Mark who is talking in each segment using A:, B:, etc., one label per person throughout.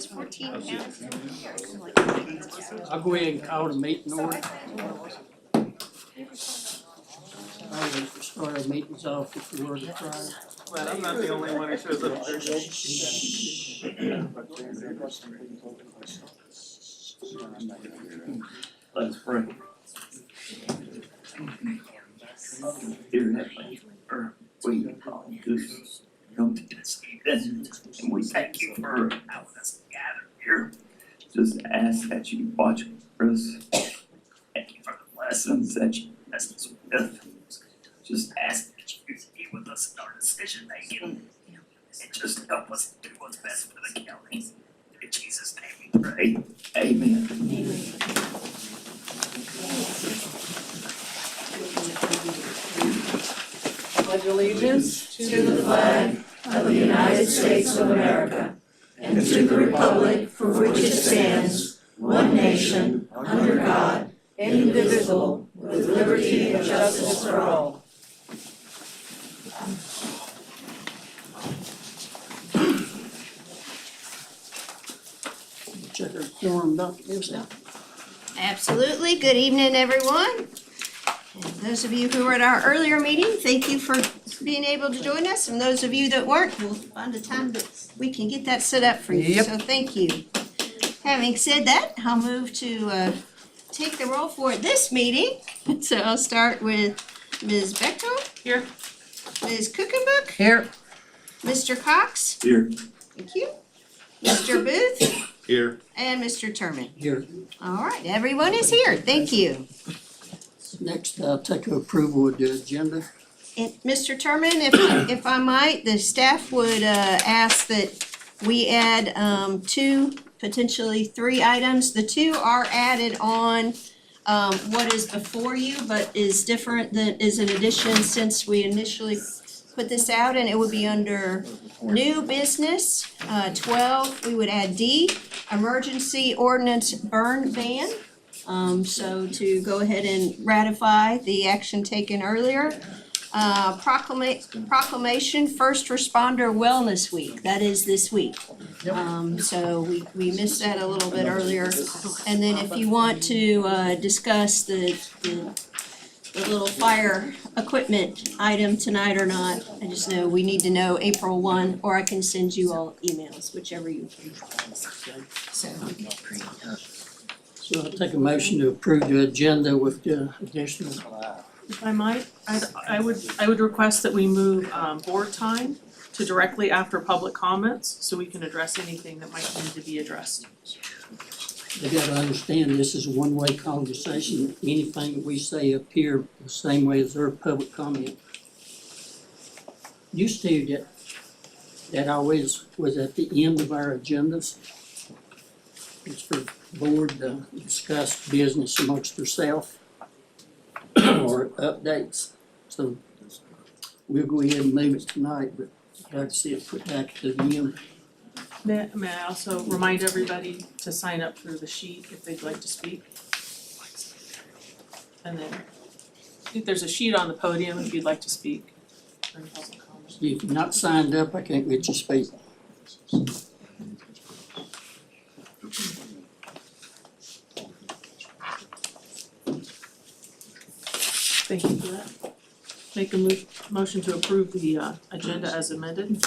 A: It's 14 pounds.
B: I'll go ahead and call the meeting order. I always start our meetings off with the word of prayer.
C: Well, I'm not the only one who shows up there.
D: Let's pray. Dear Heavenly Father, we come to this evening, and we thank you for allowing us to gather here. Just ask that you watch over us. Thank you for the lessons that you blessed us with. Just ask that you be with us in our decision making, and just help us do what's best for the county. In Jesus' name we pray. Amen.
E: Pledge allegiance to the flag of the United States of America and to the republic for which it stands, one nation, under God, indivisible, with liberty and justice for all.
B: Check our quorum documents out.
A: Absolutely. Good evening, everyone. And those of you who were at our earlier meeting, thank you for being able to join us. And those of you that weren't, we'll find a time that we can get that set up for you.
B: Yep.
A: So thank you. Having said that, I'll move to take the roll for this meeting. So I'll start with Ms. Bechtel.
C: Here.
A: Ms. Cookenbook.
B: Here.
A: Mr. Cox.
D: Here.
A: Thank you. Mr. Booth.
D: Here.
A: And Mr. Turman.
B: Here.
A: All right, everyone is here. Thank you.
B: Next, I'll take approval of the agenda.
A: And Mr. Turman, if I might, the staff would ask that we add 2, potentially 3 items. The 2 are added on what is before you, but is different, that is an addition since we initially put this out, and it would be under new business. 12, we would add D, emergency ordinance burn ban. So to go ahead and ratify the action taken earlier. Proclamation First Responder Wellness Week, that is this week. So we missed that a little bit earlier. And then if you want to discuss the little fire equipment item tonight or not, I just know we need to know April 1, or I can send you all emails, whichever you so.
B: So I'll take a motion to approve the agenda with the additional.
C: If I might, I would request that we move board time to directly after public comments, so we can address anything that might need to be addressed.
B: They gotta understand this is a one-way conversation. Anything we say up here, the same way as their public comment. Used to that always was at the end of our agendas. It's for board to discuss business amongst themselves or updates. So we'll go ahead and move it tonight, but I'd like to see it put back to the end.
C: May I also remind everybody to sign up through the sheet if they'd like to speak? And then, if there's a sheet on the podium if you'd like to speak during public comment.
B: If you're not signed up, I can't let you speak.
C: Thank you for that. Make a motion to approve the agenda as amended.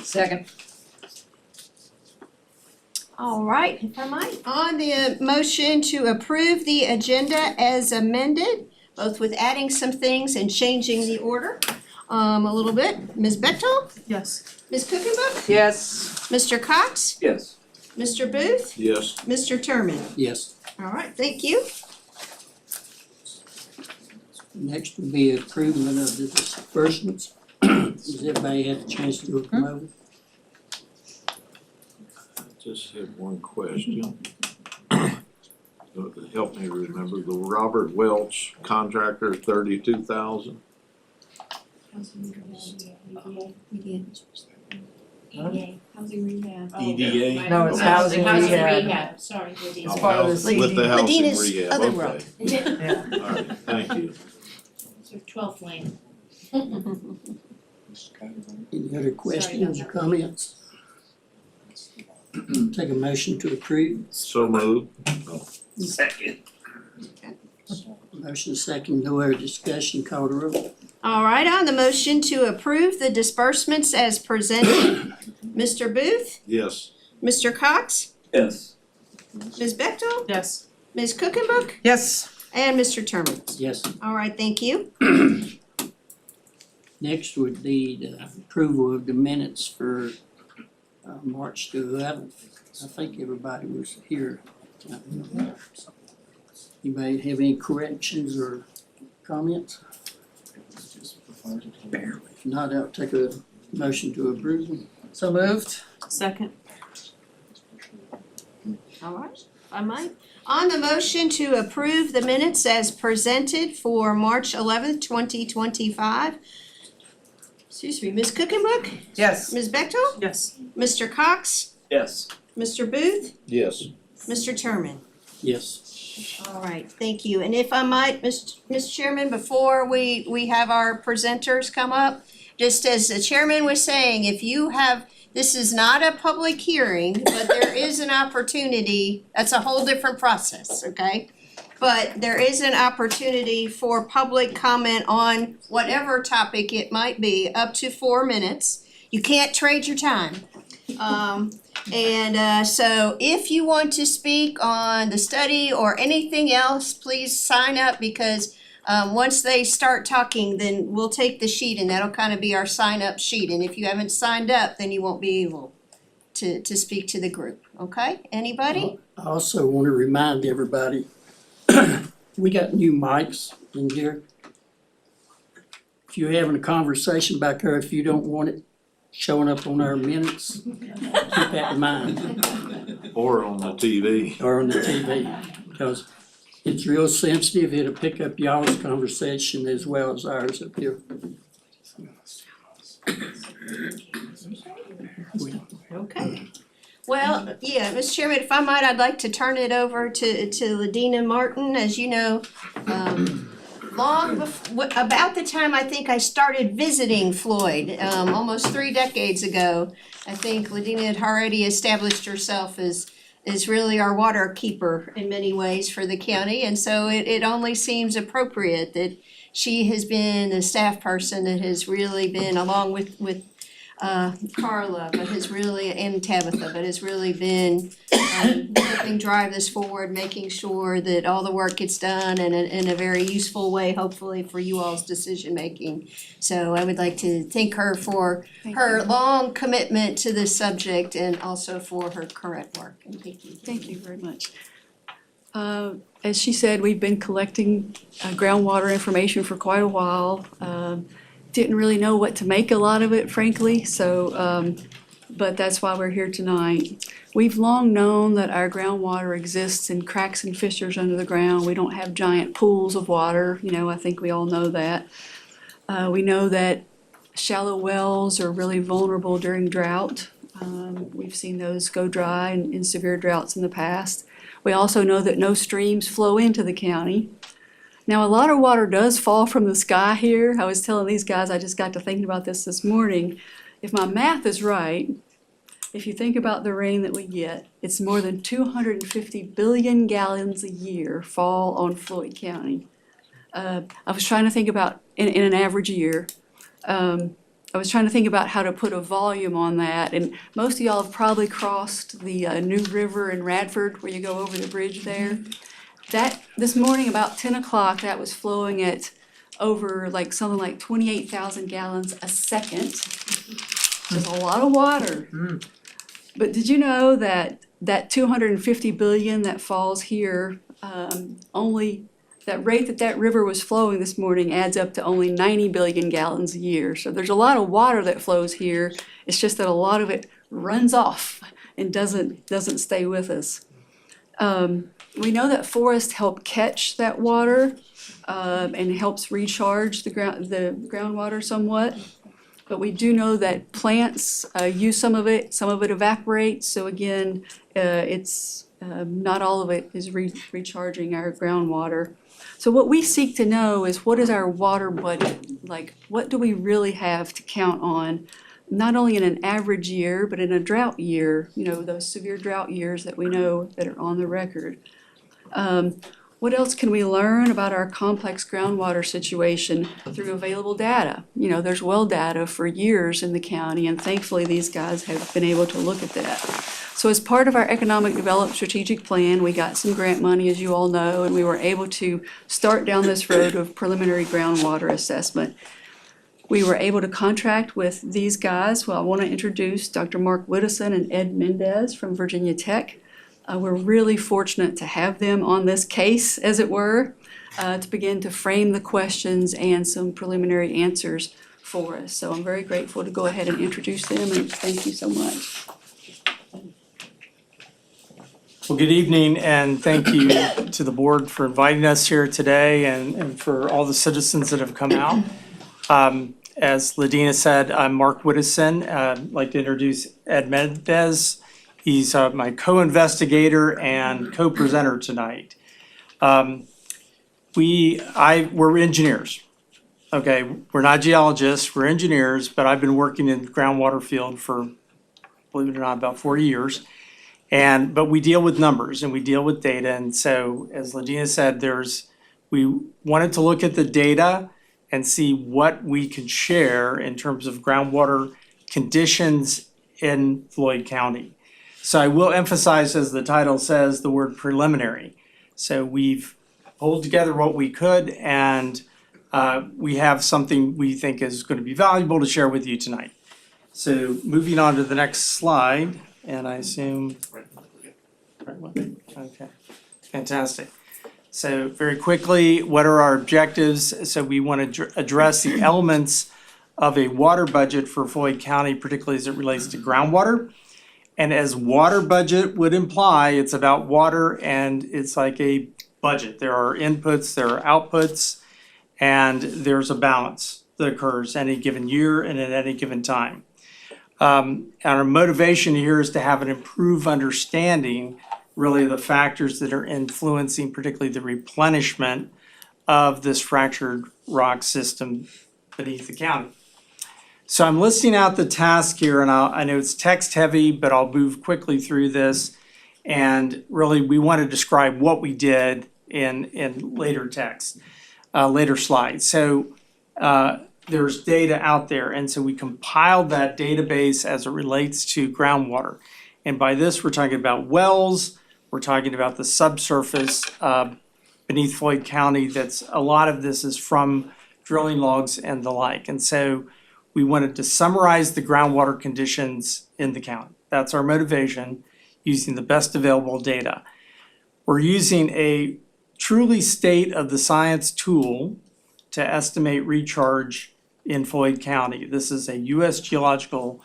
E: Second.
A: All right, if I might, on the motion to approve the agenda as amended, both with adding some things and changing the order a little bit. Ms. Bechtel?
C: Yes.
A: Ms. Cookenbook?
E: Yes.
A: Mr. Cox?
D: Yes.
A: Mr. Booth?
D: Yes.
A: Mr. Turman?
B: Yes.
A: All right, thank you.
B: Next will be approval of the disbursements. Does everybody have a chance to look them over?
F: Just had one question. Help me remember, the Robert Welch contractor, 32,000.
G: Housing rehab.
D: EDA?
E: No, it's housing rehab.
G: Sorry,
E: It's part of the
F: With the
E: CD.
F: housing
A: Medina's
F: rehab,
A: other
F: okay.
A: world.
E: Yeah.
F: All right, thank you.
G: So 12th lane.
B: Any other questions or comments? Take a motion to approve.
F: So moved.
D: Second.
B: Motion second, no other discussion, call the roll.
A: All right, on the motion to approve the disbursements as presented, Mr. Booth,
F: Yes.
A: Mr. Cox,
D: Yes.
A: Ms. Bechtel,
C: Yes.
A: Ms. Cookenbook,
E: Yes.
A: and Mr. Terman.
B: Yes.
A: All right, thank you.
B: Next would be the approval of the minutes for March the 11th. I think everybody was here. Anybody have any corrections or comments? If not, I'll take a motion to approve them.
E: So moved.
C: Second.
A: All right, if I might. On the motion to approve the minutes as presented for March 11th, 2025. Excuse me, Ms. Cookenbook,
E: Yes.
A: Ms. Bechtel,
C: Yes.
A: Mr. Cox,
D: Yes.
A: Mr. Booth,
F: Yes.
A: Mr. Terman.
B: Yes.
A: All right, thank you. And if I might, Mr. Chairman, before we have our presenters come up, just as the chairman was saying, if you have, this is not a public hearing, but there is an opportunity, that's a whole different process, okay? But there is an opportunity for public comment on whatever topic it might be, up to 4 minutes. You can't trade your time. So if you want to speak on the study or anything else, please sign up because once they start talking, then we'll take the sheet and that'll kind of be our sign up sheet. And if you haven't signed up, then you won't be able to speak to the group, okay? Anybody?
B: I also want to remind everybody, we got new mics in here. If you're having a conversation back there, if you don't want it showing up on our minutes, keep that in mind,
F: Or on the TV.
B: or on the TV, because it's real sensitive, it'll pick up y'all's conversation as well as ours up here.
A: Okay. Well, yeah, Mr. Chairman, if I might, I'd like to turn it over to Ladina Martin. As you know, about the time I think I started visiting Floyd, almost 3 decades ago, I think Ladina had already established herself as really our water keeper in many ways for the county. And so it only seems appropriate that she has been a staff person that has really been, along with Carla, but has really, and Tabitha, but has really been helping drive this forward, making sure that all the work gets done in a very useful way, hopefully for you all's decision making. So I would like to thank her for her long commitment to this subject and also for her current work. And thank you.
H: Thank you very much. As she said, we've been collecting groundwater information for quite a while. Didn't really know what to make a lot of it, frankly, so, but that's why we're here tonight. We've long known that our groundwater exists in cracks and fissures under the ground. We don't have giant pools of water, I think we all know that. We know that shallow wells are really vulnerable during drought. We've seen those go dry in severe droughts in the past. We also know that no streams flow into the county. Now, a lot of water does fall from the sky here. I was telling these guys, I just got to thinking about this morning. If my math is right, if you think about the rain that we get, it's more than 250 billion gallons a year fall on Floyd County. I was trying to think about, in an average year, I was trying to think about how to put a volume on that, and most of y'all have probably crossed the New River in Radford, where you go over the bridge there. This morning, about 10 o'clock, that was flowing at over something like 28,000 gallons a second. There's a lot of water. But did you know that 250 billion that falls here, only that rate that river was flowing this morning adds up to only 90 billion gallons a year. So there's a lot of water that flows here. It's just that a lot of it runs off and doesn't stay with us. We know that forests help catch that water and helps recharge the groundwater somewhat. But we do know that plants use some of it evaporates. So again, it's not all of it is recharging our groundwater. So what we seek to know is, what is our water budget like? What do we really have to count on not only in an average year, but in a drought year, those severe drought years that we know that are on the record. What else can we learn about our complex groundwater situation through available data? There's well data for years in the county, and thankfully these guys have been able to look at that. So as part of our economic development strategic plan, we got some grant money, as you all know, and we were able to start down this road of preliminary groundwater assessment. We were able to contract with these guys. Well, I want to introduce Dr. Mark Whittison and Ed Mendez from Virginia Tech. We're really fortunate to have them on this case, as it were, to begin to frame the questions and some preliminary answers for us. So I'm very grateful to go ahead and introduce them, and thank you so much.
I: Well, good evening, and thank you to the board for inviting us here today and for all the citizens that have come out. As Ladina said, I'm Mark Whittison. I'd like to introduce Ed Mendez. He's my co-investigator and co-presenter tonight. We're engineers. Okay, we're not geologists, we're engineers, but I've been working in the groundwater field for, believe it or not, about 40 years. But we deal with numbers and we deal with data. And so, as Ladina said, we wanted to look at the data and see what we could share in terms of groundwater conditions in Floyd County. So I will emphasize, as the title says, the word preliminary. So we've pulled together what we could, and we have something we think is going to be valuable to share with you tonight. So moving on to the next slide, and I assume, okay, fantastic. So very quickly, what are our objectives? So we want to address the elements of a water budget for Floyd County, particularly as it relates to groundwater. And as water budget would imply, it's about water and it's like a budget. There are inputs, there are outputs, and there's a balance that occurs any given year and at any given time. Our motivation here is to have an improved understanding, really, the factors that are influencing particularly the replenishment of this fractured rock system beneath the county. So I'm listing out the task here, and I know it's text heavy, but I'll move quickly through this. And really, we want to describe what we did in later text, later slides. So there's data out there, and so we compiled that database as it relates to groundwater. And by this, we're talking about wells, we're talking about the subsurface beneath Floyd County. A lot of this is from drilling logs and the like. And so we wanted to summarize the groundwater conditions in the county. That's our motivation, using the best available data. We're using a truly state-of-the-science tool to estimate recharge in Floyd County. This is a U.S. Geological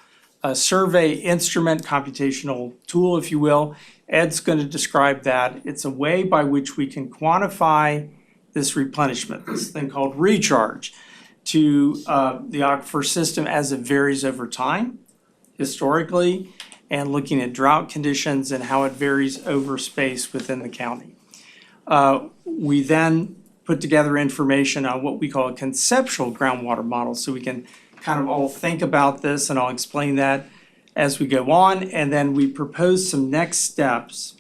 I: Survey instrument, computational tool, if you will. Ed's going to describe that. It's a way by which we can quantify this replenishment, this thing called recharge, to the aquifer system as it varies over time, historically, and looking at drought conditions and how it varies over space within the county. We then put together information on what we call a conceptual groundwater model, so we can kind of all think about this, and I'll explain that as we go on. And then we propose some next steps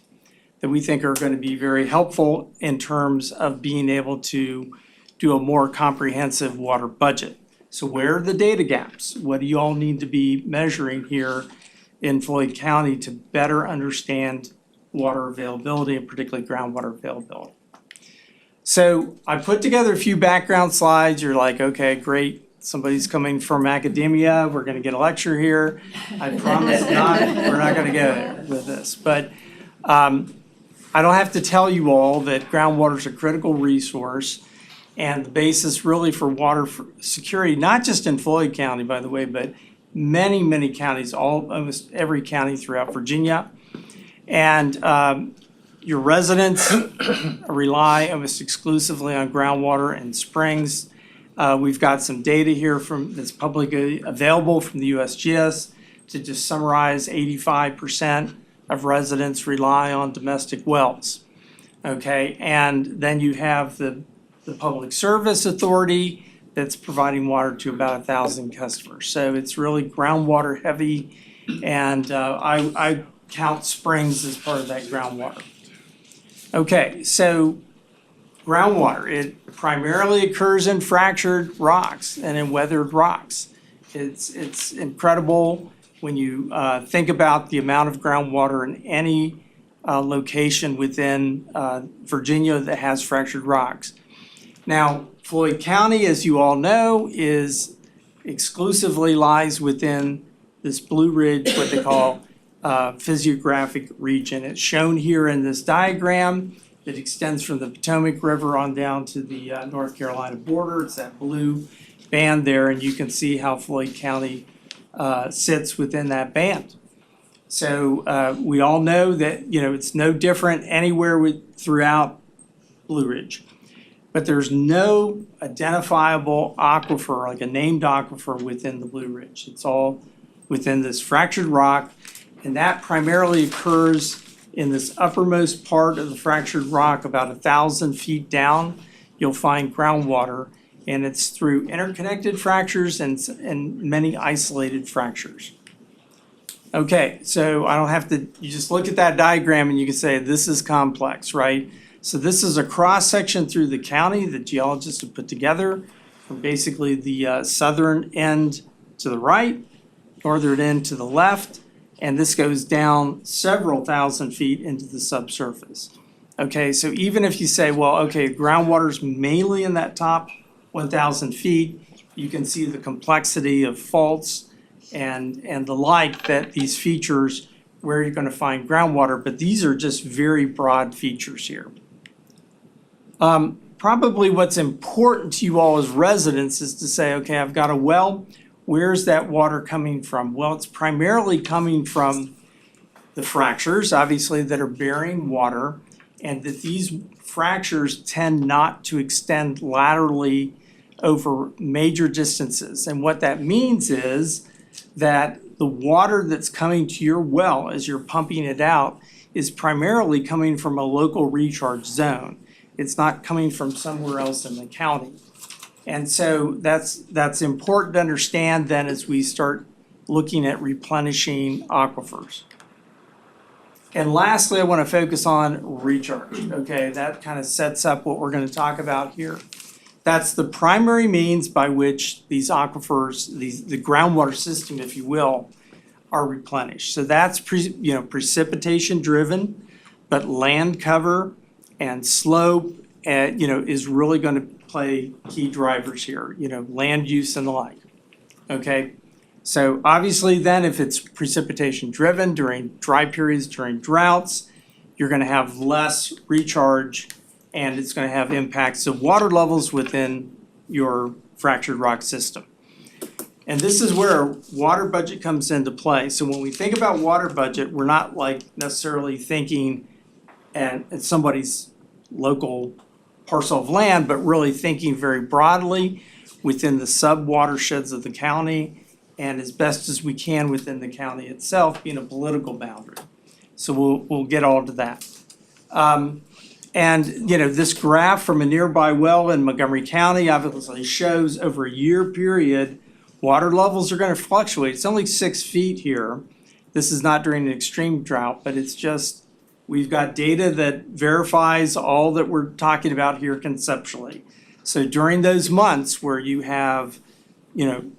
I: that we think are going to be very helpful in terms of being able to do a more comprehensive water budget. So where are the data gaps? What do you all need to be measuring here in Floyd County to better understand water availability, and particularly groundwater availability? So I put together a few background slides. You're like, okay, great. Somebody's coming from academia. We're going to get a lecture here. I promise not. We're not going to go there with this. But I don't have to tell you all that groundwater is a critical resource and the basis really for water security, not just in Floyd County, by the way, but many, many counties, almost every county throughout Virginia. And your residents rely almost exclusively on groundwater and springs. We've got some data here that's publicly available from the USGS to just summarize. 85% of residents rely on domestic wells. Okay, and then you have the Public Service Authority that's providing water to about 1,000 customers. So it's really groundwater heavy, and I count springs as part of that groundwater. Okay, so groundwater, it primarily occurs in fractured rocks and in weathered rocks. It's incredible when you think about the amount of groundwater in any location within Virginia that has fractured rocks. Now, Floyd County, as you all know, is exclusively lies within this Blue Ridge, what they call physiographic region. It's shown here in this diagram. It extends from the Potomac River on down to the North Carolina border. It's that blue band there, and you can see how Floyd County sits within that band. So we all know that it's no different anywhere throughout Blue Ridge. But there's no identifiable aquifer, like a named aquifer within the Blue Ridge. It's all within this fractured rock, and that primarily occurs in this uppermost part of the fractured rock, about 1,000 feet down. You'll find groundwater, and it's through interconnected fractures and many isolated fractures. Okay, so I don't have to, you just look at that diagram and you can say this is complex, right? So this is a cross-section through the county that geologists have put together from basically the southern end to the right, northern end to the left, and this goes down several thousand feet into the subsurface. Okay, so even if you say, well, okay, groundwater's mainly in that top 1,000 feet, you can see the complexity of faults and the like that these features where you're going to find groundwater, but these are just very broad features here. Probably what's important to you all as residents is to say, okay, I've got a well, where's that water coming from? Well, it's primarily coming from the fractures, obviously, that are bearing water, and that these fractures tend not to extend laterally over major distances. And what that means is that the water that's coming to your well as you're pumping it out is primarily coming from a local recharge zone. It's not coming from somewhere else in the county. And so that's important to understand then as we start looking at replenishing aquifers. And lastly, I want to focus on recharge. Okay, that kind of sets up what we're going to talk about here. That's the primary means by which these aquifers, the groundwater system, if you will, are replenished. So that's precipitation driven, but land cover and slope, is really going to play key drivers here. Land use and the like. Okay, so obviously then if it's precipitation driven during dry periods, during droughts, you're going to have less recharge, and it's going to have impacts of water levels within your fractured rock system. And this is where water budget comes into play. So when we think about water budget, we're not necessarily thinking at somebody's local parcel of land, but really thinking very broadly within the sub-watersheds of the county, and as best as we can within the county itself, being a political boundary. So we'll get all to that. And this graph from a nearby well in Montgomery County obviously shows over a year period, water levels are going to fluctuate. It's only 6 feet here. This is not during an extreme drought, but it's just, we've got data that verifies all that we're talking about here conceptually. So during those months where you have,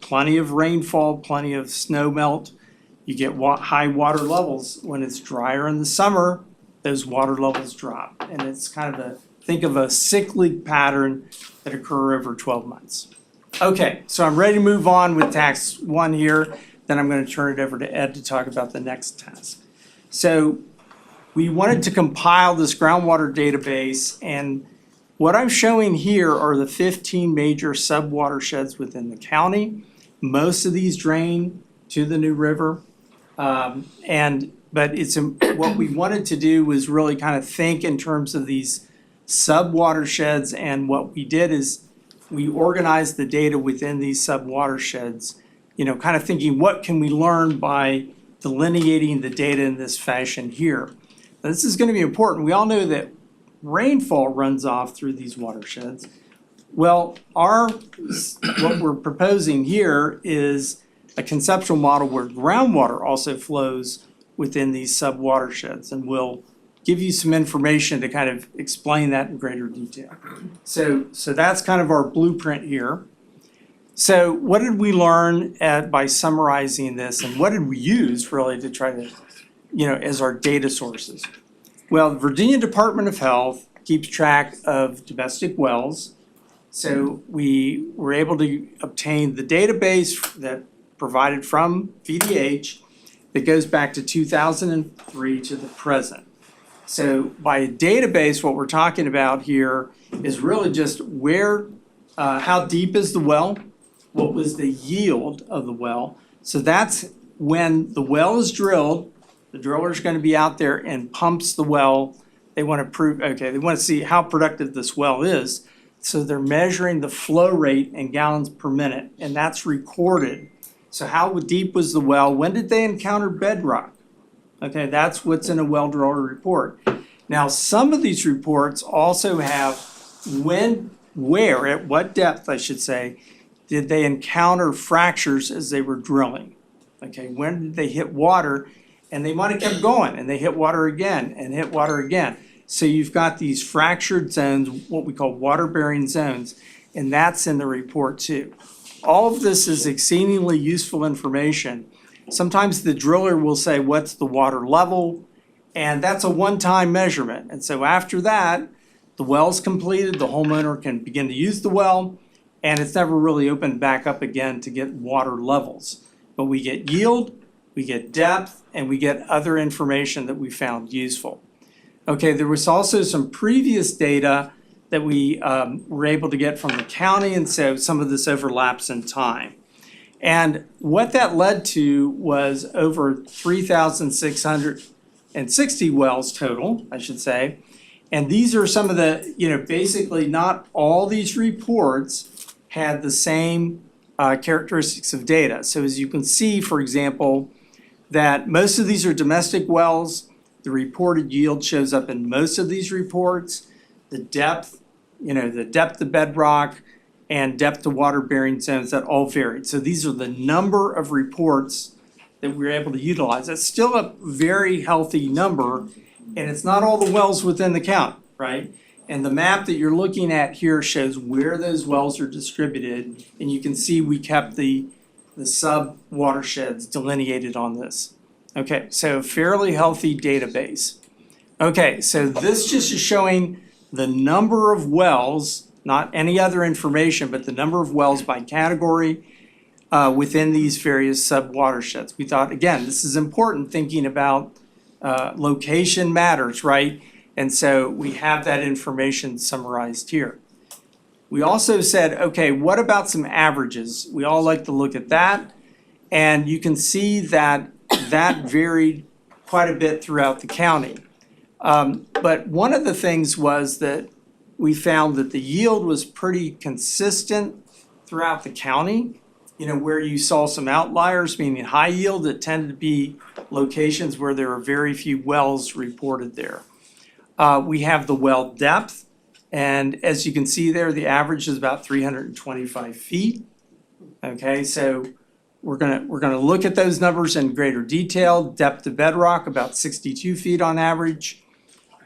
I: plenty of rainfall, plenty of snow melt, you get high water levels. When it's drier in the summer, those water levels drop. And it's kind of think of a cyclic pattern that occur over 12 months. Okay, so I'm ready to move on with task 1 here. Then I'm going to turn it over to Ed to talk about the next task. So we wanted to compile this groundwater database, and what I'm showing here are the 15 major sub-watersheds within the county. Most of these drain to the New River. But what we wanted to do was really kind of think in terms of these sub-watersheds, and what we did is we organized the data within these sub-watersheds, kind of thinking what can we learn by delineating the data in this fashion here. Now, this is going to be important. We all know that rainfall runs off through these watersheds. Well, what we're proposing here is a conceptual model where groundwater also flows within these sub-watersheds, and we'll give you some information to kind of explain that in greater detail. So that's kind of our blueprint here. So what did we learn by summarizing this, and what did we use really to try to, as our data sources? Well, the Virginia Department of Health keeps track of domestic wells. So we were able to obtain the database that provided from VDH that goes back to 2003 to the present. So by a database, what we're talking about here is really just how deep is the well, what was the yield of the well. So that's when the well is drilled, the driller's gonna be out there and pumps the well. They wanna they wanna see how productive this well is. So they're measuring the flow rate in gallons per minute, and that's recorded. So how deep was the well? When did they encounter bedrock? Okay, that's what's in a well driller report. Now, some of these reports also have where, at what depth, I should say, did they encounter fractures as they were drilling? Okay, when did they hit water? And they might have kept going, and they hit water again and hit water again. So you've got these fractured zones, what we call water-bearing zones, and that's in the report too. All of this is exceedingly useful information. Sometimes the driller will say, what's the water level? And that's a one-time measurement. And so after that, the well's completed, the homeowner can begin to use the well, and it's never really opened back up again to get water levels. But we get yield, we get depth, and we get other information that we found useful. Okay, there was also some previous data that we were able to get from the county, and so some of this overlaps in time. And what that led to was over 3,660 wells total, I should say. And these are some of the, basically not all these reports had the same characteristics of data. So as you can see, for example, that most of these are domestic wells. The reported yield shows up in most of these reports. The depth, the depth of bedrock and depth of water bearing zones, that all varied. So these are the number of reports that we were able to utilize. That's still a very healthy number, and it's not all the wells within the count, right? And the map that you're looking at here shows where those wells are distributed, and you can see we kept the sub watersheds delineated on this. Okay, so fairly healthy database. Okay, so this just is showing the number of wells, not any other information, but the number of wells by category within these various sub watersheds. We thought, again, this is important, thinking about location matters, right? And so we have that information summarized here. We also said, okay, what about some averages? We all like to look at that, and you can see that that varied quite a bit throughout the county. But one of the things was that we found that the yield was pretty consistent throughout the county. Where you saw some outliers, meaning high yield, that tended to be locations where there are very few wells reported there. We have the well depth, and as you can see there, the average is about 325 feet. Okay, so we're gonna look at those numbers in greater detail. Depth to bedrock, about 62 feet on average.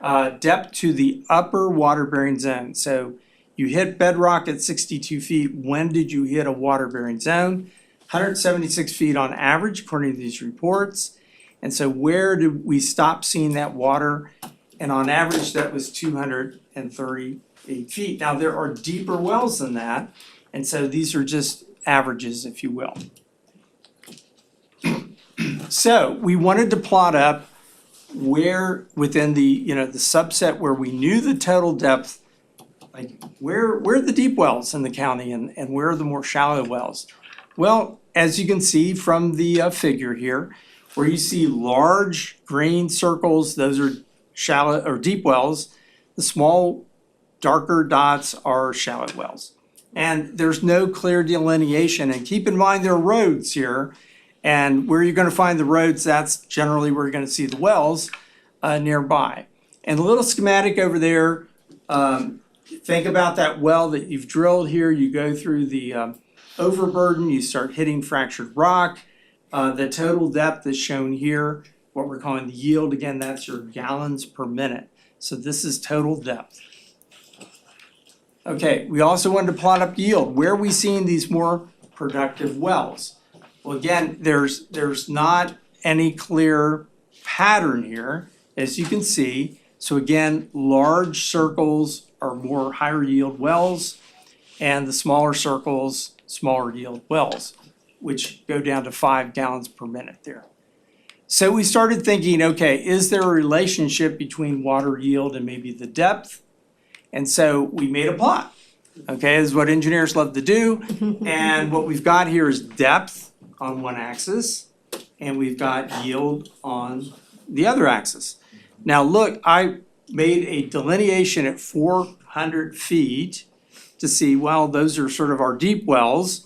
I: Depth to the upper water bearing zone. So you hit bedrock at 62 feet. When did you hit a water bearing zone? 176 feet on average, according to these reports. And so where did we stop seeing that water? And on average, that was 238 feet. Now, there are deeper wells than that. And so these are just averages, if you will. So we wanted to plot up where within the, the subset where we knew the total depth, like where are the deep wells in the county and where are the more shallow wells? Well, as you can see from the figure here, where you see large green circles, those are shallow or deep wells. The small darker dots are shallow wells. And there's no clear delineation. And keep in mind there are roads here. And where you're going to find the roads, that's generally where you're going to see the wells nearby. And the little schematic over there think about that well that you've drilled here, you go through the overburden, you start hitting fractured rock. The total depth is shown here, what we're calling the yield, again, that's your gallons per minute. So this is total depth. Okay, we also wanted to plot up yield. Where are we seeing these more productive wells? Well, again, there's not any clear pattern here, as you can see. So again, large circles are more higher yield wells, and the smaller circles, smaller yield wells, which go down to 5 gallons per minute there. So we started thinking, okay, is there a relationship between water yield and maybe the depth? And so we made a plot. Okay, this is what engineers love to do. And what we've got here is depth on one axis, and we've got yield on the other axis. Now look, I made a delineation at 400 feet to see, well, those are sort of our deep wells.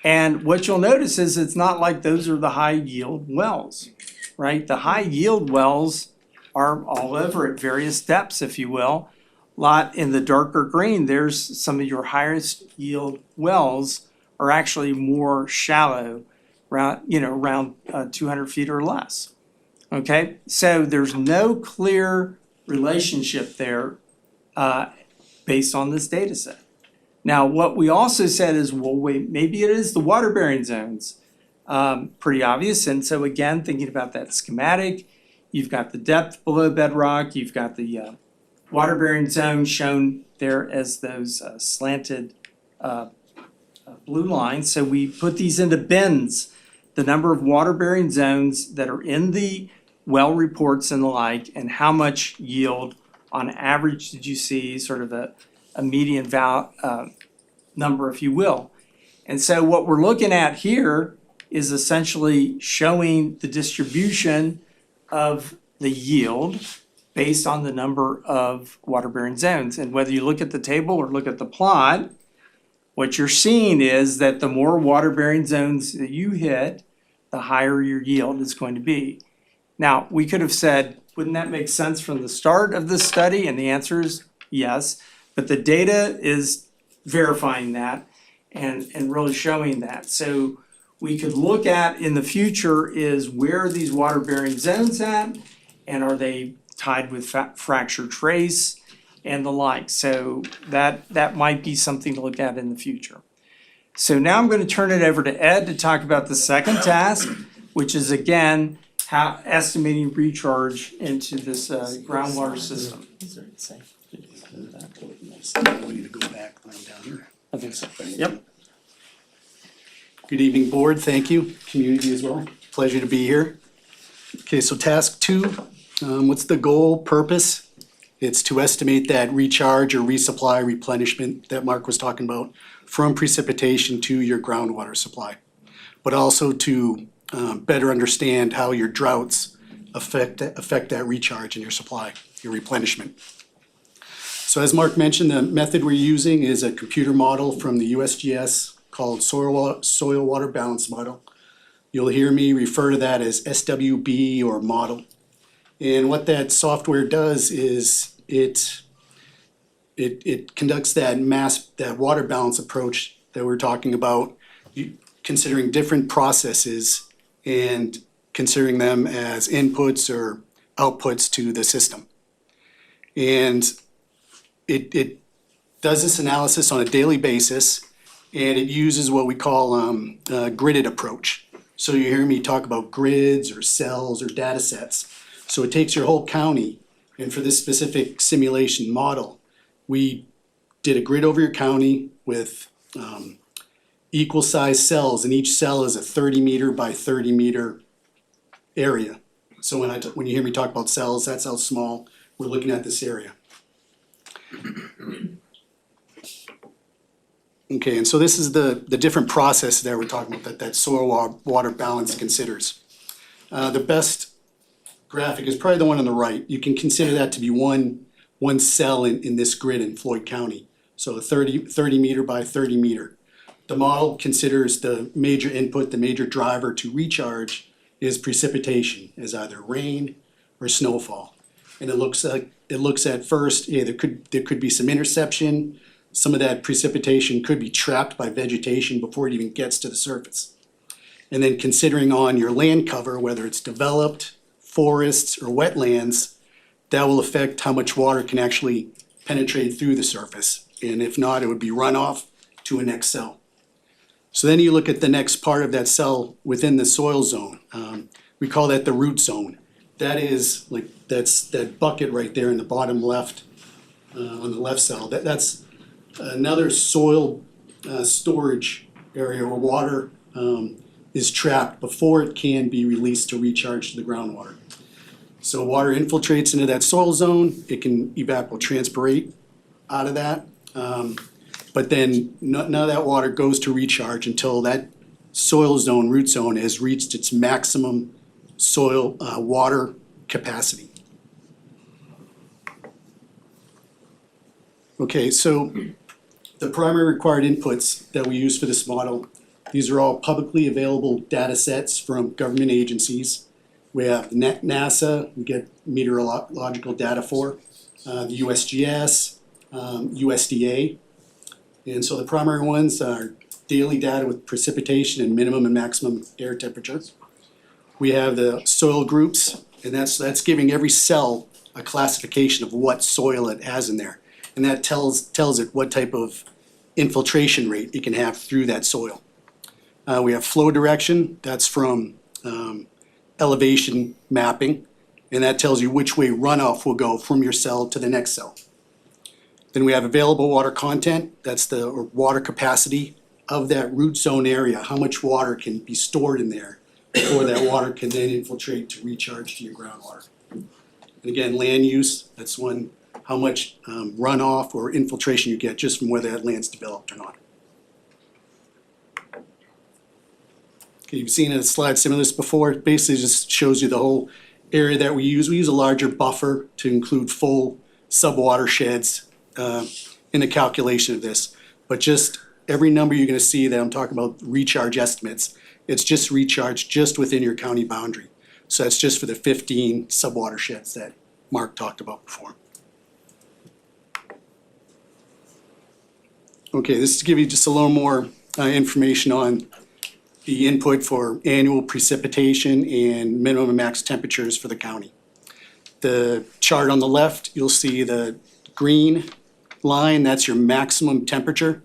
I: And what you'll notice is it's not like those are the high yield wells, right? The high yield wells are all over at various depths, if you will. Lot in the darker green, there's some of your highest yield wells are actually more shallow, around 200 feet or less. Okay, so there's no clear relationship there based on this data set. Now, what we also said is, well, wait, maybe it is the water bearing zones. Pretty obvious, and so again, thinking about that schematic, you've got the depth below bedrock, you've got the water bearing zone shown there as those slanted blue lines. So we put these into bins, the number of water bearing zones that are in the well reports and the like, and how much yield on average did you see, sort of a median number, if you will. And so what we're looking at here is essentially showing the distribution of the yield based on the number of water bearing zones. And whether you look at the table or look at the plot, what you're seeing is that the more water bearing zones that you hit, the higher your yield is going to be. Now, we could have said, wouldn't that make sense from the start of this study? And the answer is yes, but the data is verifying that and really showing that. So we could look at in the future is where are these water bearing zones at, and are they tied with fracture trace and the like. So that might be something to look at in the future. So now I'm going to turn it over to Ed to talk about the second task, which is again, how estimating recharge into this groundwater system.
J: I want you to go back when I'm down here.
B: I think so. Yep.
J: Good evening, board, thank you, community as well, pleasure to be here. Okay, so task 2, what's the goal, purpose? It's to estimate that recharge or resupply replenishment that Mark was talking about from precipitation to your groundwater supply. But also to better understand how your droughts affect that recharge in your supply, your replenishment. So as Mark mentioned, the method we're using is a computer model from the USGS called Soil Water Balance Model. You'll hear me refer to that as SWB or model. And what that software does is it conducts that water balance approach that we're talking about, considering different processes and considering them as inputs or outputs to the system. And it does this analysis on a daily basis, and it uses what we call a gridded approach. So you hear me talk about grids or cells or data sets. So it takes your whole county, and for this specific simulation model, we did a grid over your county with equal size cells, and each cell is a 30 meter by 30 meter area. So when you hear me talk about cells, that's how small we're looking at this area. Okay, and so this is the different process that we're talking about that soil water balance considers. The best graphic is probably the one on the right. You can consider that to be one cell in this grid in Floyd County. So a 30 meter by 30 meter. The model considers the major input, the major driver to recharge is precipitation, as either rain or snowfall. And it looks at first, yeah, there could be some interception. Some of that precipitation could be trapped by vegetation before it even gets to the surface. And then considering on your land cover, whether it's developed, forests, or wetlands, that will affect how much water can actually penetrate through the surface. And if not, it would be runoff to a next cell. So then you look at the next part of that cell within the soil zone. We call that the root zone. That is that's that bucket right there in the bottom left, on the left cell. That's another soil storage area where water is trapped before it can be released to recharge to the groundwater. So water infiltrates into that soil zone, it can evapotranspirate out of that. But then none of that water goes to recharge until that soil zone, root zone, has reached its maximum soil water capacity. Okay, so the primary required inputs that we use for this model, these are all publicly available data sets from government agencies. We have NASA, we get meteorological data for, the USGS, USDA. And so the primary ones are daily data with precipitation and minimum and maximum air temperatures. We have the soil groups, and that's giving every cell a classification of what soil it has in there. And that tells it what type of infiltration rate it can have through that soil. We have flow direction, that's from elevation mapping, and that tells you which way runoff will go from your cell to the next cell. Then we have available water content, that's the water capacity of that root zone area, how much water can be stored in there before that water can then infiltrate to recharge to your groundwater. And again, land use, that's how much runoff or infiltration you get just from whether that land's developed or not. Okay, you've seen a slide similar to this before. It basically just shows you the whole area that we use. We use a larger buffer to include full subwatersheds in the calculation of this. But just every number you're gonna see that I'm talking about recharge estimates, it's just recharge just within your county boundary. So that's just for the 15 subwatersheds that Mark talked about before. Okay, this is to give you just a little more information on the input for annual precipitation and minimum and max temperatures for the county. The chart on the left, you'll see the green line, that's your maximum temperature,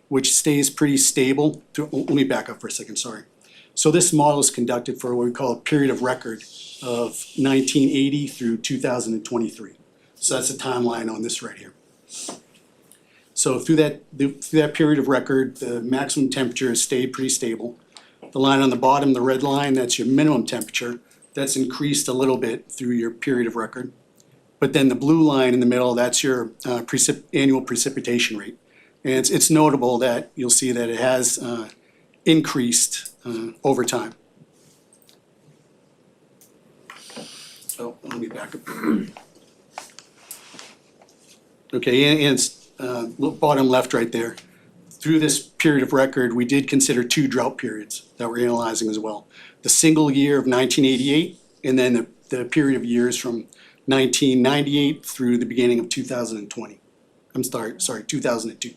J: which stays pretty stable. Let me back up for a second, sorry. So this model is conducted for what we call a period of record of 1980 through 2023. So that's the timeline on this right here. So through that period of record, the maximum temperature has stayed pretty stable. The line on the bottom, the red line, that's your minimum temperature. That's increased a little bit through your period of record. But then the blue line in the middle, that's your annual precipitation rate. And it's notable that you'll see that it has increased over time. Oh, let me back up. Okay, and it's bottom left right there. Through this period of record, we did consider 2 drought periods that we're analyzing as well. The single year of 1988, and then the period of years from 1998 through the beginning of 2020. I'm sorry, 2002.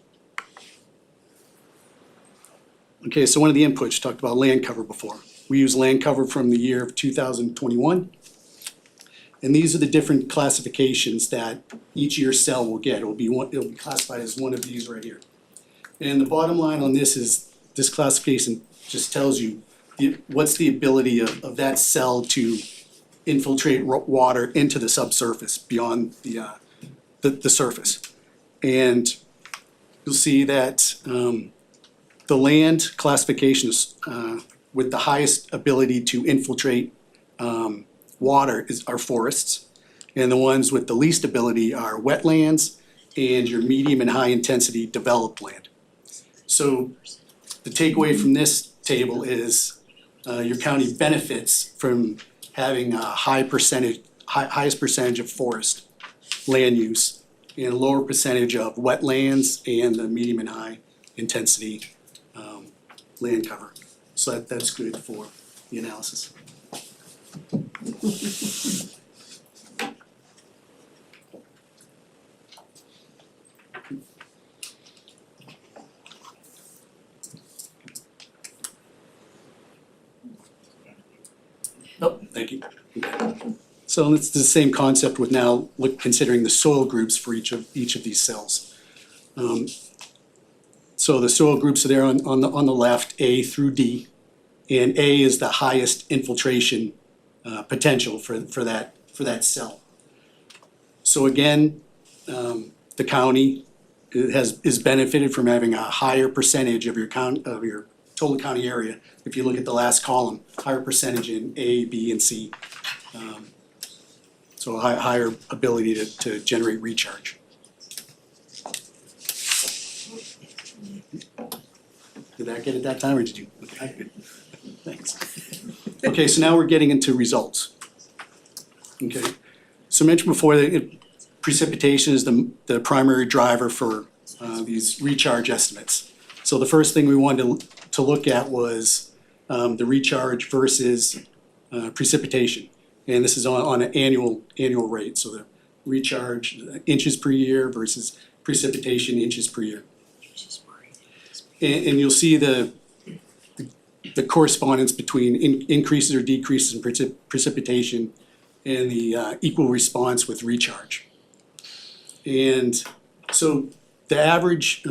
J: Okay, so one of the inputs, talked about land cover before. We use land cover from the year of 2021. And these are the different classifications that each year cell will get. It'll be classified as one of these right here. And the bottom line on this is, this classification just tells you what's the ability of that cell to infiltrate water into the subsurface beyond the surface. And you'll see that the land classifications with the highest ability to infiltrate water are forests, and the ones with the least ability are wetlands and your medium and high intensity developed land. So the takeaway from this table is your county benefits from having a highest percentage of forest land use and a lower percentage of wetlands and the medium and high intensity land cover. So that's good for the analysis. Oh, thank you. So it's the same concept with now considering the soil groups for each of these cells. So the soil groups are there on the left, A through D, and A is the highest infiltration potential for that cell. So again, the county is benefited from having a higher percentage of your total county area. If you look at the last column, higher percentage in A, B, and C. So a higher ability to generate recharge. Did that get it that time, or did you? Okay, thanks. Okay, so now we're getting into results. Okay, so mentioned before that precipitation is the primary driver for these recharge estimates. So the first thing we wanted to look at was the recharge versus precipitation. And this is on an annual rate, so the recharge inches per year versus precipitation inches per year. And you'll see the correspondence between increases or decreases in precipitation and the equal response with recharge. And so the average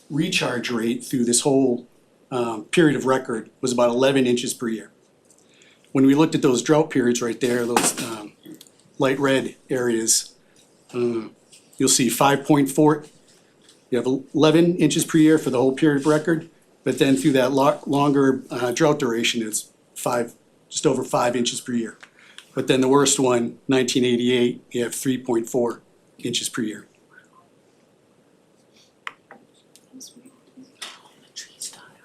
J: recharge rate through this whole period of record was about 11 inches per year. When we looked at those drought periods right there, those light red areas, you'll see 5.4. You have 11 inches per year for the whole period of record, but then through that longer drought duration, it's just over 5 inches per year. But then the worst one, 1988, you have 3.4 inches per year.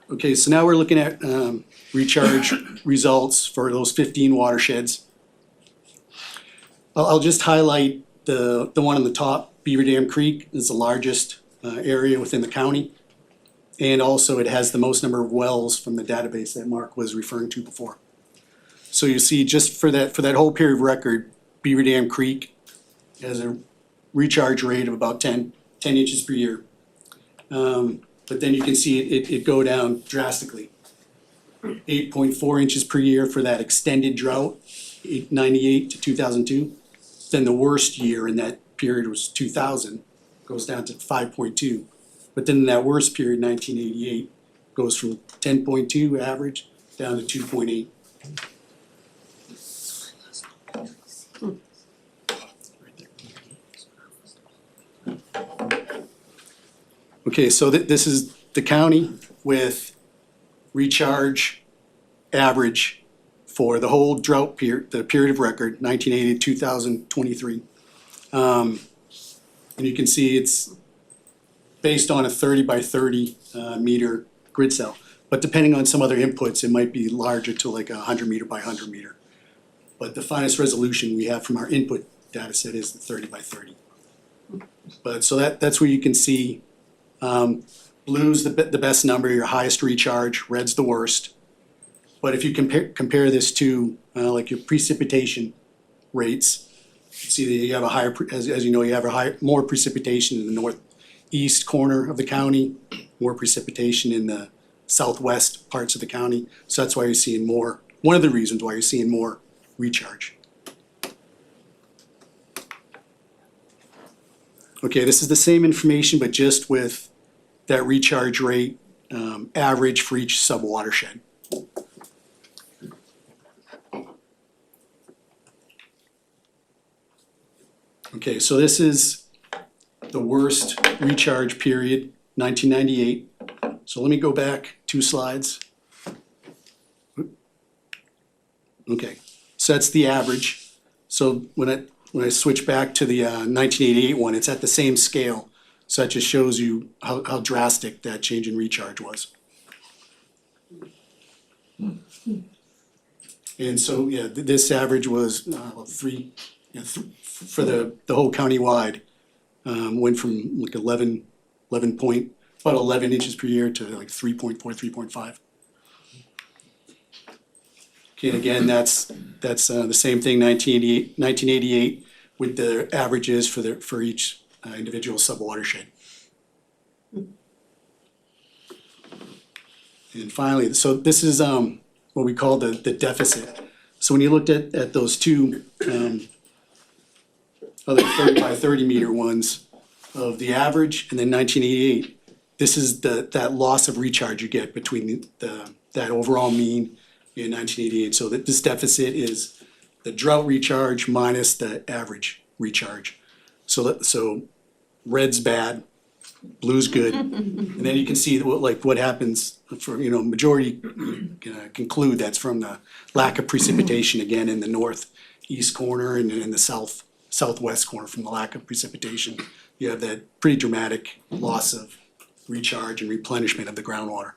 J: Okay, so now we're looking at recharge results for those 15 watersheds. I'll just highlight the one on the top. Beaver Dam Creek is the largest area within the county. And also it has the most number of wells from the database that Mark was referring to before. So you see just for that whole period of record, Beaver Dam Creek has a recharge rate of about 10 inches per year. But then you can see it go down drastically. 8.4 inches per year for that extended drought, 1998 to 2002. Then the worst year in that period was 2000, goes down to 5.2. But then in that worst period, 1988, goes from 10.2 average down to 2.8. Okay, so this is the county with recharge average for the whole drought period, the period of record, 1980 to 2023. And you can see it's based on a 30 by 30 meter grid cell. But depending on some other inputs, it might be larger to like 100 meter by 100 meter. But the finest resolution we have from our input data set is the 30 by 30. But so that's where you can see blue's the best number, your highest recharge, red's the worst. But if you compare this to like your precipitation rates, you see that you have a higher, as you know, you have more precipitation in the northeast corner of the county, more precipitation in the southwest parts of the county. So that's why you're seeing more, one of the reasons why you're seeing more recharge. Okay, this is the same information, but just with that recharge rate average for each sub-watershed. Okay, so this is the worst recharge period, 1998. So let me go back 2 slides. Okay, so that's the average. So when I switch back to the 1988 one, it's at the same scale. So that just shows you how drastic that change in recharge was. And so, yeah, this average was 3, for the whole county-wide, went from like 11 inches per year to like 3.4, 3.5. Okay, and again, that's the same thing, 1988 with the averages for each individual sub-watershed. And finally, so this is what we call the deficit. So when you looked at those two other 30 by 30 meter ones of the average and then 1988, this is that loss of recharge you get between that overall mean in 1988. So that this deficit is the drought recharge minus the average recharge. So red's bad, blue's good, and then you can see what happens for, majority conclude that's from the lack of precipitation again in the northeast corner and in the southwest corner from the lack of precipitation. You have that pretty dramatic loss of recharge and replenishment of the groundwater.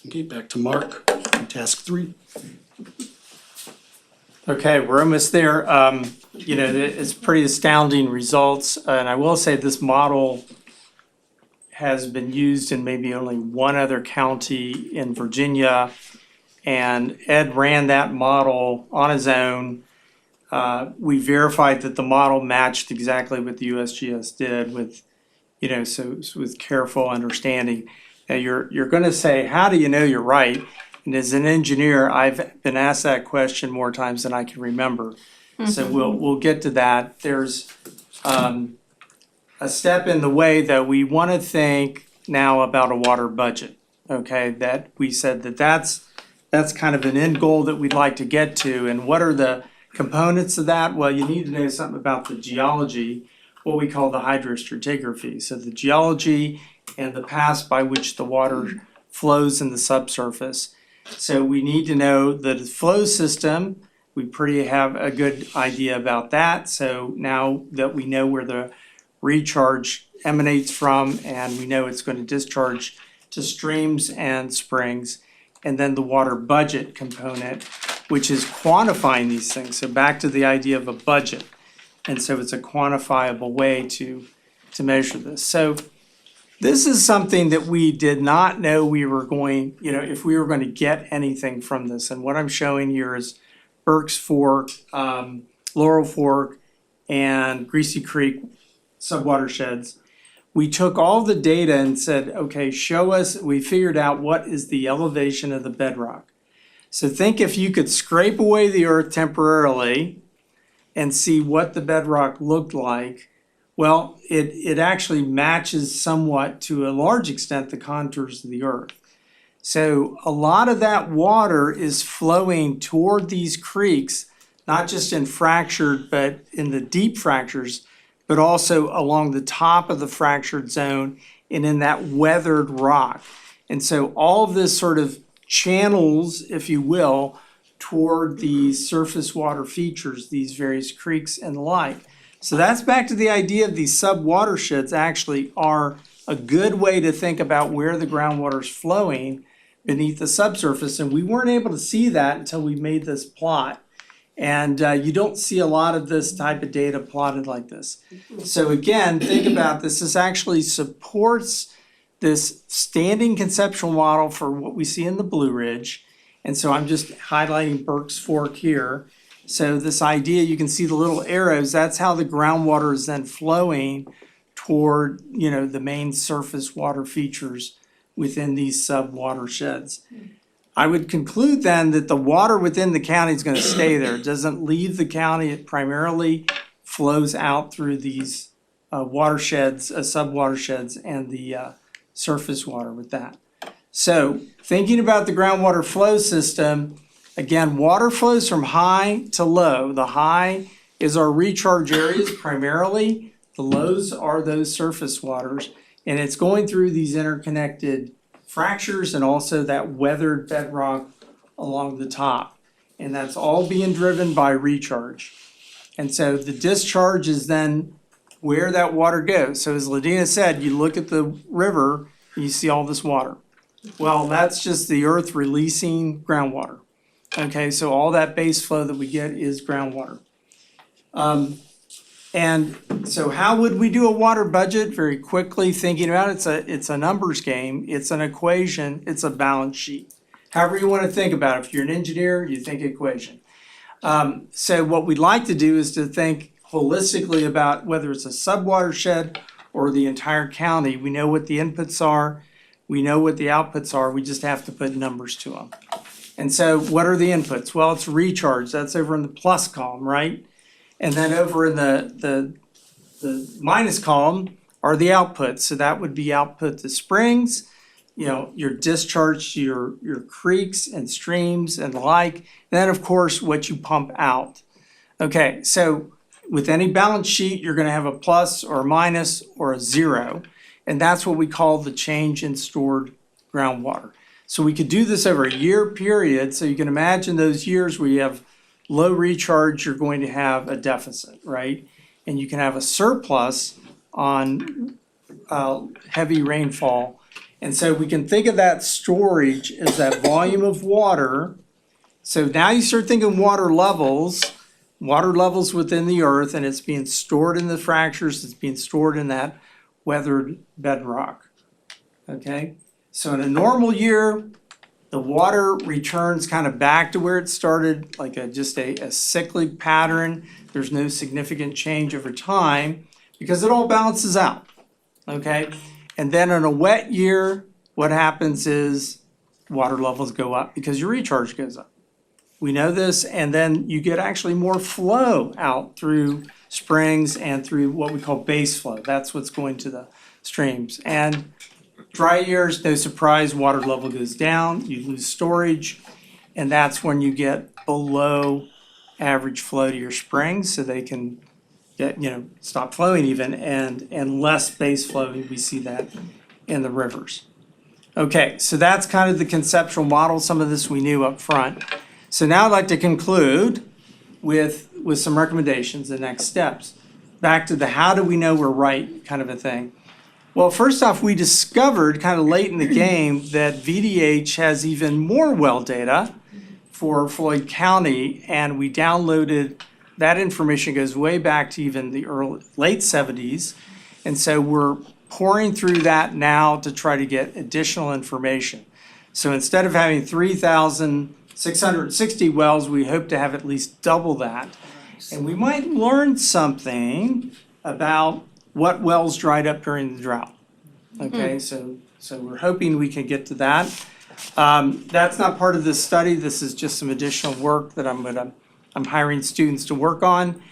J: Okay, back to Mark, on task 3.
I: Okay, we're almost there. It's pretty astounding results, and I will say this model has been used in maybe only one other county in Virginia, and Ed ran that model on his own. We verified that the model matched exactly what the USGS did with, with careful understanding. Now you're going to say, how do you know you're right? And as an engineer, I've been asked that question more times than I can remember. So we'll get to that. There's a step in the way that we want to think now about a water budget. Okay, that we said that's kind of an end goal that we'd like to get to. And what are the components of that? Well, you need to know something about the geology, what we call the hydrostratigraphy. So the geology and the paths by which the water flows in the subsurface. So we need to know the flow system. We pretty have a good idea about that. So now that we know where the recharge emanates from and we know it's going to discharge to streams and springs, and then the water budget component, which is quantifying these things. So back to the idea of a budget. And so it's a quantifiable way to measure this. So this is something that we did not know we were going, if we were going to get anything from this. And what I'm showing here is Burke's Fork, Laurel Fork, and Greasy Creek subwatersheds. We took all the data and said, okay, show us, we figured out what is the elevation of the bedrock. So think if you could scrape away the earth temporarily and see what the bedrock looked like. Well, it actually matches somewhat to a large extent the contours of the earth. So a lot of that water is flowing toward these creeks, not just in fractured, but in the deep fractures, but also along the top of the fractured zone and in that weathered rock. And so all of this sort of channels, if you will, toward these surface water features, these various creeks and the like. So that's back to the idea of these sub-watersheds actually are a good way to think about where the groundwater is flowing beneath the subsurface. And we weren't able to see that until we made this plot. And you don't see a lot of this type of data plotted like this. So again, think about this. This actually supports this standing conceptual model for what we see in the Blue Ridge. And so I'm just highlighting Burke's Fork here. So this idea, you can see the little arrows, that's how the groundwater is then flowing toward, the main surface water features within these sub-watersheds. I would conclude then that the water within the county is going to stay there. It doesn't leave the county. It primarily flows out through these watersheds, sub-watersheds, and the surface water with that. So thinking about the groundwater flow system, again, water flows from high to low. The high is our recharge areas primarily. The lows are those surface waters. And it's going through these interconnected fractures and also that weathered bedrock along the top. And that's all being driven by recharge. And so the discharge is then where that water goes. So as Ladina said, you look at the river, you see all this water. Well, that's just the earth releasing groundwater. Okay, so all that base flow that we get is groundwater. And so how would we do a water budget? Very quickly thinking about it, it's a numbers game, it's an equation, it's a balance sheet. However you want to think about it. If you're an engineer, you think equation. So what we'd like to do is to think holistically about whether it's a subwatershed or the entire county. We know what the inputs are, we know what the outputs are, we just have to put numbers to them. And so what are the inputs? Well, it's recharge, that's over in the plus column, right? And then over in the minus column are the outputs, so that would be output to springs, you know, your discharge to your creeks and streams and the like, and then of course what you pump out. Okay, so with any balance sheet, you're gonna have a plus or a minus or a zero, and that's what we call the change in stored groundwater. So we could do this over a year period, so you can imagine those years where you have low recharge, you're going to have a deficit, right? And you can have a surplus on heavy rainfall. And so we can think of that storage as that volume of water. So now you start thinking water levels within the earth, and it's being stored in the fractures, it's being stored in that weathered bedrock. Okay, so in a normal year, the water returns kind of back to where it started, like just a cyclic pattern. There's no significant change over time because it all balances out, okay? And then in a wet year, what happens is water levels go up because your recharge goes up. We know this, and then you get actually more flow out through springs and through what we call base flow. That's what's going to the streams. And dry years, no surprise, water level goes down, you lose storage, and that's when you get below average flow to your springs, so they can get, stop flowing even, and less base flow, we see that in the rivers. Okay, so that's kind of the conceptual model, some of this we knew up front. So now I'd like to conclude with some recommendations, the next steps. Back to the how do we know we're right kind of a thing. Well, first off, we discovered kind of late in the game that VDH has even more well data for Floyd County, and we downloaded, that information goes way back to even the late 70s. And so we're pouring through that now to try to get additional information. So instead of having 3,660 wells, we hope to have at least double that. And we might learn something about what wells dried up during the drought. Okay, so we're hoping we can get to that. That's not part of this study. This is just some additional work that I'm hiring students to work on.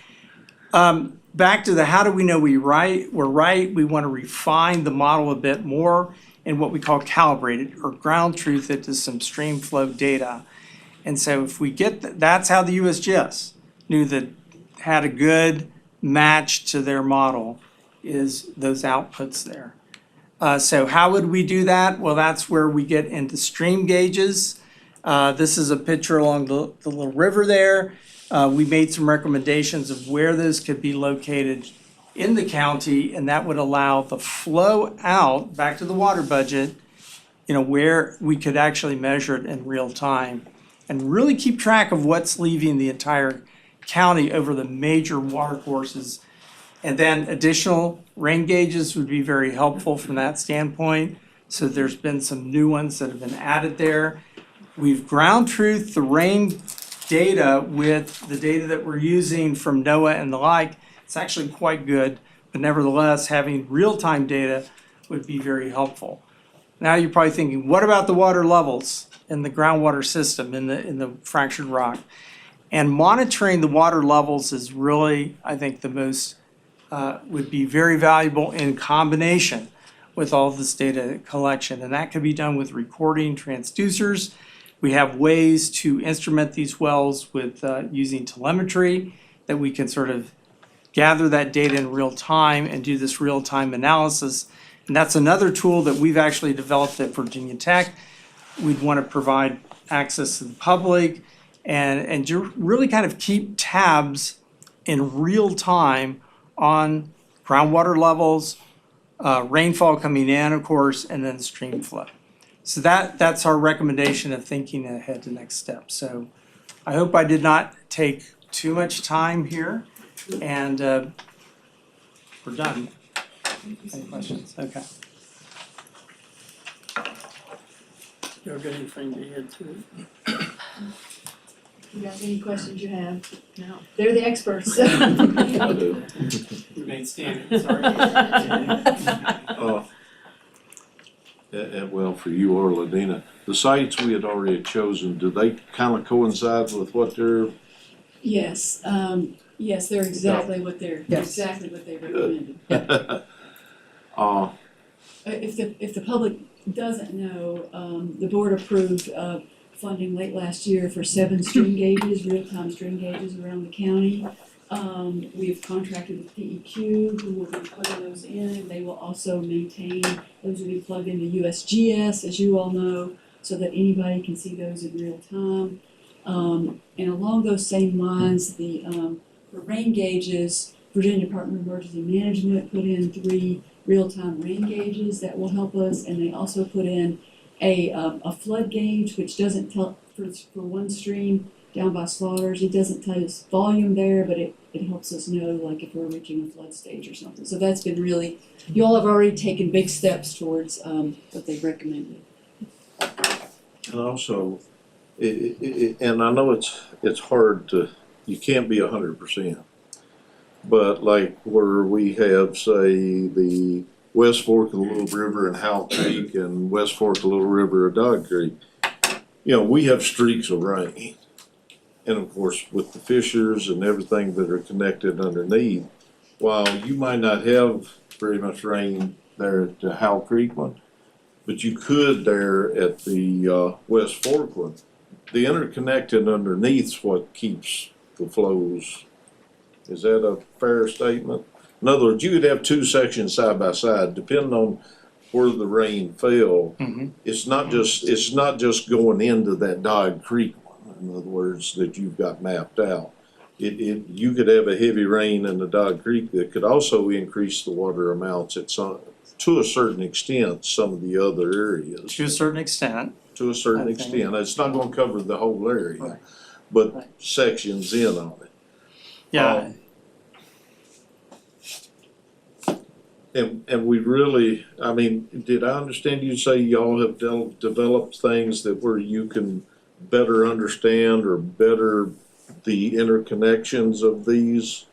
I: Back to the how do we know we're right? We want to refine the model a bit more in what we call calibrated or ground truth it to some stream flow data. And so if we get that's how the USGS knew that had a good match to their model is those outputs there. So how would we do that? Well, that's where we get into stream gauges. This is a picture along the little river there. We made some recommendations of where those could be located in the county, and that would allow the flow out back to the water budget, where we could actually measure it in real time and really keep track of what's leaving the entire county over the major water courses. And then additional rain gauges would be very helpful from that standpoint. So there's been some new ones that have been added there. We've ground truthed the rain data with the data that we're using from NOAA and the like. It's actually quite good, but nevertheless, having real-time data would be very helpful. Now you're probably thinking, what about the water levels in the groundwater system, in the fractured rock? And monitoring the water levels is really, I think, the most would be very valuable in combination with all this data collection. And that could be done with recording transducers. We have ways to instrument these wells with using telemetry that we can sort of gather that data in real time and do this real time analysis. And that's another tool that we've actually developed at Virginia Tech. We'd want to provide access to the public and really kind of keep tabs in real time on groundwater levels, rainfall coming in, of course, and then stream flow. So that's our recommendation of thinking ahead to next steps. So I hope I did not take too much time here, and we're done. Any questions? Okay.
B: You got anything to add to it?
H: You guys, any questions you have?
C: No.
H: They're the experts.
F: I do.
I: Remain standing, sorry.
F: And well, for you or Ladina, the sites we had already chosen, do they kind of coincide with what they're?
H: Yes, yes, they're exactly what they're, exactly what they recommended. If the public doesn't know, the board approved, funding late last year for 7 string gauges, real-time string gauges around the county. We've contracted with PEQ, who will be putting those in. They will also maintain, those will be plugged into USGS, as you all know, so that anybody can see those in real time. And along those same lines, for rain gauges, Virginia Department of Emergency Management put in 3 real-time rain gauges that will help us, and they also put in a flood gauge, which doesn't tell, for one stream down by Slaughters, it doesn't tell us volume there, but it helps us know like if we're reaching a flood stage or something. So that's been really, you all have already taken big steps towards what they've recommended.
F: And also, and I know it's hard to, you can't be 100%. But like where we have, say, the West Fork of the Little River and Howell Creek and West Fork of the Little River of Dog Creek, you know, we have streaks of rain. And of course, with the fissures and everything that are connected underneath, while you might not have very much rain there at the Howell Creek one, but you could there at the West Fork one. The interconnected underneath's what keeps the flows. Is that a fair statement? In other words, you could have 2 sections side by side, depending on where the rain fell.
I: Mm-hmm.
F: It's not just going into that Dog Creek one. In other words, that you've got mapped out. You could have a heavy rain in the Dog Creek that could also increase the water amounts at to a certain extent, some of the other areas.
I: To a certain extent.
F: To a certain extent. It's not going to cover the whole area, but sections in on it.
I: Yeah.
F: And we really, I mean, did I understand you say y'all have developed things that where you can better understand or better the interconnections of these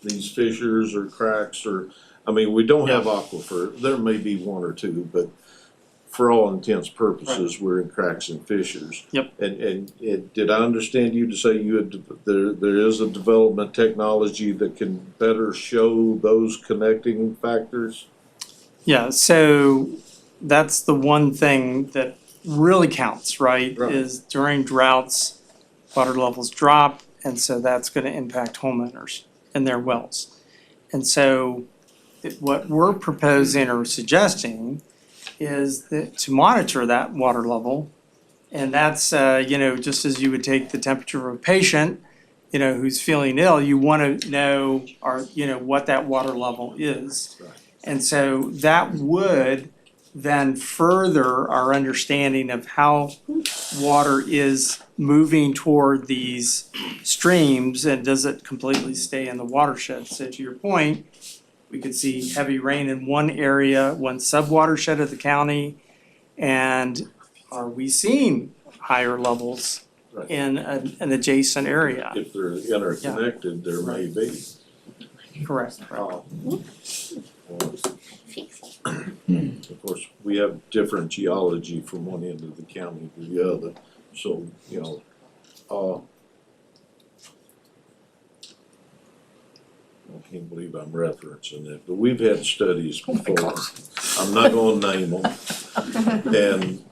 F: fissures or cracks or, I mean, we don't have aquifer, there may be 1 or 2, but for all intents and purposes, we're in cracks and fissures.
I: Yep.
F: And did I understand you to say you had, there is a development technology that can better show those connecting factors?
I: Yeah, so that's the one thing that really counts, right?
F: Right.
I: Is during droughts, water levels drop, and so that's gonna impact homeowners and their wells. And so what we're proposing or suggesting is that to monitor that water level, and that's, just as you would take the temperature of a patient, who's feeling ill, you wanna know, what that water level is.
F: Right.
I: And so that would then further our understanding of how water is moving toward these streams and does it completely stay in the watershed. So to your point, we could see heavy rain in one area, one sub-watershed of the county, and are we seeing higher levels
F: Right.
I: in an adjacent area?
F: If they're interconnected, there may be.
I: Correct.
F: Of course, we have different geology from one end of the county to the other, so, I can't believe I'm referencing it, but we've had studies before. I'm not gonna name them. And,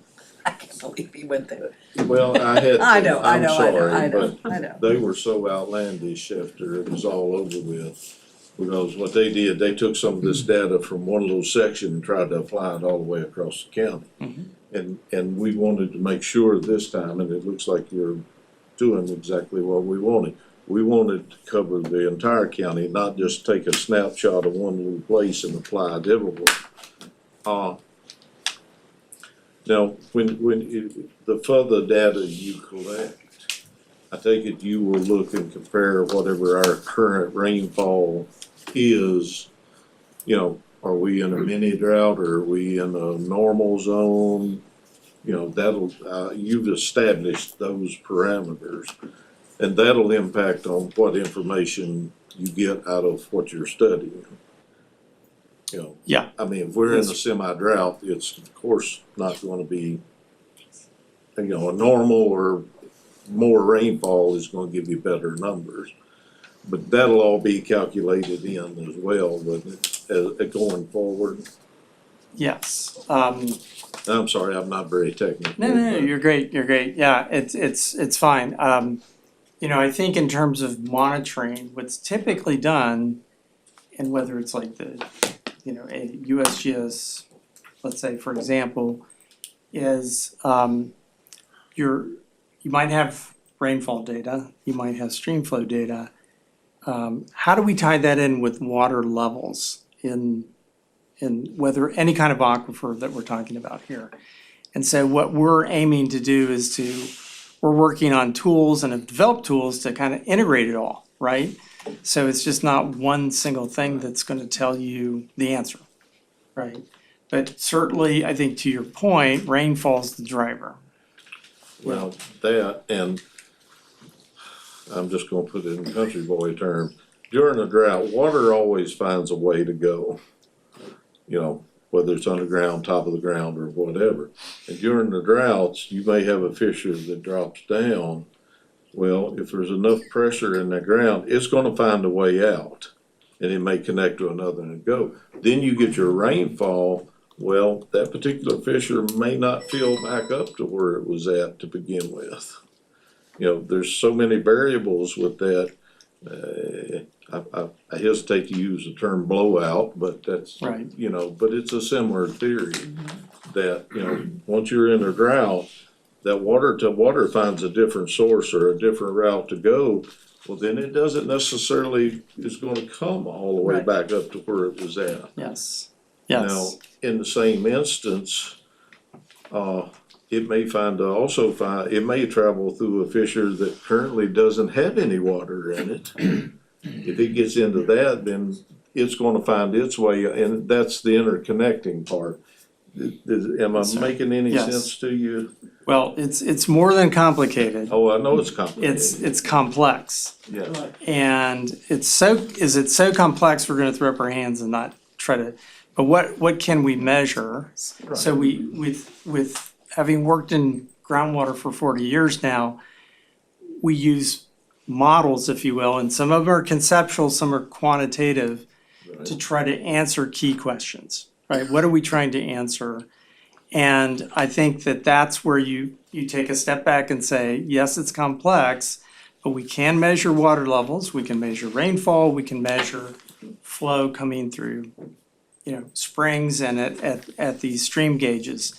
E: I can't believe he went there.
F: well, I'm
E: I know,
F: sorry, but
E: I know.
F: they were so outlandish after it was all over with. Because what they did, they took some of this data from one little section and tried to apply it all the way across the county.
I: Mhm.
F: And we wanted to make sure this time, and it looks like you're doing exactly what we wanted. We wanted to cover the entire county, not just take a snapshot of one little place and apply it everywhere. Now, the further data you collect, I take it you will look and compare whatever our current rainfall is. Are we in a mini drought or are we in a normal zone? You know, that'll, you've established those parameters, and that'll impact on what information you get out of what you're studying. You know.
I: Yeah.
F: I mean, if we're in a semi-drought, it's of course not gonna be, you know, a normal or more rainfall is gonna give you better numbers. But that'll all be calculated in as well, but going forward.
I: Yes.
F: I'm sorry, I'm not very technical.
I: No, you're great, yeah, it's fine. You know, I think in terms of monitoring, what's typically done, and whether it's like the, you know, a USGS, let's say for example, is you might have rainfall data, you might have stream flow data. How do we tie that in with water levels in whether any kind of aquifer that we're talking about here? And so what we're aiming to do is we're working on tools and have developed tools to kind of integrate it all, right? So it's just not one single thing that's gonna tell you the answer, right? But certainly, I think to your point, rainfall's the driver.
F: Well, that, and I'm just gonna put it in country boy terms, during a drought, water always finds a way to go. You know, whether it's underground, top of the ground, or whatever. And during the droughts, you may have a fissure that drops down. Well, if there's enough pressure in the ground, it's gonna find a way out. And it may connect to another and go. Then you get your rainfall, well, that particular fissure may not fill back up to where it was at to begin with. You know, there's so many variables with that. I hesitate to use the term blowout, but that's,
I: Right.
F: you know, but it's a similar theory that, you know, once you're in a drought, that water finds a different source or a different route to go. Well, then it doesn't necessarily is gonna come all the way
I: Right.
F: back up to where it was at.
I: Yes.
F: Now, in the same instance, it may it may travel through a fissure that currently doesn't have any water in it. If it gets into that, then it's gonna find its way, and that's the interconnecting part. Am I making any
I: Yes.
F: sense to you?
I: Well, it's more than complicated.
F: Oh, I know it's complicated.
I: It's complex.
F: Yeah.
I: And it's so complex, we're gonna throw up our hands and not try to, but what can we measure? So with having worked in groundwater for 40 years now, we use models, if you will, and some of them are conceptual, some are quantitative, to try to answer key questions, right? What are we trying to answer? And I think that that's where you take a step back and say, yes, it's complex, but we can measure water levels, we can measure rainfall, we can measure flow coming through, you know, springs and at these stream gauges.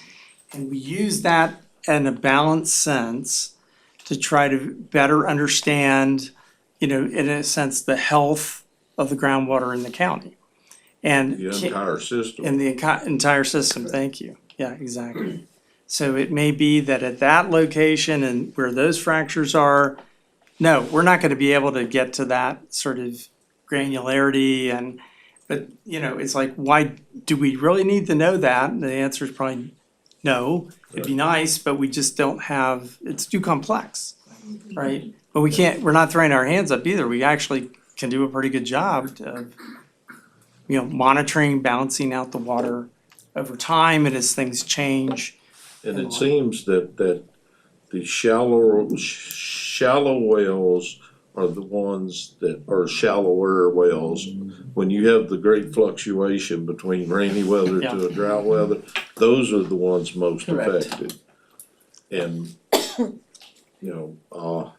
I: And we use that in a balanced sense to try to better understand, you know, in a sense, the health of the groundwater in the county. And
F: The entire system.
I: in the entire system, thank you. Yeah, exactly. So it may be that at that location and where those fractures are, no, we're not gonna be able to get to that sort of granularity but, you know, it's like, why, do we really need to know that? And the answer is probably no. It'd be nice, but we just don't have, it's too complex, right? But we're not throwing our hands up either. We actually can do a pretty good job of, you know, monitoring, balancing out the water over time and as things change.
F: And it seems that the shallow wells are the ones that are shallower wells. When you have the great fluctuation between rainy weather to a drought weather, those are the ones most
B: Correct.
F: affected. And, you know,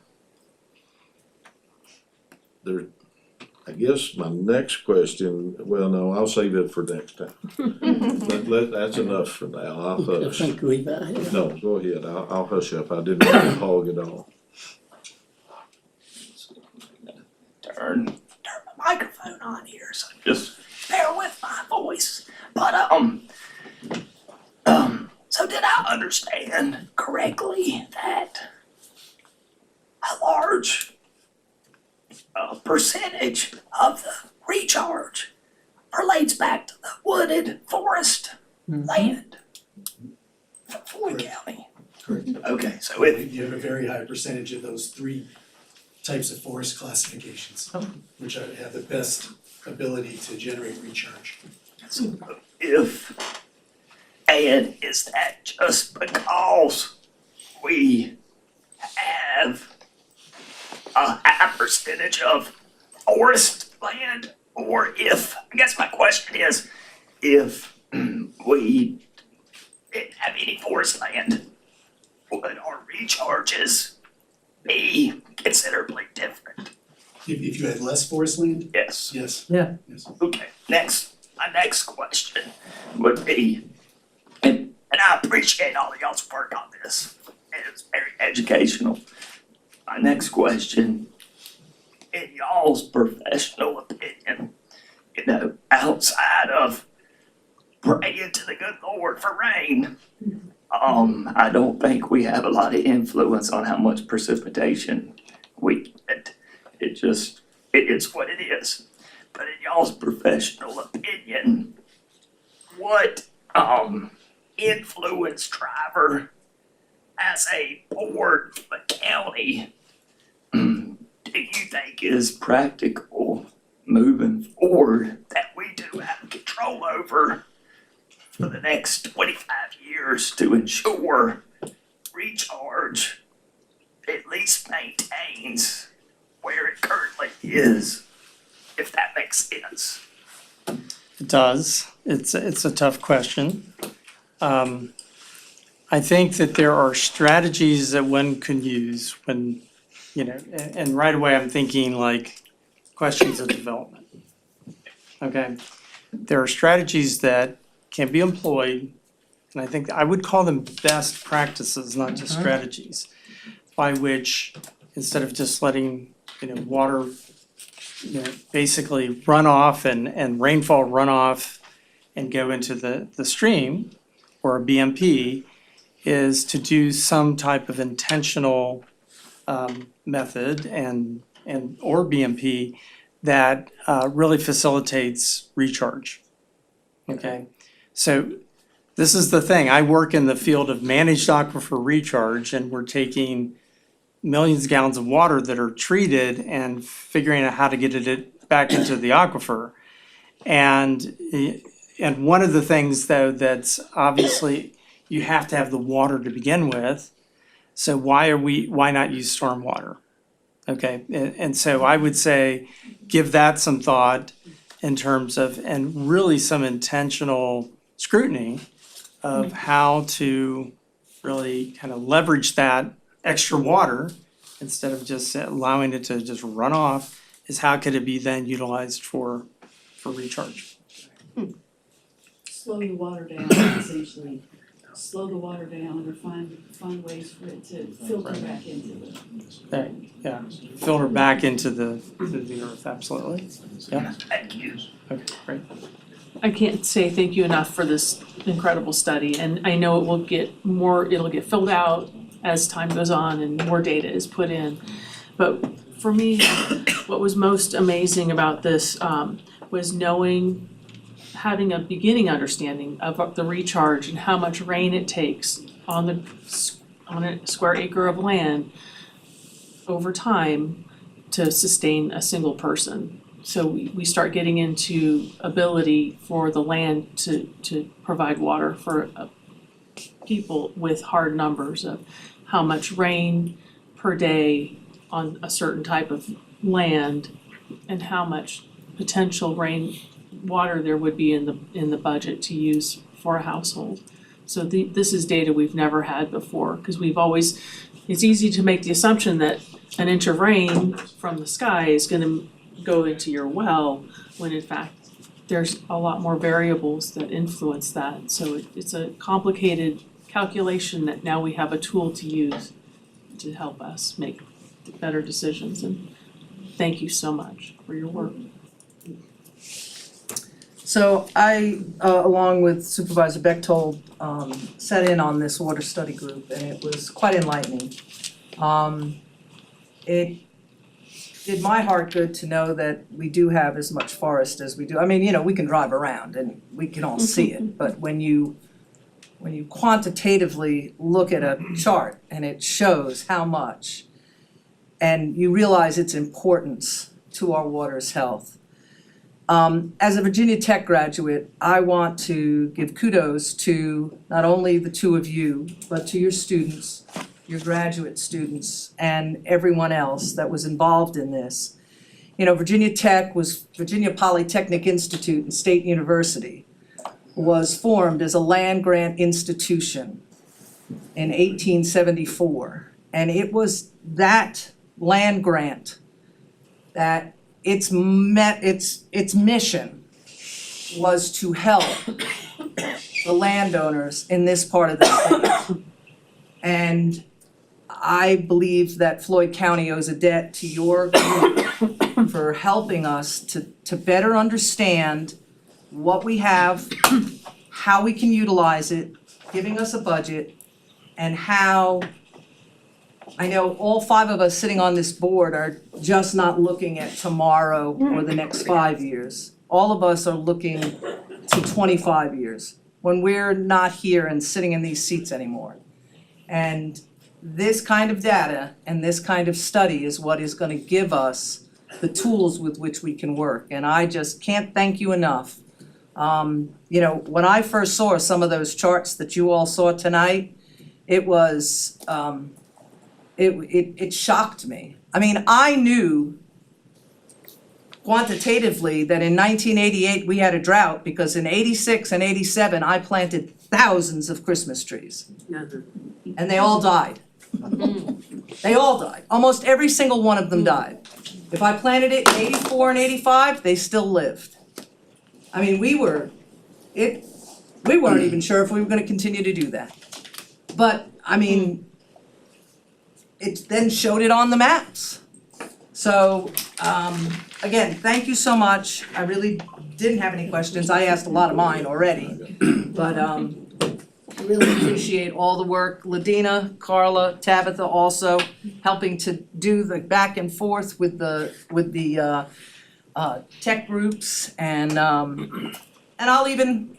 F: I guess my next question, well, no, I'll save it for next time. That's enough for now, I'll
B: I
F: hush.
B: think we've had.
F: No, go ahead, I'll hush up, I didn't want to hog it all.
D: Turn my microphone on here, so just bear with my voice. But so did I understand correctly that a large percentage of the recharge relates back to the wooded forest land for Floyd County? Okay, so if,
J: You have a very high percentage of those three types of forest classifications, which have the best ability to generate recharge.
D: and is that just because we have a high percentage of forest land? Or if, I guess my question is, if we didn't have any forest land, would our recharges be considerably different?
J: If you had less forest land,
D: Yes.
J: yes.
E: Yeah.
J: Yes.
D: Okay, my next question would be, and I appreciate all of y'all's work on this, it's very educational. My next question, in y'all's professional opinion, outside of praying to the good Lord for rain, I don't think we have a lot of influence on how much precipitation we get. It is what it is. But in y'all's professional opinion, what influence driver as a board for the county do you think is practical moving forward that we do have control over for the next 25 years to ensure recharge at least maintains where it currently is, if that makes sense?
I: It does. It's a tough question. I think that there are strategies that one can use when, and right away I'm thinking like questions of development. Okay? There are strategies that can be employed, and I think I would call them best practices, not just strategies, by which instead of just letting, water, basically run off and rainfall run off and go into the stream or a BMP, is to do some type of intentional method and or BMP that really facilitates recharge. Okay, so this is the thing. I work in the field of managed aquifer recharge, and we're taking millions of gallons of water that are treated and figuring out how to get it back into the aquifer. And one of the things though that's obviously you have to have the water to begin with. So why not use stormwater? Okay, and so I would say give that some thought in terms of, and really some intentional scrutiny of how to really kind of leverage that extra water instead of just allowing it to just run off, is how could it be then utilized for recharge?
H: Slow the water down, essentially. Slow the water down or find ways for it to filter back into the.
I: Filter back into the earth, absolutely. Yeah,
D: Thank you.
I: okay, great.
C: I can't say thank you enough for this incredible study, and I know it'll get filled out as time goes on and more data is put in. But for me, what was most amazing about this was having a beginning understanding of the recharge and how much rain it takes on a square acre of land over time to sustain a single person. So we start getting into ability for the land to provide water for people with hard numbers of how much rain per day on a certain type of land and how much potential rain water there would be in the budget to use for a household. So this is data we've never had before, because it's easy to make the assumption that an inch of rain from the sky is gonna go into your well, when in fact there's a lot more variables that influence that. So it's a complicated calculation that now we have a tool to use to help us make better decisions, and thank you so much for your work.
E: So I, along with Supervisor Bechtold, sat in on this water study group, and it was quite enlightening. It did my heart good to know that we do have as much forest as we do. I mean, we can drive around and we can all see it, but when you when you quantitatively look at a chart and it shows how much, and you realize its importance to our water's health. As a Virginia Tech graduate, I want to give kudos to not only the two of you, but to your students, your graduate students, and everyone else that was involved in this. You know, Virginia Tech was Virginia Polytechnic Institute and State University was formed as a land-grant institution in 1874. And it was that land grant that its mission was to help the landowners in this part of the state. And I believe that Floyd County owes a debt to your group for helping us to better understand what we have, how we can utilize it, giving us a budget, and how I know all 5 of us sitting on this board are just not looking at tomorrow or the next 5 years. All of us are looking to 25 years, when we're not here and sitting in these seats anymore. And this kind of data and this kind of study is what is gonna give us the tools with which we can work. And I just can't thank you enough. You know, when I first saw some of those charts that you all saw tonight, it was, it shocked me. I mean, I knew quantitatively that in 1988 we had a drought because in 86 and 87 I planted thousands of Christmas trees. And they all died. They all died. Almost every single one of them died. If I planted it in 84 and 85, they still lived. I mean, we weren't even sure if we were gonna continue to do that. But, I mean, it then showed it on the maps. So, again, thank you so much. I really didn't have any questions. I asked a lot of mine already. But, I really appreciate all the work. Ladina, Carla, Tabitha also helping to do the back and forth with the tech groups and I'll even,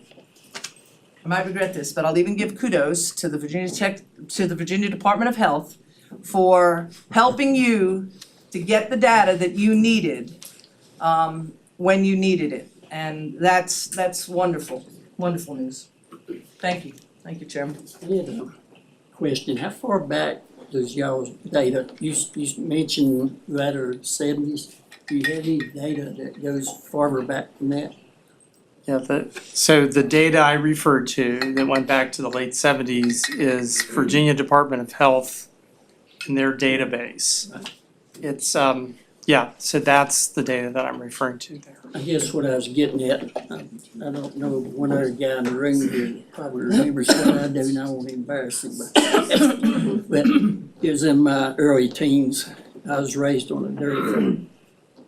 E: I might regret this, but I'll even give kudos to the Virginia Department of Health for helping you to get the data that you needed when you needed it. And that's wonderful, wonderful news. Thank you, Chairman.
B: I had a question. How far back does y'all's data, you mentioned latter 70s. Do you have any data that goes farther back than that?
I: Yeah, so the data I referred to that went back to the late 70s is Virginia Department of Health in their database. It's, yeah, so that's the data that I'm referring to there.
B: I guess what I was getting at, I don't know, one other guy in the room who probably remembers what I do, and I won't embarrass him, but it was in my early teens. I was raised on a dairy farm.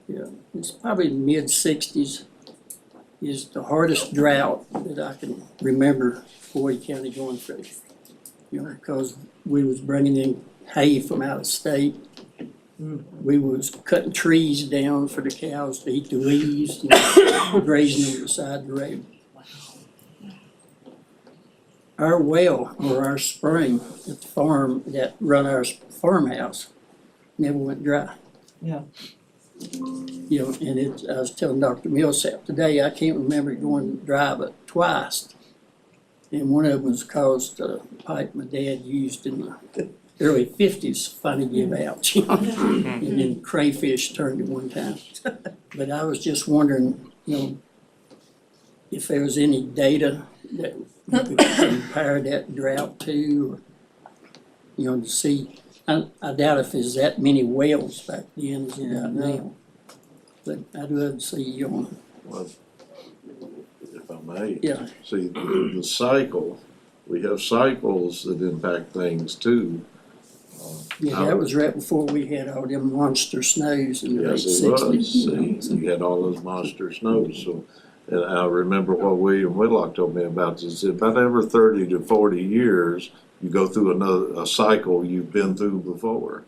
B: Yeah, it's probably mid-60s. Is the hardest drought that I can remember Floyd County going through. You know, because we was bringing in hay from out of state. We was cutting trees down for the cows to eat the leaves, you know, grazing on the side of the road. Our well or our spring at the farm that run our farmhouse never went dry.
E: Yeah.
B: You know, and I was telling Dr. Millsap today, I can't remember it going dry but twice. And one of them was caused the pipe my dad used in the early 50s finally give out, you know, and then crayfish turned at one time. But I was just wondering, you know, if there was any data that you could compare that drought to, or, you know, to see. I doubt if there's that many wells back then as there are now. But I'd love to see you on.
F: Well, if I may.
B: Yeah.
F: See, the cycle, we have cycles that impact things too.
B: Yeah, that was right before we had all them monster snows in the late
F: Yes, it was.
B: 60s.
F: See, you had all those monster snows, so, and I remember what William Whitlock told me about this, about every 30 to 40 years, you go through a cycle you've been through before.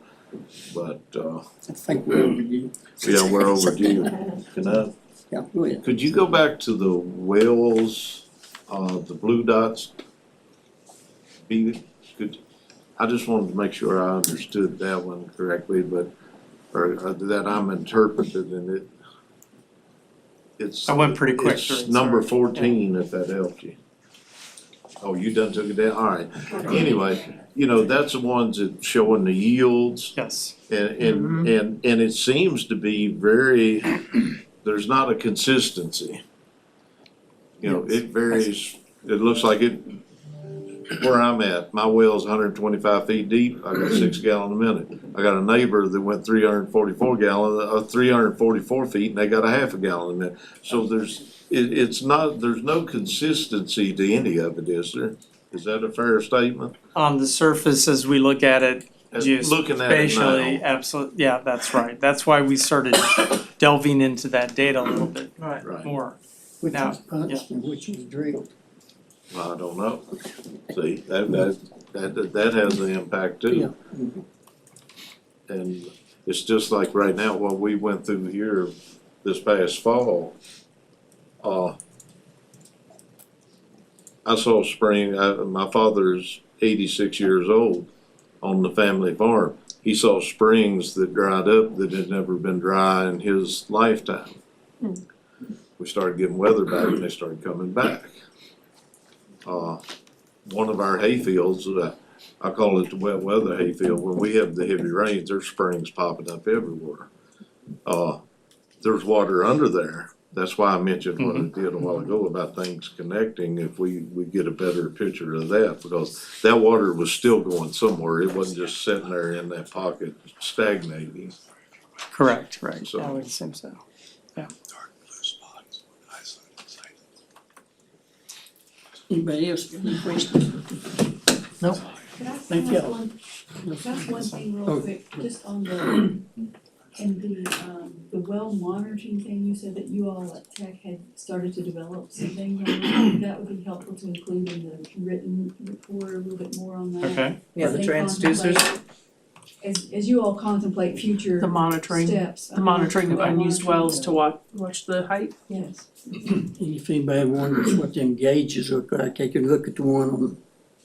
F: But,
B: I think we're overdue.
F: yeah, we're overdue.
B: Yeah, go ahead.
F: Could you go back to the wells, the blue dots? be, could, I just wanted to make sure I understood that one correctly, but, or that I'm interpreted and it's.
I: I went pretty quick
F: It's
I: through it,
F: number
I: sorry.
F: 14, if that helps you. Oh, you done took it down, alright. Anyway, you know, that's the ones that showing the yields.
I: Yes.
F: And it seems to be very, there's not a consistency. You know, it varies, it looks like it, where I'm at, my well's 125 feet deep, I got 6 gallon a minute. I got a neighbor that went 344 feet and they got a half a gallon a minute. So it's not, there's no consistency to any of it, is there? Is that a fair statement?
I: On the surface, as we look at it, just
F: Looking at it
I: spatially,
F: now.
I: absolutely, yeah, that's right. That's why we started delving into that data a little bit
F: Right.
I: more.
B: Which
I: Now,
B: was punched and which was drilled.
F: I don't know. See, that has an impact too. And it's just like right now, what we went through here this past fall. I saw spring, my father's 86 years old on the family farm. He saw springs that dried up that had never been dry in his lifetime. We started getting weather back and they started coming back. One of our hayfields, I call it the wet weather hayfield, when we have the heavy rains, there's springs popping up everywhere. There's water under there. That's why I mentioned what I did a while ago about things connecting, if we get a better picture of that, because that water was still going somewhere. It wasn't just sitting there in that pocket stagnating.
I: Correct, right.
F: So-
I: I would assume so.
B: Anybody else got any questions? No.
G: Could I
B: Thank you.
G: ask one, could I ask one thing
B: Oh.
G: real quick, just on the, and the well monitoring thing, you said that you all at Tech had started to develop some things on that. That would be helpful to include in the written report a little bit more on that.
I: Okay.
E: Yeah, the
G: As they
E: transducers.
G: contemplate- As you all contemplate future
C: The monitoring,
G: steps.
C: the monitoring of
G: well
C: unused wells to watch the height.
G: Yes.
B: And if anybody wonders what them gauges look like, they can look at the one on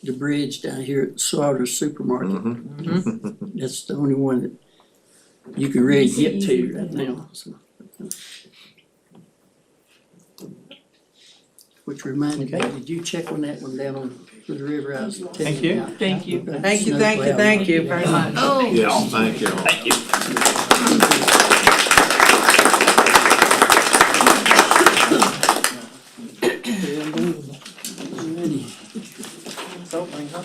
B: the bridge down here at Slaughter's Supermarket. That's the only one that you can really get to right now, so. Which reminded me, did you check on that one down on the river? I was
I: Thank
B: testing
I: you.
B: it out.
C: Thank you.
E: Thank you, thank you, thank you very much.
A: Oh,
F: Yes, thank you.
B: Alrighty.
E: It's opening, huh?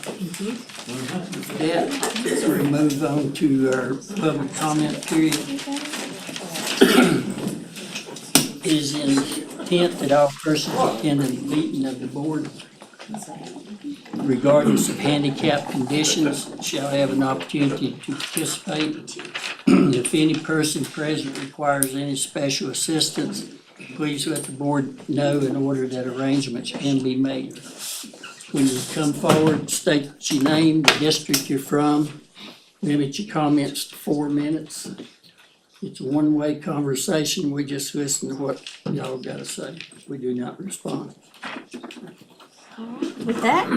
B: That, so we move on to our public comment period. It is intent that all persons attending the meeting of the board, regardless of handicap conditions, shall have an opportunity to participate. If any person present requires any special assistance, please let the board know in order that arrangements can be made. When you come forward, state your name, the district you're from, limit your comments to 4 minutes. It's a one-way conversation, we just listen to what y'all gotta say, we do not respond.
A: with that,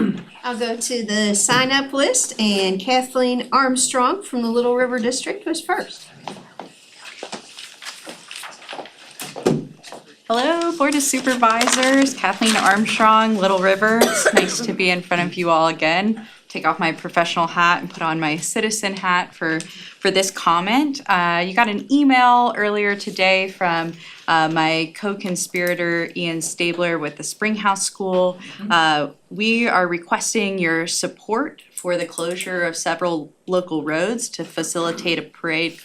A: I'll go to the sign-up list, and Kathleen Armstrong from the Little River District was first.
K: Hello, Board of Supervisors, Kathleen Armstrong, Little River. It's nice to be in front of you all again. Take off my professional hat and put on my citizen hat for this comment. You got an email earlier today from my co-conspirator Ian Stabler with the Springhouse School. We are requesting your support for the closure of several local roads to facilitate a parade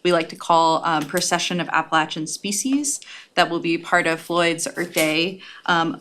K: we like to call Procession of Appalachian Species that will be part of Floyd's Earth Day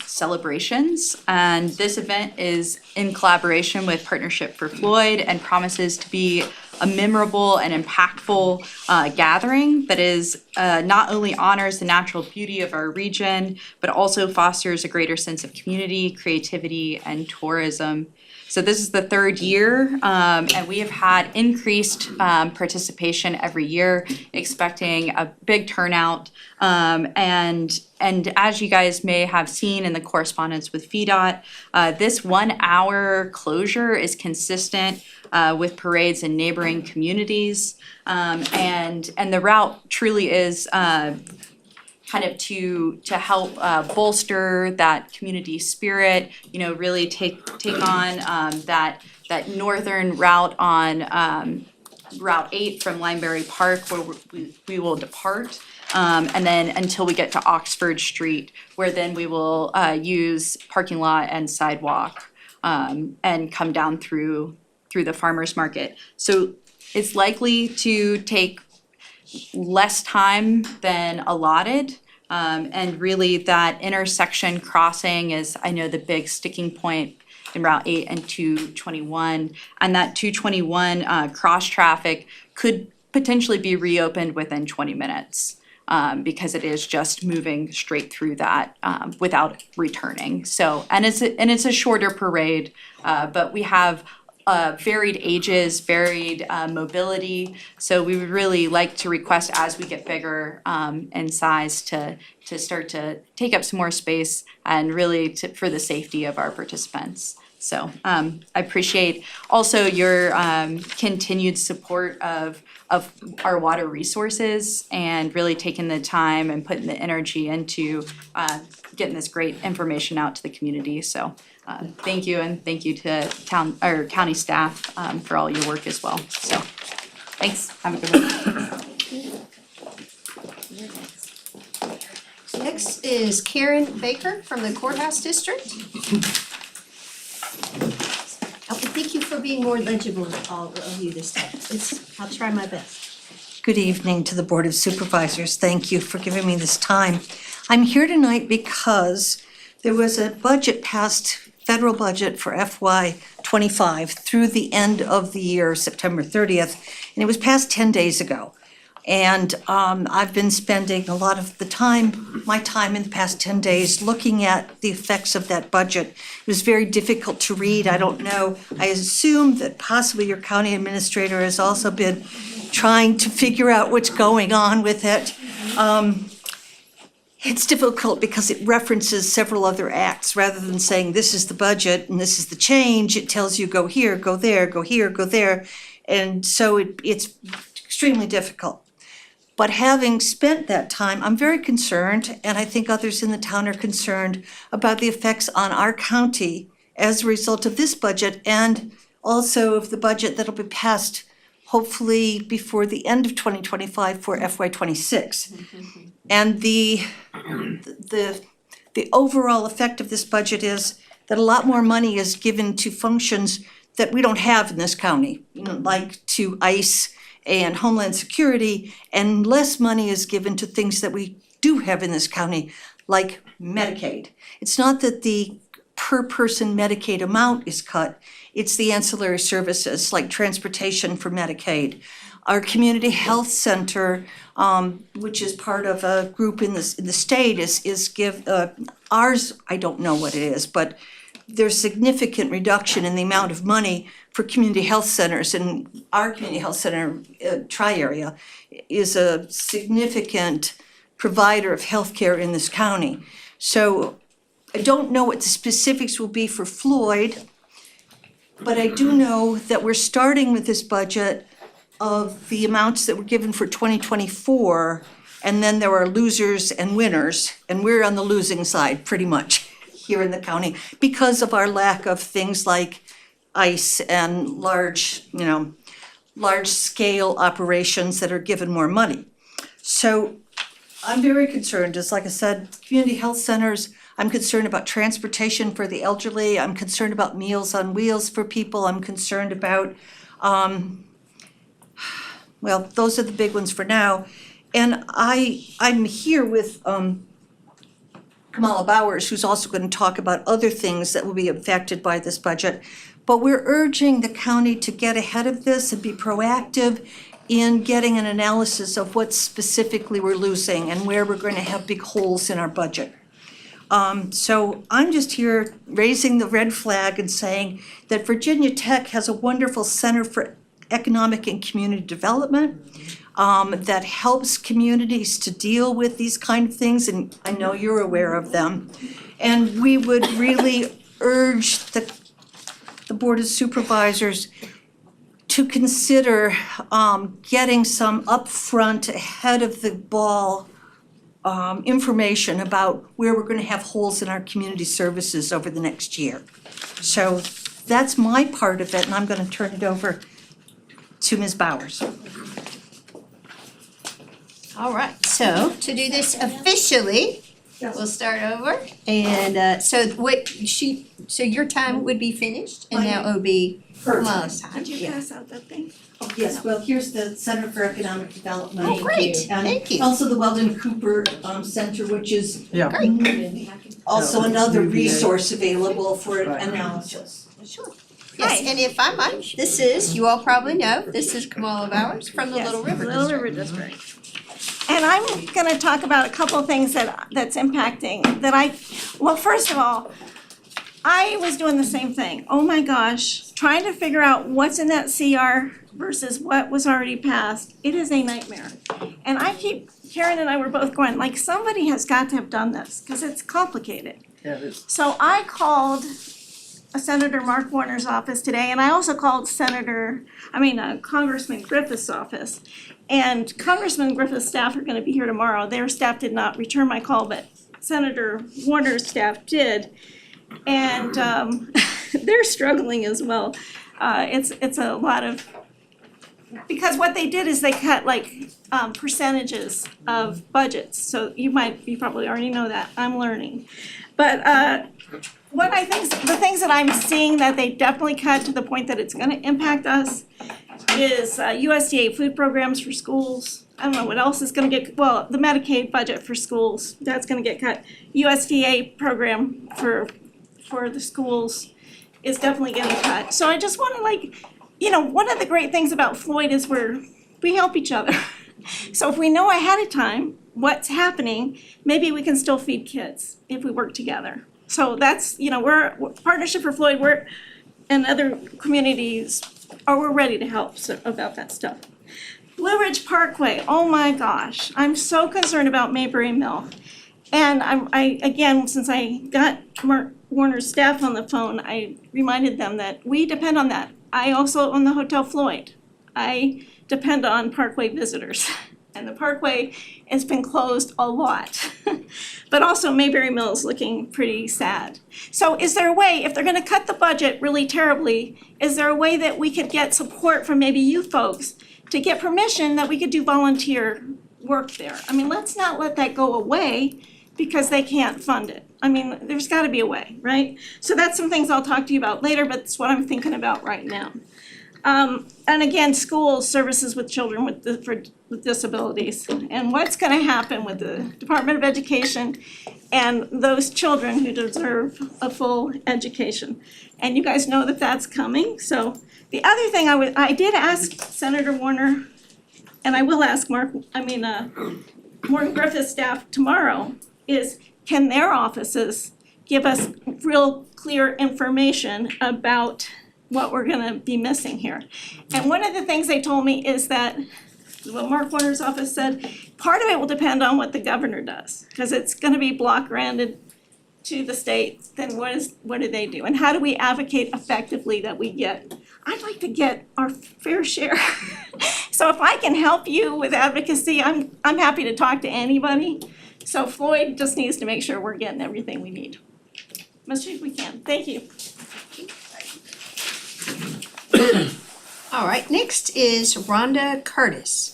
K: celebrations. And this event is in collaboration with Partnership for Floyd and promises to be a memorable and impactful gathering that is not only honors the natural beauty of our region, but also fosters a greater sense of community, creativity, and tourism. So this is the third year, and we have had increased participation every year, expecting a big turnout. And as you guys may have seen in the correspondence with VDOT, this 1 hour closure is consistent with parades in neighboring communities. And the route truly is kind of to help bolster that community spirit, you know, really take on that northern route on Route 8 from Lineberry Park, where we will depart. And then until we get to Oxford Street, where then we will use parking lot and sidewalk and come down through the farmer's market. So it's likely to take less time than allotted. And really that intersection crossing is, I know, the big sticking point in Route 8 and 221. And that 221 cross traffic could potentially be reopened within 20 minutes. Because it is just moving straight through that without returning. So, and it's a shorter parade, but we have varied ages, varied mobility. So we would really like to request, as we get bigger in size, to start to take up some more space and really for the safety of our participants. So I appreciate also your continued support of our water resources and really taking the time and putting the energy into getting this great information out to the community. So thank you, and thank you to county staff for all your work as well. So thanks, have a good one.
A: Next is Karen Baker from the Courthouse District. Thank you for being more legible, all of you this time. I'll try my best.
E: Good evening to the Board of Supervisors. Thank you for giving me this time. I'm here tonight because there was a budget passed, federal budget for FY '25 through the end of the year, September 30th, and it was passed 10 days ago. And I've been spending a lot of my time in the past 10 days looking at the effects of that budget. It was very difficult to read. I don't know. I assume that possibly your county administrator has also been trying to figure out what's going on with it. It's difficult because it references several other acts. Rather than saying this is the budget and this is the change, it tells you go here, go there, go here, go there. And so it's extremely difficult. But having spent that time, I'm very concerned, and I think others in the town are concerned about the effects on our county as a result of this budget, and also of the budget that'll be passed hopefully before the end of 2025 for FY '26. And the overall effect of this budget is that a lot more money is given to functions that we don't have in this county, like to ICE and Homeland Security, and less money is given to things that we do have in this county, like Medicaid. It's not that the per person Medicaid amount is cut, it's the ancillary services like transportation for Medicaid. Our community health center, which is part of a group in the state, ours, I don't know what it is, but there's significant reduction in the amount of money for community health centers, and our community health center, Tri-Area, is a significant provider of healthcare in this county. So I don't know what the specifics will be for Floyd, but I do know that we're starting with this budget of the amounts that were given for 2024, and then there are losers and winners, and we're on the losing side pretty much here in the county because of our lack of things like ICE and large scale operations that are given more money. So I'm very concerned, as like I said, community health centers, I'm concerned about transportation for the elderly, I'm concerned about Meals on Wheels for people, I'm concerned about, well, those are the big ones for now. And I'm here with Kamala Bowers, who's also going to talk about other things that will be affected by this budget. But we're urging the county to get ahead of this and be proactive in getting an analysis of what specifically we're losing and where we're going to have big holes in our budget. So I'm just here raising the red flag and saying that Virginia Tech has a wonderful Center for Economic and Community Development that helps communities to deal with these kind of things, and I know you're aware of them. And we would really urge the Board of Supervisors to consider getting some upfront, ahead of the ball information about where we're gonna have holes in our community services over the next year. So that's my part of it, and I'm gonna turn it over to Ms. Bowers.
A: All right, so to do this officially, we'll start over. And so your time would be finished and now it'll be Kamala's time.
E: Did you
A: Yeah.
E: pass out that thing? Oh, yes, well, here's the Center for Economic Development.
A: Oh, great,
E: And
A: thank you.
E: also the Weldon Cooper Center, which is
I: Yeah.
E: also another resource available for analysis.
A: Sure. Yes, and if I might, this is, you all probably know, this is Kamala Bowers from the Little River
L: Little
A: District.
L: River District. And I'm gonna talk about a couple of things that's impacting, well, first of all, I was doing the same thing. Oh my gosh, trying to figure out what's in that CR versus what was already passed. It is a nightmare. And Karen and I were both going, like, somebody has got to have done this, because it's complicated.
B: Yeah, it's
L: So I called Senator Mark Warner's office today, and I also called Congressman Griffith's office. And Congressman Griffith's staff are gonna be here tomorrow. Their staff did not return my call, but Senator Warner's staff did. And they're struggling as well. It's a lot of, because what they did is they cut percentages of budgets. So you probably already know that, I'm learning. But the things that I'm seeing that they definitely cut to the point that it's gonna impact us is USDA food programs for schools. I don't know what else is gonna get, well, the Medicaid budget for schools, that's gonna get cut. USDA program for the schools is definitely getting cut. So I just wanna one of the great things about Floyd is we help each other. So if we know ahead of time what's happening, maybe we can still feed kids if we work together. So that's, we're Partnership for Floyd, and other communities, we're ready to help about that stuff. Blue Ridge Parkway, oh my gosh, I'm so concerned about Mayberry Mill. And I again, since I got Mark Warner's staff on the phone, I reminded them that we depend on that. I also own the Hotel Floyd. I depend on Parkway visitors. And the Parkway has been closed a lot. But also Mayberry Mill is looking pretty sad. So is there a way, if they're gonna cut the budget really terribly, is there a way that we could get support from maybe you folks to get permission that we could do volunteer work there? I mean, let's not let that go away because they can't fund it. I mean, there's gotta be a way, right? So that's some things I'll talk to you about later, but it's what I'm thinking about right now. And again, school services with children with disabilities. And what's gonna happen with the Department of Education and those children who deserve a full education. And you guys know that that's coming. So the other thing I did ask Senator Warner, and I will ask Morgan Griffith's staff tomorrow, is can their offices give us real clear information about what we're gonna be missing here? And one of the things they told me is that, what Mark Warner's office said, part of it will depend on what the governor does, because it's gonna be block granted to the state, then what do they do? And how do we advocate effectively that I'd like to get our fair share. So if I can help you with advocacy, I'm happy to talk to anybody. So Floyd just needs to make sure we're getting everything we need. Much as we can, thank you.
A: All right, next is Rhonda Curtis.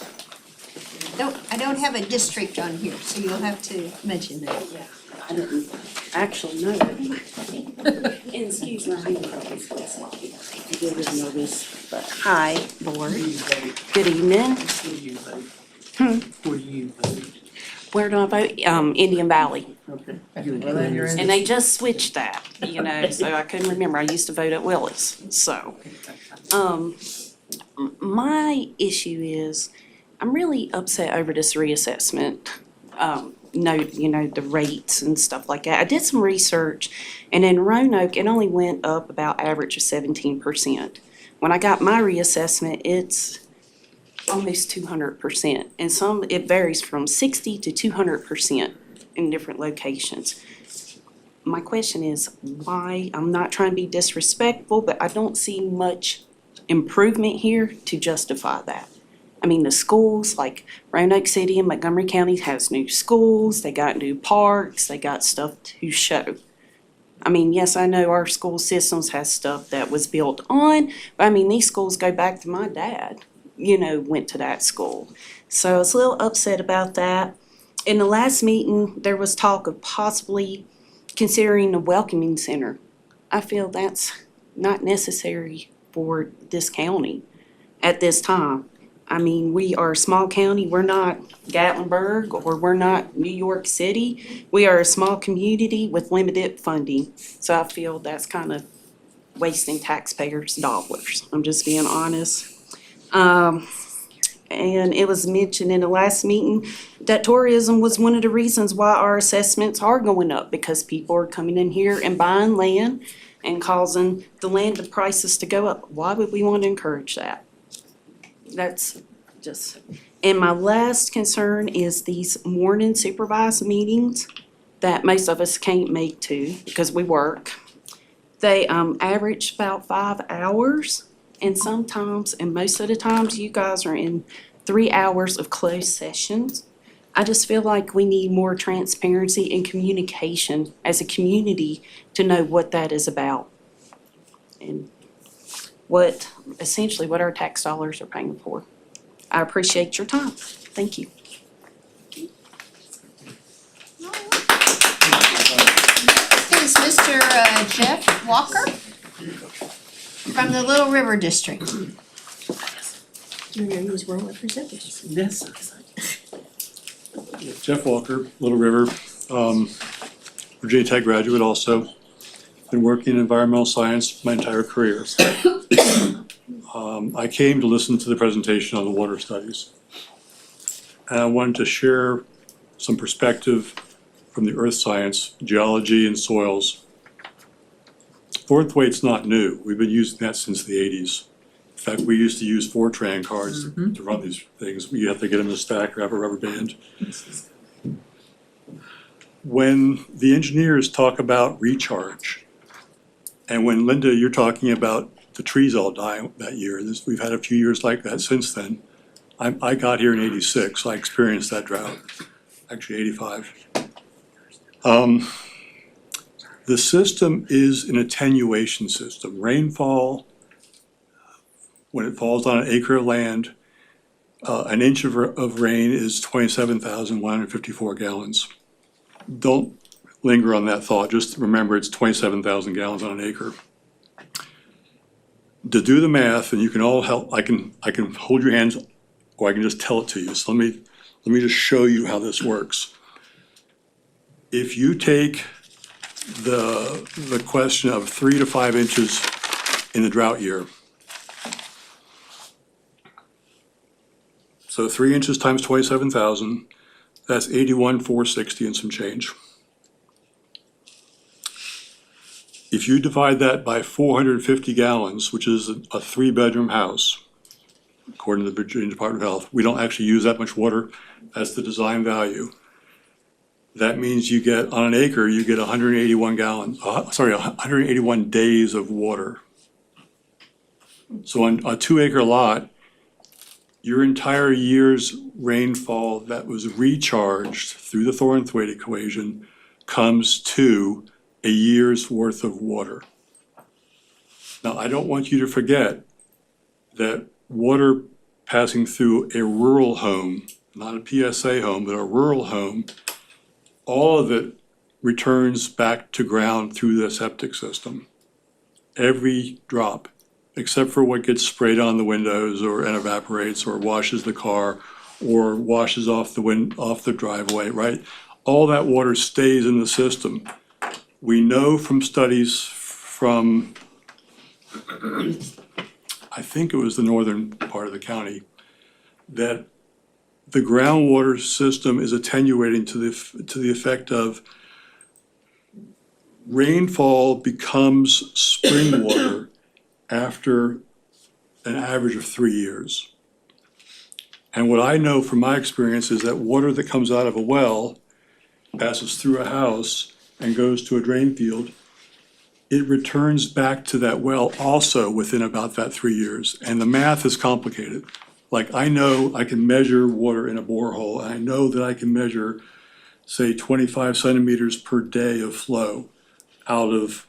A: I don't have a district on here, so you'll have to mention that.
M: I didn't actually know it. And excuse my handwriting. I didn't know this, but hi, board. Good evening.
B: where you vote. Where you vote.
M: Where do I vote? Indian Valley.
B: Okay.
M: And they just switched that, you know, so I couldn't remember. I used to vote at Willis, so. My issue is, I'm really upset over this reassessment. Note, you know, the rates and stuff like that. I did some research, and in Roanoke, it only went up about average of 17%. When I got my reassessment, it's almost 200%, and some, it varies from 60 to 200% in different locations. My question is why? I'm not trying to be disrespectful, but I don't see much improvement here to justify that. I mean, the schools, like Roanoke City and Montgomery County has new schools, they got new parks, they got stuff to show. I mean, yes, I know our school systems has stuff that was built on, but I mean, these schools go back to my dad, you know, went to that school. So I was a little upset about that. In the last meeting, there was talk of possibly considering a welcoming center. I feel that's not necessary for this county at this time. I mean, we are a small county, we're not Gatlinburg or we're not New York City. We are a small community with limited funding, so I feel that's kind of wasting taxpayers' dollars. I'm just being honest. And it was mentioned in the last meeting that tourism was one of the reasons why our assessments are going up, because people are coming in here and buying land and causing the land prices to go up. Why would we want to encourage that? That's just, and my last concern is these morning supervised meetings that most of us can't make to because we work. They average about 5 hours, and sometimes, and most of the times, you guys are in 3 hours of closed sessions. I just feel like we need more transparency and communication as a community to know what that is about and what, essentially, what our tax dollars are paying for. I appreciate your time. Thank you.
A: Is Mr. Jeff Walker from the Little River District. You're gonna use world representatives.
B: Yes.
N: Jeff Walker, Little River, Virginia Tech graduate also. Been working in environmental science my entire career. I came to listen to the presentation on the water studies. And I wanted to share some perspective from the earth science, geology and soils. Thornthwaite's not new. We've been using that since the 80s. In fact, we used to use Fortran cards to run these things. You have to get them in a stack or have a rubber band. When the engineers talk about recharge, and when Linda, you're talking about the trees all dying that year, we've had a few years like that since then. I got here in '86, so I experienced that drought, actually '85. The system is an attenuation system. Rainfall, when it falls on an acre of land, an inch of rain is 27,154 gallons. Don't linger on that thought, just remember it's 27,000 gallons on an acre. To do the math, and you can all help, I can hold your hands or I can just tell it to you. So let me just show you how this works. If you take the question of 3 to 5 inches in the drought year, so 3 inches times 27,000, that's 81,460 and some change. If you divide that by 450 gallons, which is a 3-bedroom house, according to the Virginia Department of Health, we don't actually use that much water. That's the design value. That means you get, on an acre, you get 181 days of water. So on a 2-acre lot, your entire year's rainfall that was recharged through the Thornthwaite equation comes to a year's worth of water. Now, I don't want you to forget that water passing through a rural home, not a PSA home, but a rural home, all of it returns back to ground through the septic system. Every drop, except for what gets sprayed on the windows or and evaporates or washes the car or washes off the driveway, right? All that water stays in the system. We know from studies from, I think it was the northern part of the county, that the groundwater system is attenuating to the effect of rainfall becomes spring water after an average of 3 years. And what I know from my experience is that water that comes out of a well, passes through a house and goes to a drain field, it returns back to that well also within about that 3 years. And the math is complicated. Like, I know I can measure water in a borehole, and I know that I can measure, say, 25 centimeters per day of flow out of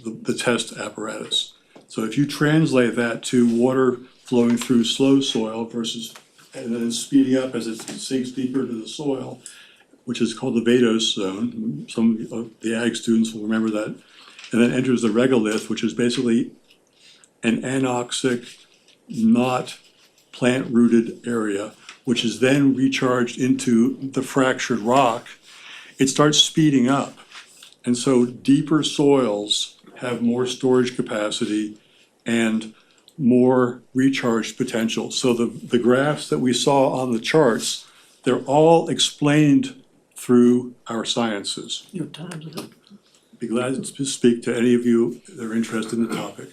N: the test apparatus. So if you translate that to water flowing through slow soil versus, and then speeding up as it sinks deeper into the soil, which is called the vadose zone, some of the ag students will remember that, and then enters the regolith, which is basically an anoxic, not plant-rooted area, which is then recharged into the fractured rock, it starts speeding up. And so deeper soils have more storage capacity and more recharge potential. So the graphs that we saw on the charts, they're all explained through our sciences.
B: Your time's up.
N: Be glad to speak to any of you that are interested in the topic.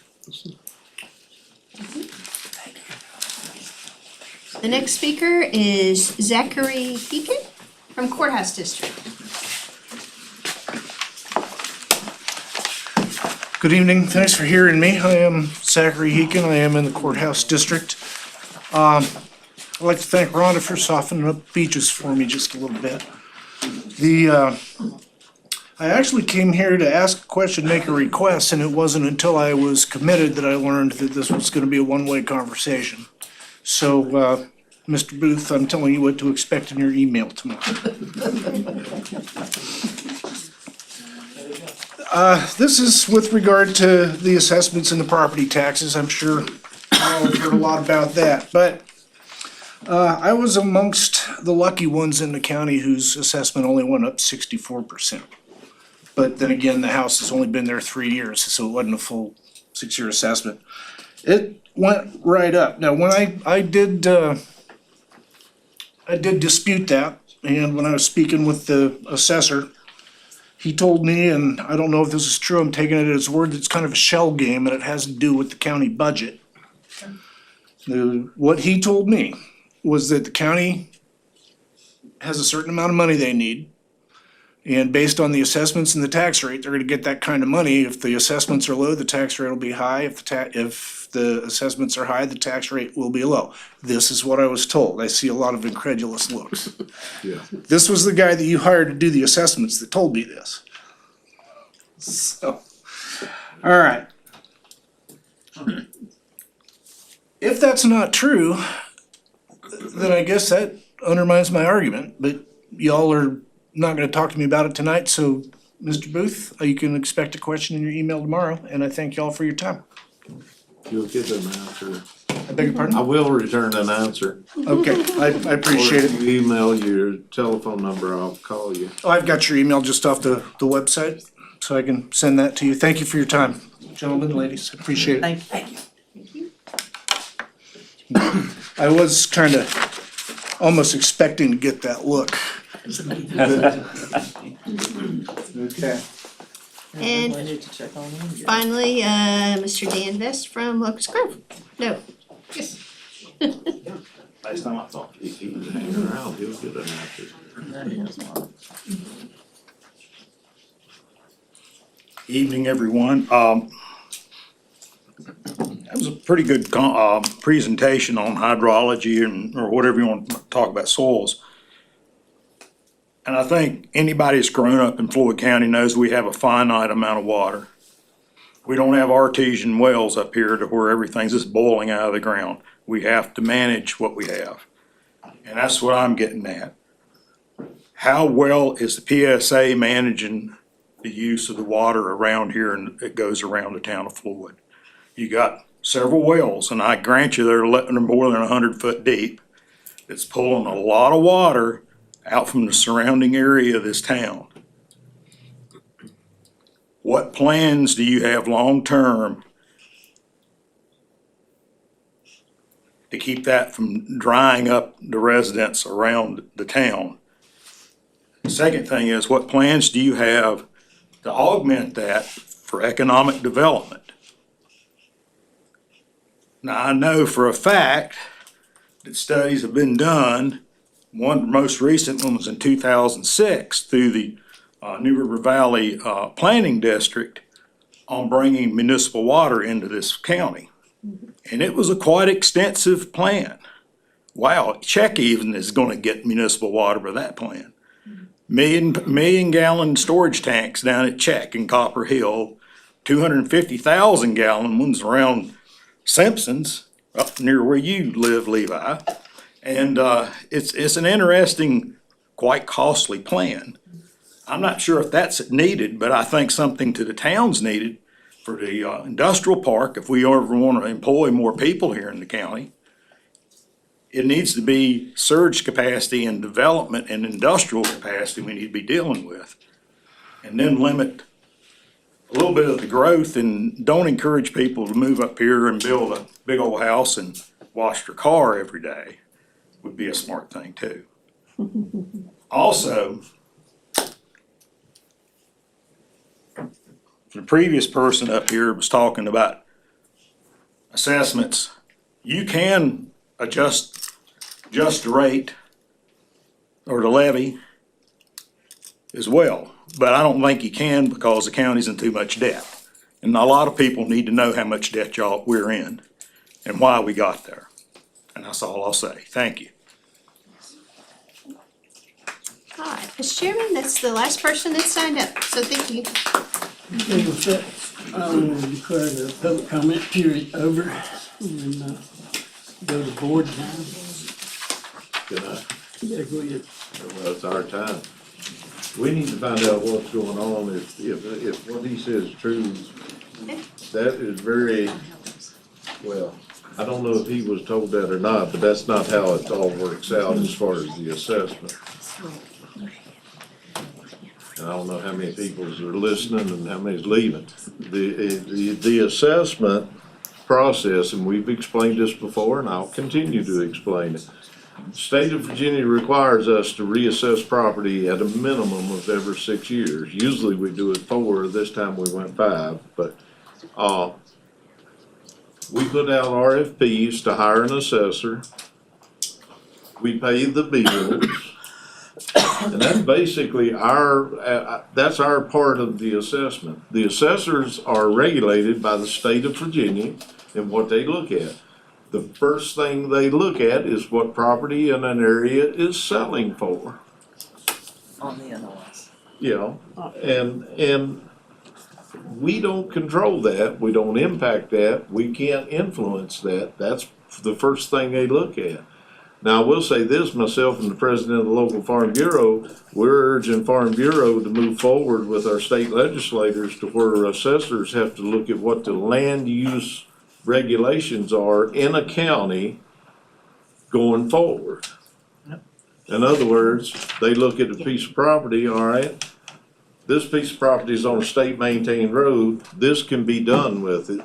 A: The next speaker is Zachary Heakin from Courthouse District.
O: Good evening, thanks for hearing me. I am Zachary Heakin, I am in the Courthouse District. I'd like to thank Rhonda for softening up beaches for me just a little bit. I actually came here to ask a question, make a request, and it wasn't until I was committed that I learned that this was gonna be a one-way conversation. So, Mr. Booth, I'm telling you what to expect in your email tomorrow. This is with regard to the assessments and the property taxes. I'm sure you all have heard a lot about that, but I was amongst the lucky ones in the county whose assessment only went up 64%. But then again, the house has only been there 3 years, so it wasn't a full 6-year assessment. It went right up. Now, when I did dispute that, and when I was speaking with the assessor, he told me, and I don't know if this is true, I'm taking it at his word, it's kind of a shell game and it has to do with the county budget. What he told me was that the county has a certain amount of money they need. And based on the assessments and the tax rate, they're gonna get that kind of money. If the assessments are low, the tax rate will be high. If the assessments are high, the tax rate will be low. This is what I was told. I see a lot of incredulous looks.
F: Yeah.
O: This was the guy that you hired to do the assessments that told me this. So, all right. If that's not true, then I guess that undermines my argument, but y'all are not gonna talk to me about it tonight, so Mr. Booth, you can expect a question in your email tomorrow, and I thank y'all for your time.
F: You'll get an answer.
O: I beg your pardon?
F: I will return an answer.
O: Okay, I appreciate
F: Or
O: it.
F: if you email your telephone number, I'll call you.
O: Oh, I've got your email just off the website, so I can send that to you. Thank you for your time, gentlemen, ladies, appreciate it.
C: Thank you.
O: I was kinda almost expecting to get that look. Okay.
A: And finally, Mr. Dan Vest from Locust Grove. No, yes.
F: Last time I thought if he was hanging around, he'll get an answer.
P: Evening, everyone. That was a pretty good presentation on hydrology or whatever you want to talk about, soils. And I think anybody that's grown up in Floyd County knows we have a finite amount of water. We don't have artesian wells up here to where everything's just boiling out of the ground. We have to manage what we have. And that's what I'm getting at. How well is the PSA managing the use of the water around here and it goes around the town of Floyd? You got several wells, and I grant you they're more than 100 foot deep. that's pulling a lot of water out from the surrounding area of this town. What plans do you have long-term to keep that from drying up the residents around the town? The second thing is, what plans do you have to augment that for economic development? Now, I know for a fact that studies have been done. One, most recent one was in 2006 through the New River Valley Planning District on bringing municipal water into this county. And it was a quite extensive plan. Wow, Czech even is gonna get municipal water by that plan. Million gallon storage tanks down at Czech in Copper Hill, 250,000 gallon ones around Simpson's, up near where you live, Levi. And it's an interesting, quite costly plan. I'm not sure if that's needed, but I think something to the town's needed for the industrial park, if we ever want to employ more people here in the county. It needs to be surge capacity and development and industrial capacity we need to be dealing with. And then limit a little bit of the growth and don't encourage people to move up here and build a big old house and wash their car every day would be a smart thing too. Also, the previous person up here was talking about assessments. You can adjust the rate or the levy as well, but I don't think you can because the county's in too much debt. And a lot of people need to know how much debt we're in and why we got there. And that's all I'll say. Thank you.
A: All right, Mr. Chairman, that's the last person that signed up, so thank you.
B: Okay, with that, I will declare the public comment period over and go to board time.
F: Good night.
B: Yeah, go ahead.
F: Well, it's our time. We need to find out what's going on, if what he says is true. That is very, well, I don't know if he was told that or not, but that's not how it all works out as far as the assessment. And I don't know how many people are listening and how many's leaving. The assessment process, and we've explained this before, and I'll continue to explain it. State of Virginia requires us to reassess property at a minimum of every 6 years. Usually we do it 4, this time we went 5, but we put out RFPs to hire an assessor. We pay the bills. And that's basically that's our part of the assessment. The assessors are regulated by the state of Virginia and what they look at. The first thing they look at is what property in an area is selling for.
E: On the NOS.
F: You know, and we don't control that, we don't impact that, we can't influence that. That's the first thing they look at. Now, I will say this, myself and the president of the local Farm Bureau, we're urging Farm Bureau to move forward with our state legislators to where assessors have to look at what the land use regulations are in a county going forward. In other words, they look at a piece of property, all right, this piece of property is on a state maintained road, this can be done with it,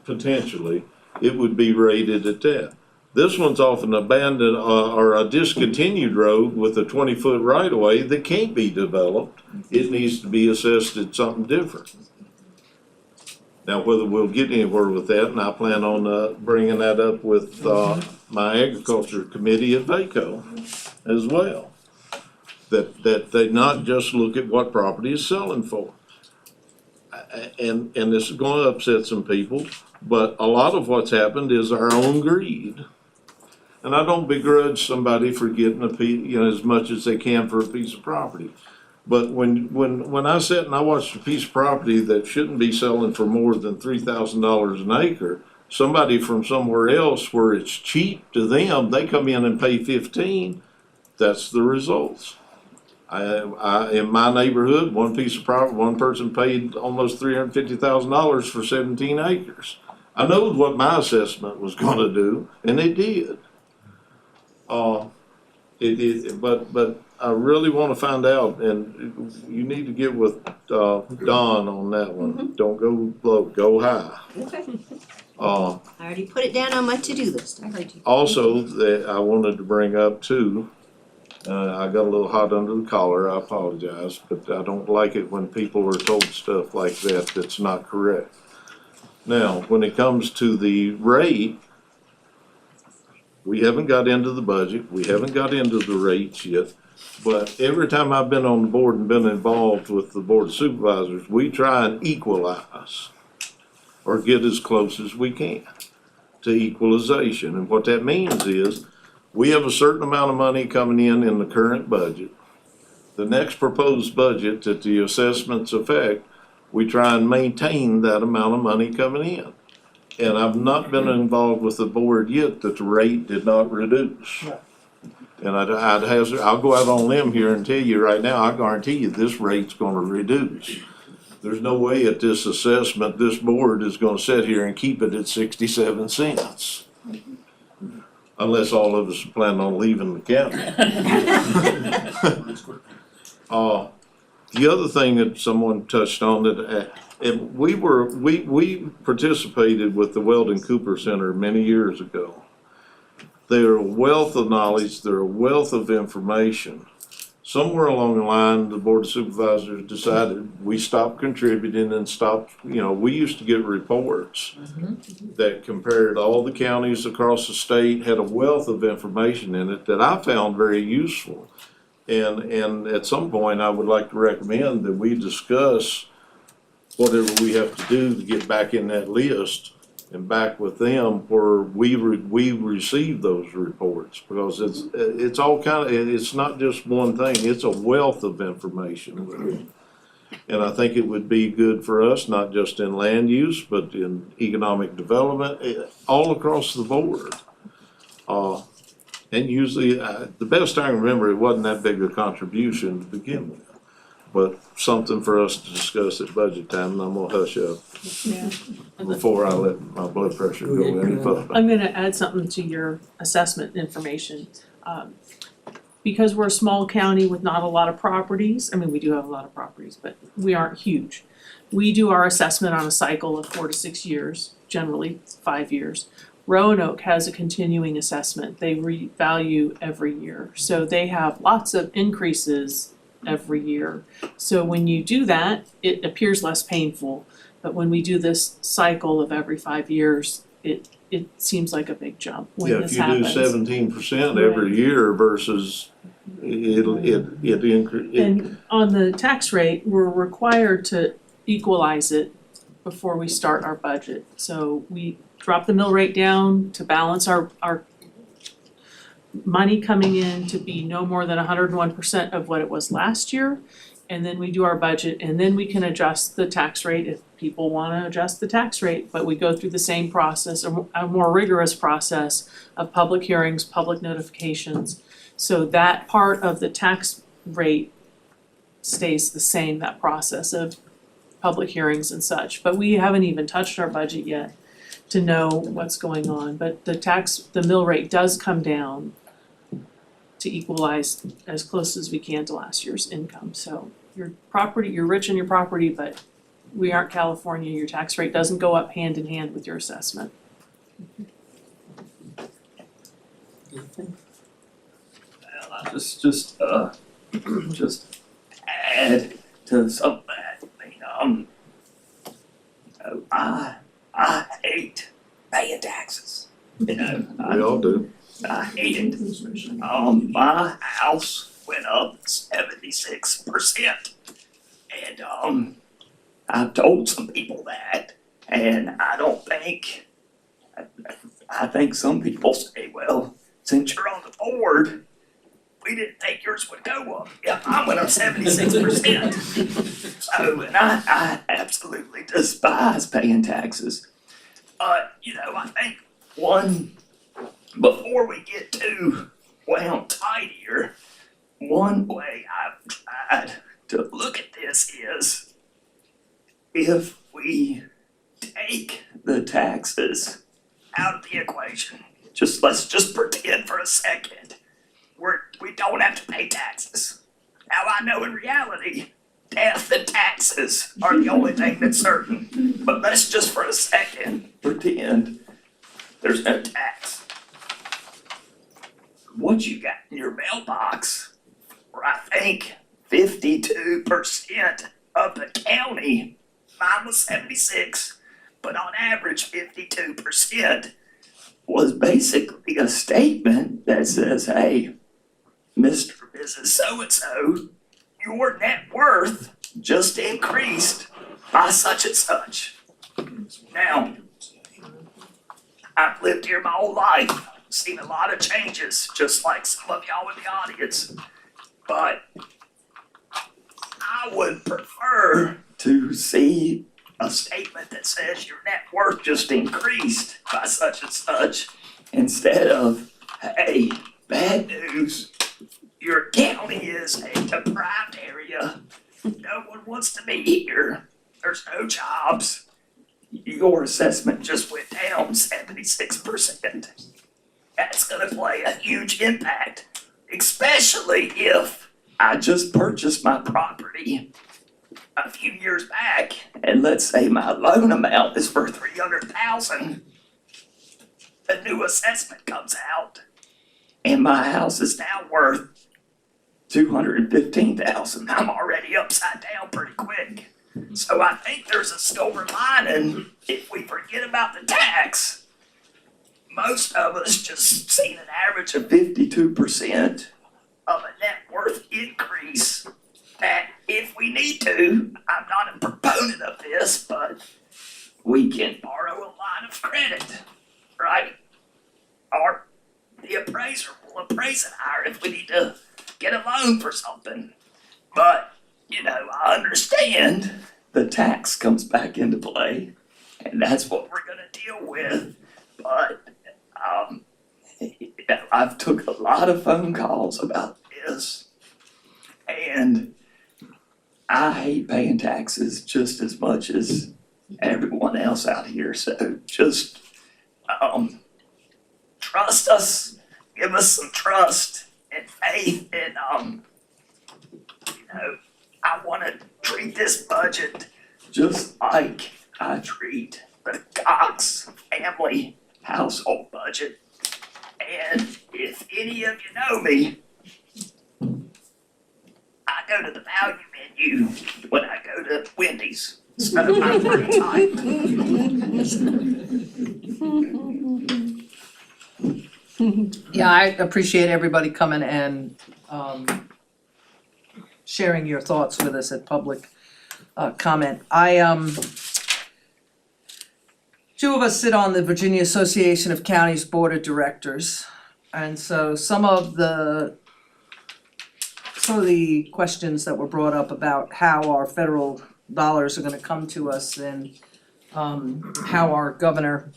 F: potentially, it would be rated at that. This one's off an abandoned or a discontinued road with a 20-foot right of way that can't be developed. It needs to be assessed at something different. Now, whether we'll get anywhere with that, and I plan on bringing that up with my agriculture committee at VACO as well. That they not just look at what property is selling for. And this is going to upset some people, but a lot of what's happened is our own greed. And I don't begrudge somebody for getting a piece, you know, as much as they can for a piece of property. But when I sit and I watch a piece of property that shouldn't be selling for more than $3,000 an acre, somebody from somewhere else where it's cheap to them, they come in and pay 15. That's the results. I in my neighborhood, one piece of property, one person paid almost $350,000 for 17 acres. I know what my assessment was going to do, and it did. But I really wanna find out, and you need to get with, Don on that one. Don't go low, go high.
A: Okay.
F: Uh,
A: I already put it down on my to-do list, I heard you.
F: also, that I wanted to bring up too, I got a little hot under the collar, I apologize, but I don't like it when people are told stuff like that that's not correct. Now, when it comes to the rate, we haven't got into the budget, we haven't got into the rates yet, but every time I've been on the board and been involved with the Board of Supervisors, we try and equalize or get as close as we can to equalization. And what that means is, we have a certain amount of money coming in the current budget. The next proposed budget that the assessments affect, we try and maintain that amount of money coming in. And I've not been involved with the board yet that the rate did not reduce. And I'll go out on a limb here and tell you right now, I guarantee you this rate's gonna reduce. There's no way at this assessment, this board is gonna sit here and keep it at 67 cents. Unless all of us plan on leaving the county. The other thing that someone touched on that, and we participated with the Weldon Cooper Center many years ago. They're a wealth of knowledge, they're a wealth of information. Somewhere along the line, the Board of Supervisors decided we stopped contributing and stopped, we used to get reports that compared all the counties across the state, had a wealth of information in it that I found very useful. And at some point, I would like to recommend that we discuss whatever we have to do to get back in that list and back with them where we receive those reports, because it's all it's not just one thing, it's a wealth of information. And I think it would be good for us, not just in land use, but in economic development, all across the board. And usually, the best I can remember, it wasn't that big a contribution to begin with. But something for us to discuss at budget time, and I'm gonna hush up before I let my blood pressure go any further.
C: I'm gonna add something to your assessment information. Because we're a small county with not a lot of properties, I mean, we do have a lot of properties, but we aren't huge. We do our assessment on a cycle of 4 to 6 years, generally 5 years. Roanoke has a continuing assessment, they revalue every year, so they have lots of increases every year. So when you do that, it appears less painful, but when we do this cycle of every 5 years, it seems like a big jump when this happens.
F: If you do 17% every year versus it increase.
C: And on the tax rate, we're required to equalize it before we start our budget. So we drop the mill rate down to balance our money coming in to be no more than 101% of what it was last year. And then we do our budget, and then we can adjust the tax rate if people wanna adjust the tax rate. But we go through the same process, a more rigorous process of public hearings, public notifications. So that part of the tax rate stays the same, that process of public hearings and such. But we haven't even touched our budget yet to know what's going on. But the mill rate does come down to equalize as close as we can to last year's income. So your property, you're rich in your property, but we aren't California, your tax rate doesn't go up hand in hand with your assessment.
D: Well, I just add to something I hate paying taxes,
F: We all do.
D: I hate it. My house went up 76%. And, I've told some people that, and I think some people say, well, since you're on the board, we didn't think yours would go up. Yeah, I went up 76%. So, and I absolutely despise paying taxes. I think before we get too wound tight here, one way I've tried to look at this is if we take the taxes out of the equation, let's just pretend for a second we don't have to pay taxes. Now, I know in reality, death and taxes are the only thing that's certain. But let's just for a second pretend there's no tax. What you got in your mailbox, or I think 52% of the county, mine was 76, but on average 52%, was basically a statement that says, hey, Mr. or Mrs. So-and-so, your net worth just increased by such and such. Now, I've lived here my whole life, seen a lot of changes, just like some of y'all in the audience. But I would prefer to see a statement that says your net worth just increased by such and such, instead of, hey, bad news, your county is a deprived area. No one wants to be here. There's no jobs. Your assessment just went down 76%. That's gonna play a huge impact, especially if I just purchased my property a few years back, and let's say my loan amount is for $300,000. The new assessment comes out, and my house is now worth $215,000. I'm already upside down pretty quick. So I think there's a silver lining if we forget about the tax. Most of us just seen an average of 52% of a net worth increase. That if we need to, I'm not a proponent of this, but we can borrow a line of credit, right? Or the appraiser will appraise it higher if we need to get a loan for something. But, you know, I understand the tax comes back into play, and that's what we're gonna deal with. But, I've took a lot of phone calls about this, and I hate paying taxes just as much as everyone else out here, so just, trust us, give us some trust and faith, and, you know, I wanna treat this budget just like I treat the Cox family household budget. And if any of you know me, I go to the value menu when I go to Wendy's. So I'm pretty tight.
Q: Yeah, I appreciate everybody coming and sharing your thoughts with us at public comment. Two of us sit on the Virginia Association of Counties Board of Directors. And so some of the questions that were brought up about how our federal dollars are gonna come to us and how our governor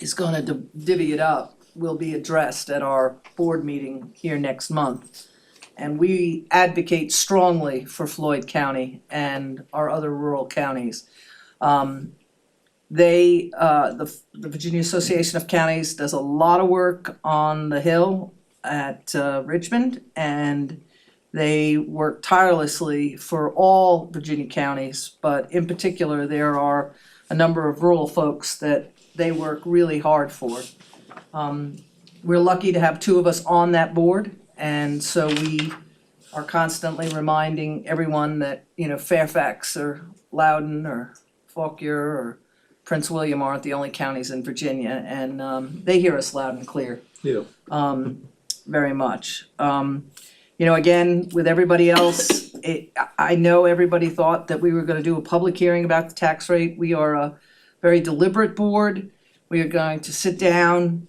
Q: is gonna divvy it up will be addressed at our board meeting here next month. And we advocate strongly for Floyd County and our other rural counties. The Virginia Association of Counties does a lot of work on the Hill at Richmond, and they work tirelessly for all Virginia counties, but in particular, there are a number of rural folks that they work really hard for. We're lucky to have two of us on that board, and so we are constantly reminding everyone that, you know, Fairfax or Loudoun or Fauquier or Prince William aren't the only counties in Virginia, and they hear us loud and clear.
F: Yeah.
Q: Very much. You know, again, with everybody else, I know everybody thought that we were gonna do a public hearing about the tax rate. We are a very deliberate board. We are going to sit down,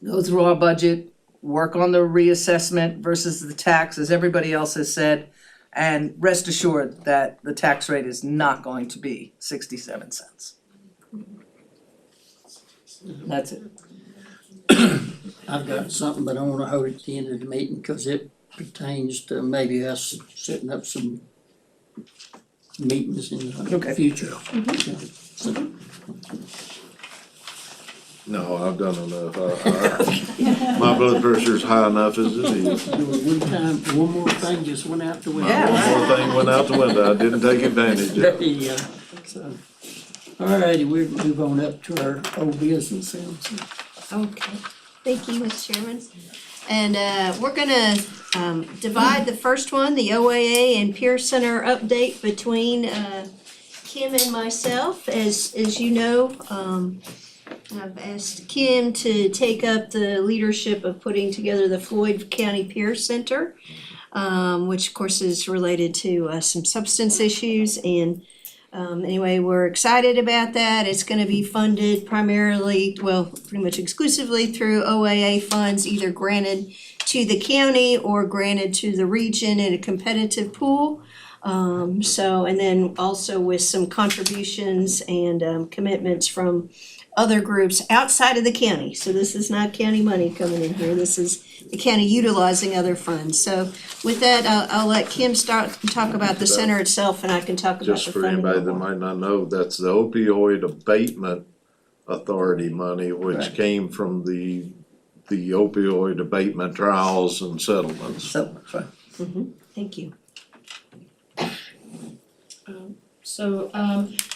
Q: go through our budget, work on the reassessment versus the tax, as everybody else has said, and rest assured that the tax rate is not going to be 67 cents. That's it.
B: I've got something, but I wanna hold it at the end of the meeting, cause it pertains to maybe us setting up some meetings in the future. So,
F: No, I've done enough. My blood pressure's high enough as it is.
B: One more thing just went out the window.
F: One more thing went out the window. I didn't take advantage of
B: There
F: it.
B: you go. So, alrighty, we'll move on up to our old business then.
A: Okay, thank you, Mr. Chairman. And we're gonna divide the first one, the OAA and Peer Center update between Kim and myself. As you know, I've asked Kim to take up the leadership of putting together the Floyd County Peer Center, which of course is related to some substance issues. And anyway, we're excited about that. It's gonna be funded primarily, well, pretty much exclusively through OAA funds, either granted to the county or granted to the region in a competitive pool. And then also with some contributions and commitments from other groups outside of the county. So this is not county money coming in here. This is the county utilizing other funds. So with that, I'll let Kim start and talk about the center itself, and I can talk about
F: Just
A: the
F: for
A: funding.
F: anybody that might not know, that's the opioid abatement authority money, which came from the opioid abatement trials and settlements.
A: Thank you.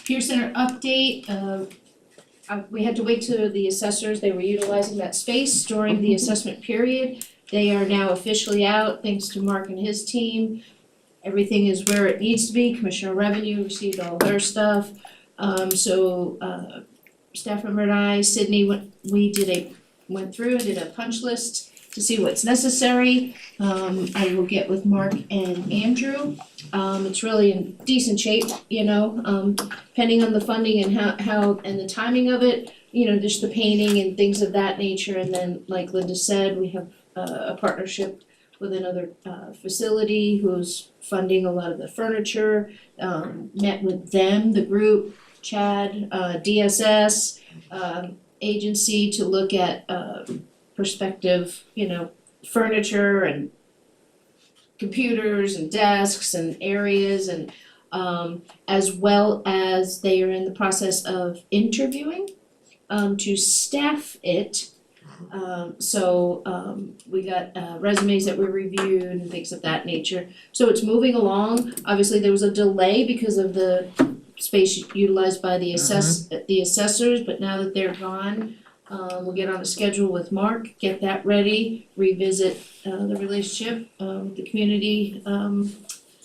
R: Peer Center update, we had to wait till the assessors, they were utilizing that space during the assessment period. They are now officially out, thanks to Mark and his team. Everything is where it needs to be. Commissioner of Revenue received all their stuff. Staff member and I, Sydney, went through and did a punch list to see what's necessary. I will get with Mark and Andrew. It's really in decent shape, depending on the funding and how and the timing of it, just the painting and things of that nature. And then, like Linda said, we have a partnership with another facility who's funding a lot of the furniture. Met with them, the group, Chad, DSS, agency to look at prospective, furniture and computers and desks and areas, and as well as they are in the process of interviewing to staff it. We got resumes that were reviewed and things of that nature. So it's moving along. Obviously, there was a delay because of the space utilized by the assessors, but now that they're gone, we'll get on a schedule with Mark, get that ready, revisit the relationship, the community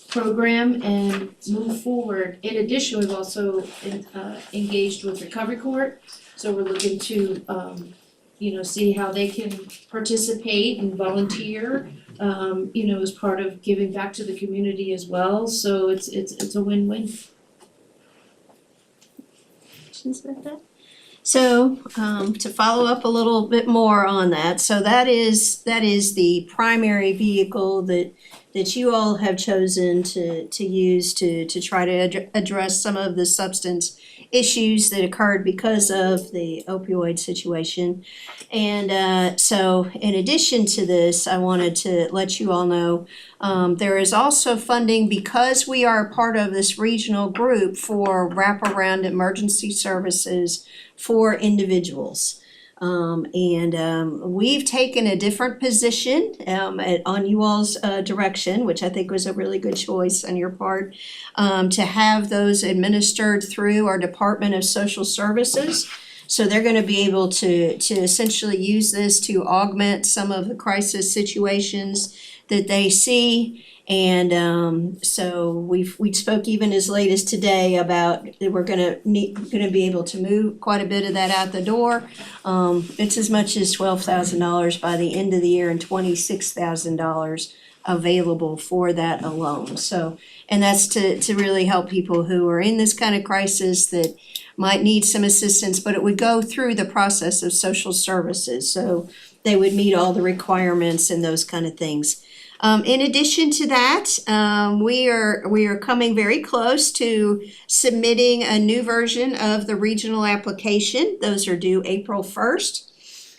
R: program, and move forward. In addition, we've also engaged with Recovery Court, so we're looking to see how they can participate and volunteer, as part of giving back to the community as well. So it's a win-win.
A: Questions about that? So, to follow up a little bit more on that, so that is the primary vehicle that you all have chosen to use to try to address some of the substance issues that occurred because of the opioid situation. And so in addition to this, I wanted to let you all know there is also funding, because we are part of this regional group, for wraparound emergency services for individuals. We've taken a different position on you all's direction, which I think was a really good choice on your part, to have those administered through our Department of Social Services. So they're gonna be able to essentially use this to augment some of the crisis situations that they see. And so we spoke even as late as today about that we're gonna be able to move quite a bit of that out the door. It's as much as $12,000 by the end of the year and $26,000 available for that alone. So, and that's to really help people who are in this kind of crisis that might need some assistance, but it would go through the process of social services. So they would meet all the requirements and those kind of things. In addition to that, we are coming very close to submitting a new version of the regional application. Those are due April 1st.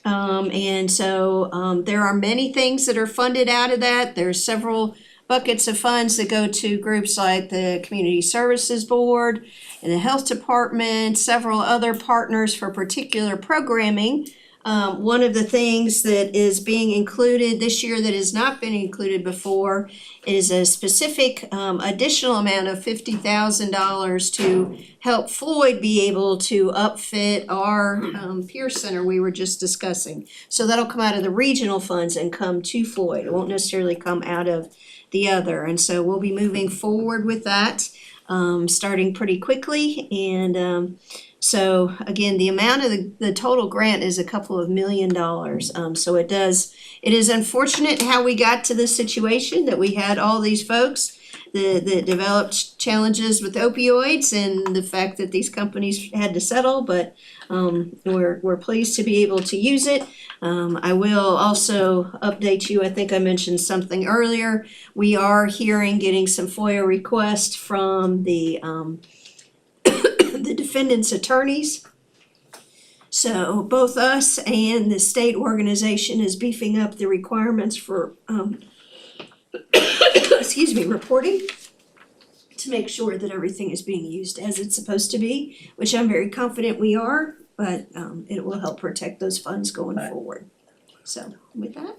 A: And so there are many things that are funded out of that. There's several buckets of funds that go to groups like the Community Services Board and the Health Department, several other partners for particular programming. One of the things that is being included this year that has not been included before is a specific additional amount of $50,000 to help Floyd be able to upfit our peer center we were just discussing. So that'll come out of the regional funds and come to Floyd. It won't necessarily come out of the other. And so we'll be moving forward with that, starting pretty quickly. And so again, the amount of the total grant is a couple of $1 million. So it is unfortunate how we got to this situation that we had all these folks that developed challenges with opioids and the fact that these companies had to settle, but we're pleased to be able to use it. I will also update you, I think I mentioned something earlier. We are getting some FOIA requests from the defendant's attorneys. So both us and the state organization is beefing up the requirements for reporting to make sure that everything is being used as it's supposed to be, which I'm very confident we are, but it will help protect those funds going forward. So with that.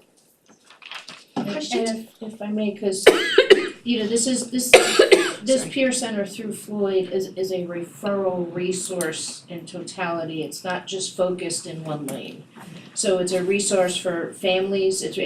A: Questions?
R: And if I may, cause this peer center through Floyd is a referral resource in totality. It's not just focused in one lane. So it's a resource for families, it's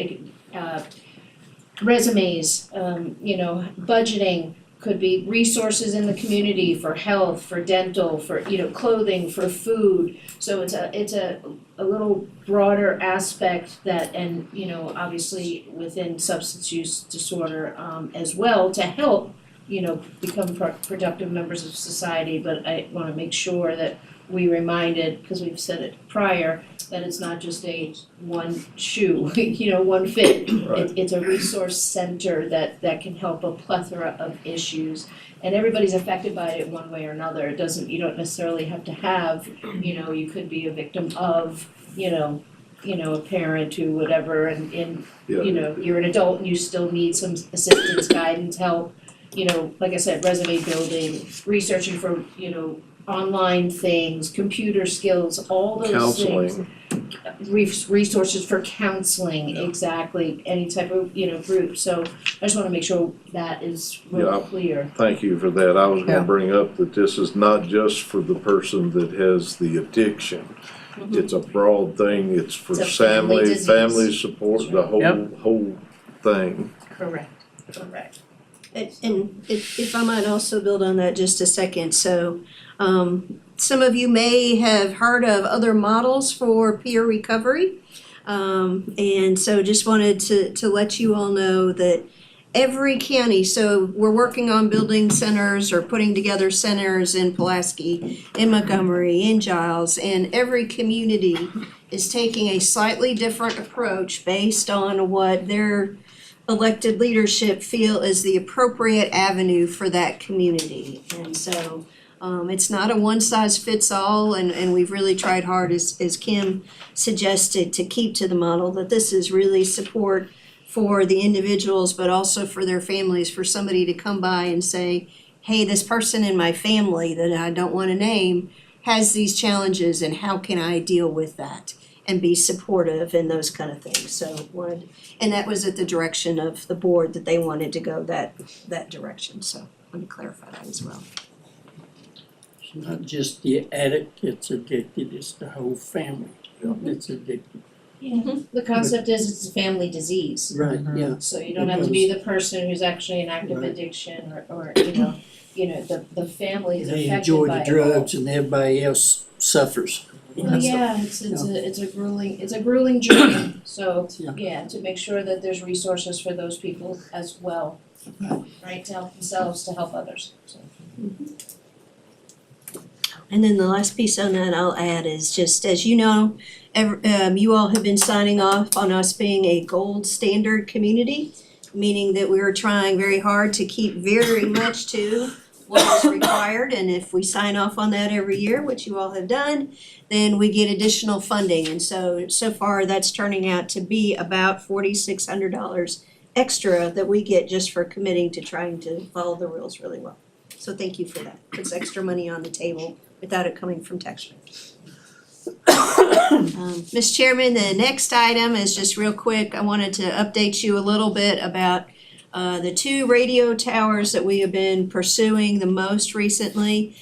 R: resumes, budgeting, could be resources in the community for health, for dental, for, clothing, for food. So it's a little broader aspect that, and, obviously within substance use disorder, as well, to help, become productive members of society. But I wanna make sure that we reminded, because we've said it prior, that it's not just a one shoe, one fit.
F: Right.
R: It's a resource center that can help a plethora of issues. And everybody's affected by it one way or another. You don't necessarily have to have, you could be a victim of, a parent who whatever, and you're an adult and you still need some assistance, guidance, help, like I said, resume building, researching for, online things, computer skills, all those things.
F: Counseling.
R: Resources for counseling, exactly, any type of, group. So I just wanna make sure that is real clear.
F: Thank you for that. I was
Q: Yeah.
F: gonna bring up that this is not just for the person that has the addiction. It's a broad thing. It's for
R: It's a family disease.
F: family support, the
Q: Yep.
F: whole thing.
R: Correct.
A: And if I might also build on that just a second, so some of you may have heard of other models for peer recovery. And so just wanted to let you all know that every county, so we're working on building centers or putting together centers in Pulaski, in Montgomery, in Giles, and every community is taking a slightly different approach based on what their elected leadership feel is the appropriate avenue for that community. And so it's not a one size fits all, and we've really tried hard, as Kim suggested, to keep to the model that this is really support for the individuals, but also for their families, for somebody to come by and say, hey, this person in my family that I don't want to name has these challenges, and how can I deal with that and be supportive and those kind of things. So and that was at the direction of the board that they wanted to go that direction. So let me clarify that as well.
B: It's not just the addict that's addicted, it's the whole family that's addicted.
R: Yeah, the concept is it's a family disease.
B: Right, yeah.
R: So you don't have to be the person who's actually in active addiction or the family is
B: They
R: affected
B: enjoy
R: by
B: the
R: it.
B: drugs and everybody else suffers.
R: Well, yeah, it's a grueling journey, so, to make sure that there's resources for those people as well, right, to help themselves, to help others, so.
A: And then the last piece on that I'll add is just, as you know, you all have been signing off on us being a gold standard community, meaning that we are trying very hard to keep very much to what is required, and if we sign off on that every year, which you all have done, then we get additional funding. And so far that's turning out to be about $4,600 extra that we get just for committing to trying to follow the rules really well. So thank you for that. Puts extra money on the table without it coming from taxpayers. Ms. Chairman, the next item is just real quick. I wanted to update you a little bit about the 2 radio towers that we have been pursuing the most recently.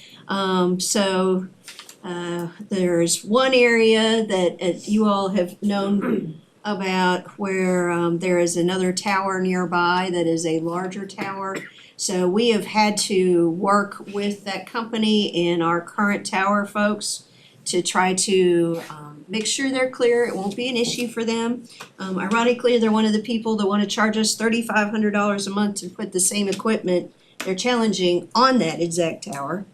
A: There's one area that you all have known about where there is another tower nearby that is a larger tower. So we have had to work with that company and our current tower folks to try to make sure they're clear. It won't be an issue for them. Ironically, they're one of the people that want to charge us $3,500 a month to put the same equipment they're challenging on that exact tower.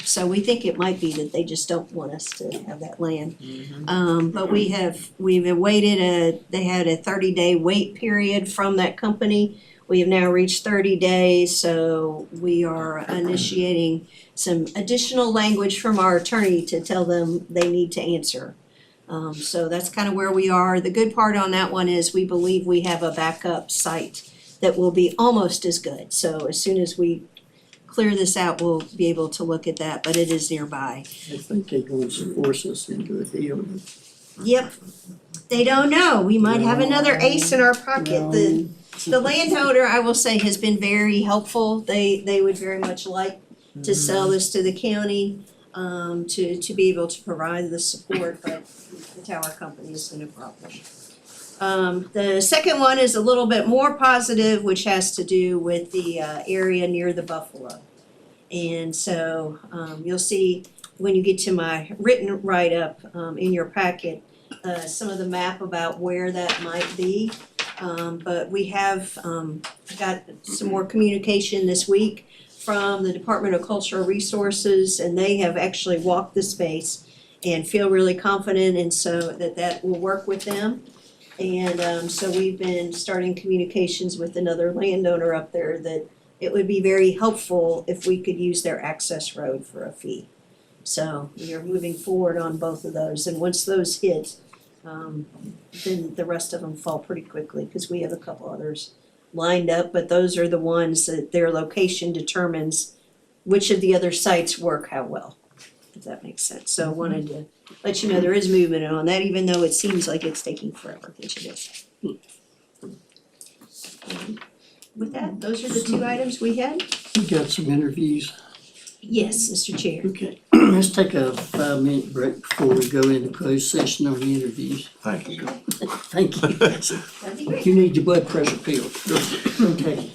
A: So we think it might be that they just don't want us to have that land. But we've awaited they had a 30-day wait period from that company. We have now reached 30 days, so we are initiating some additional language from our attorney to tell them they need to answer. So that's kind of where we are. The good part on that one is we believe we have a backup site that will be almost as good. So as soon as we clear this out, we'll be able to look at that, but it is nearby.
B: I think they're going to force us into a deal.
A: Yep. They don't know. We might have another ace in our pocket. The landowner, I will say, has been very helpful. They would very much like to sell this to the county, to be able to provide the support, but the tower company has been a problem. The second one is a little bit more positive, which has to do with the area near the Buffalo. And so you'll see when you get to my written write-up in your packet, some of the map about where that might be. But we have got some more communication this week from the Department of Cultural Resources, and they have actually walked the space and feel really confident, and so that will work with them. And so we've been starting communications with another landowner up there that it would be very helpful if we could use their access road for a fee. So we are moving forward on both of those, and once those hit, then the rest of them fall pretty quickly, because we have a couple others lined up, but those are the ones that their location determines which of the other sites work how well, if that makes sense. So I wanted to let you know there is movement on that, even though it seems like it's taking forever, which it is. With that, those are the 2 items we had.
B: We got some interviews.
A: Yes, Mr. Chair.
B: Okay, let's take a 5-minute break before we go into closed session on the interviews.
F: Thank you.
B: Thank you.
A: That'd be great.
B: You need your blood pressure pill. Okay.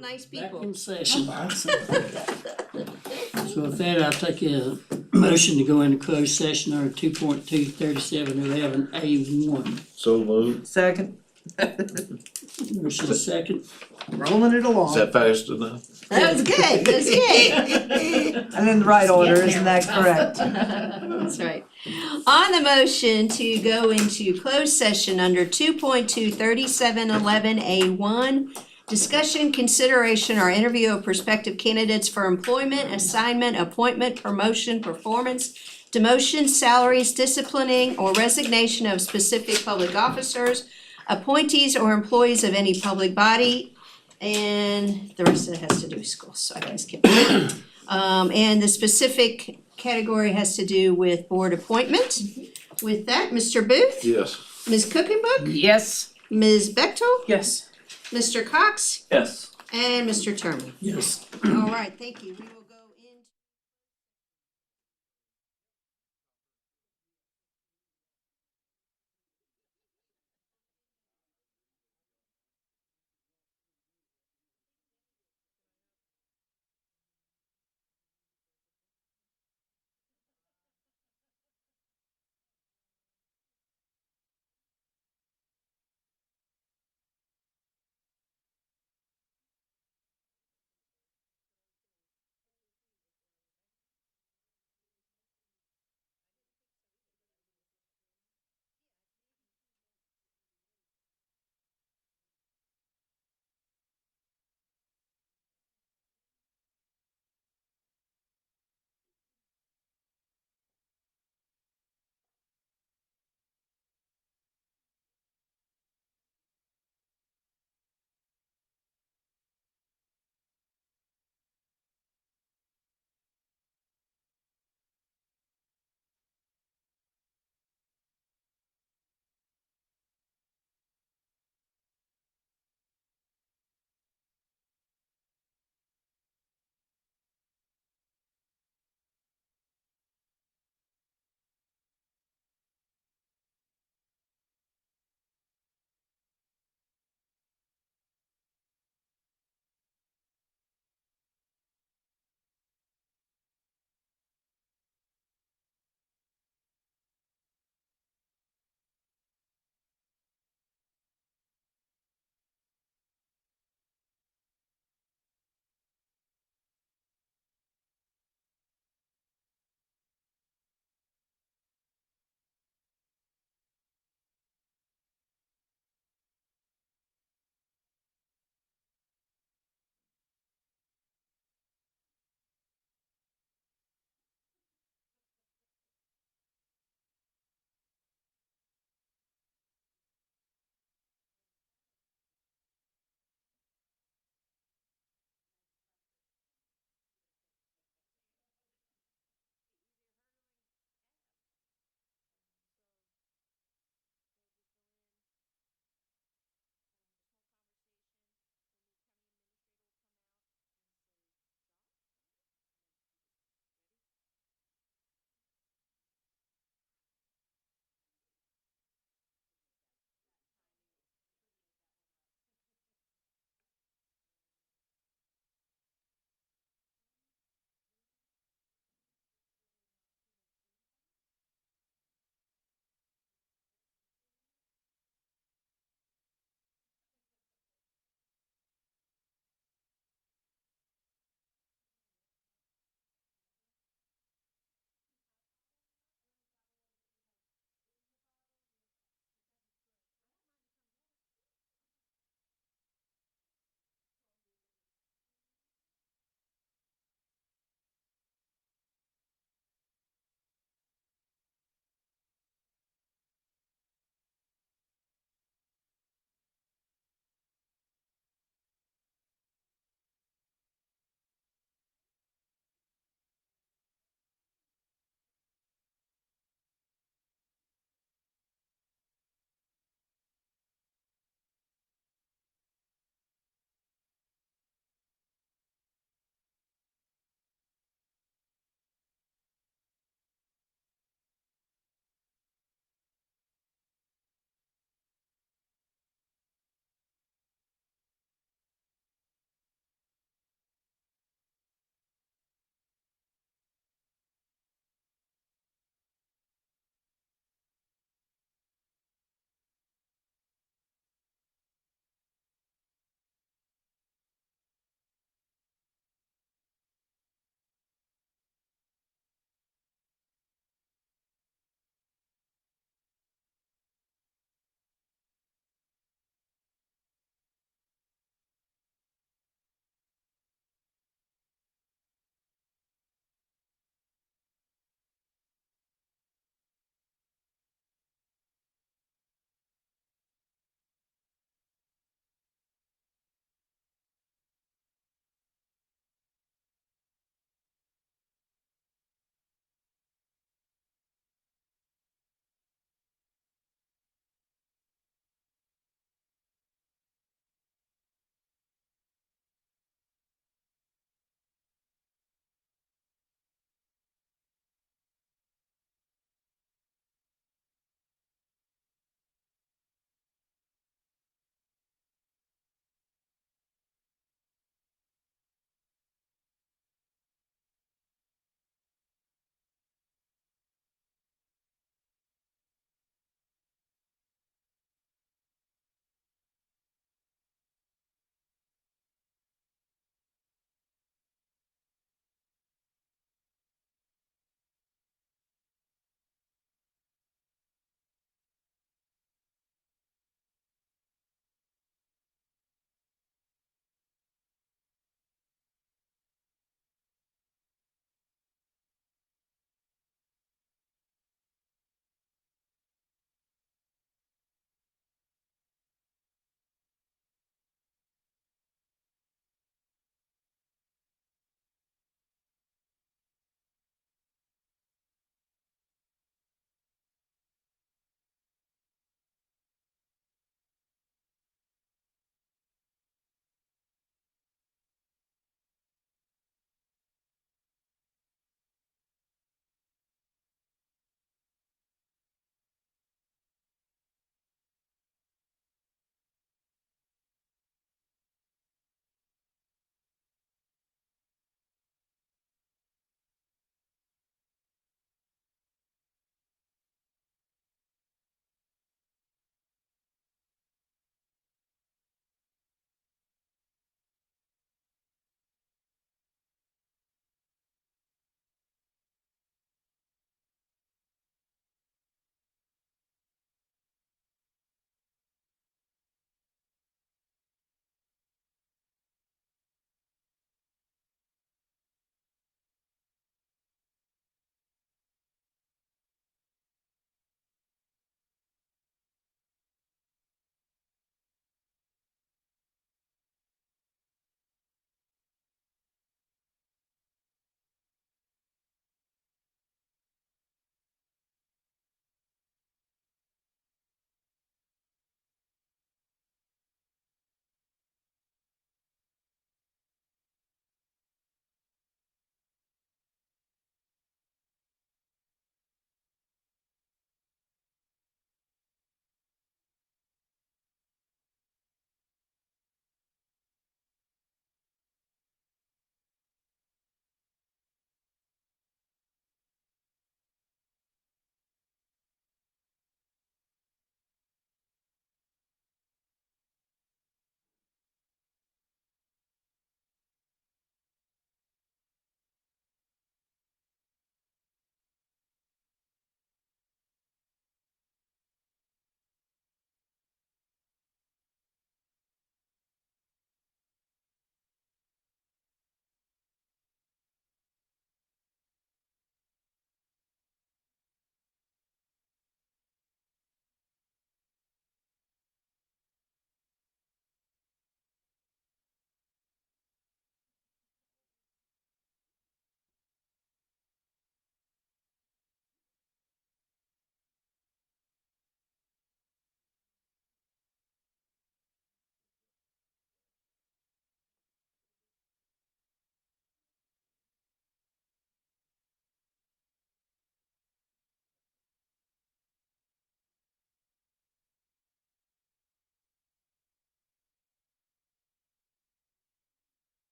A: Nice
B: Back
A: people.
B: in session. So with that, I'll take a motion to go into closed session under 2.23711A1.
F: So moved.
Q: Second,
B: Motion second.
Q: rolling it
F: Is
Q: along.
F: that fast enough?
A: That was good, that's good.
Q: And in the right order, isn't that correct?
A: That's right. On the motion to go into closed session under 2.23711A1, discussion, consideration, or interview of prospective candidates for employment, assignment, appointment, promotion, performance, demotion, salaries, disciplining, or resignation of specific public officers, appointees or employees of any public body, and the rest of it has to do with school, so I can skip that. And the specific category has to do with board appointment. With that, Mr. Booth?
F: Yes.
A: Ms. Cookenbook?
Q: Yes.
A: Ms. Bechtel?
C: Yes.
A: Mr. Cox?
D: Yes.
A: And Mr. Terman?
B: Yes.
A: All right, thank you. We will go into.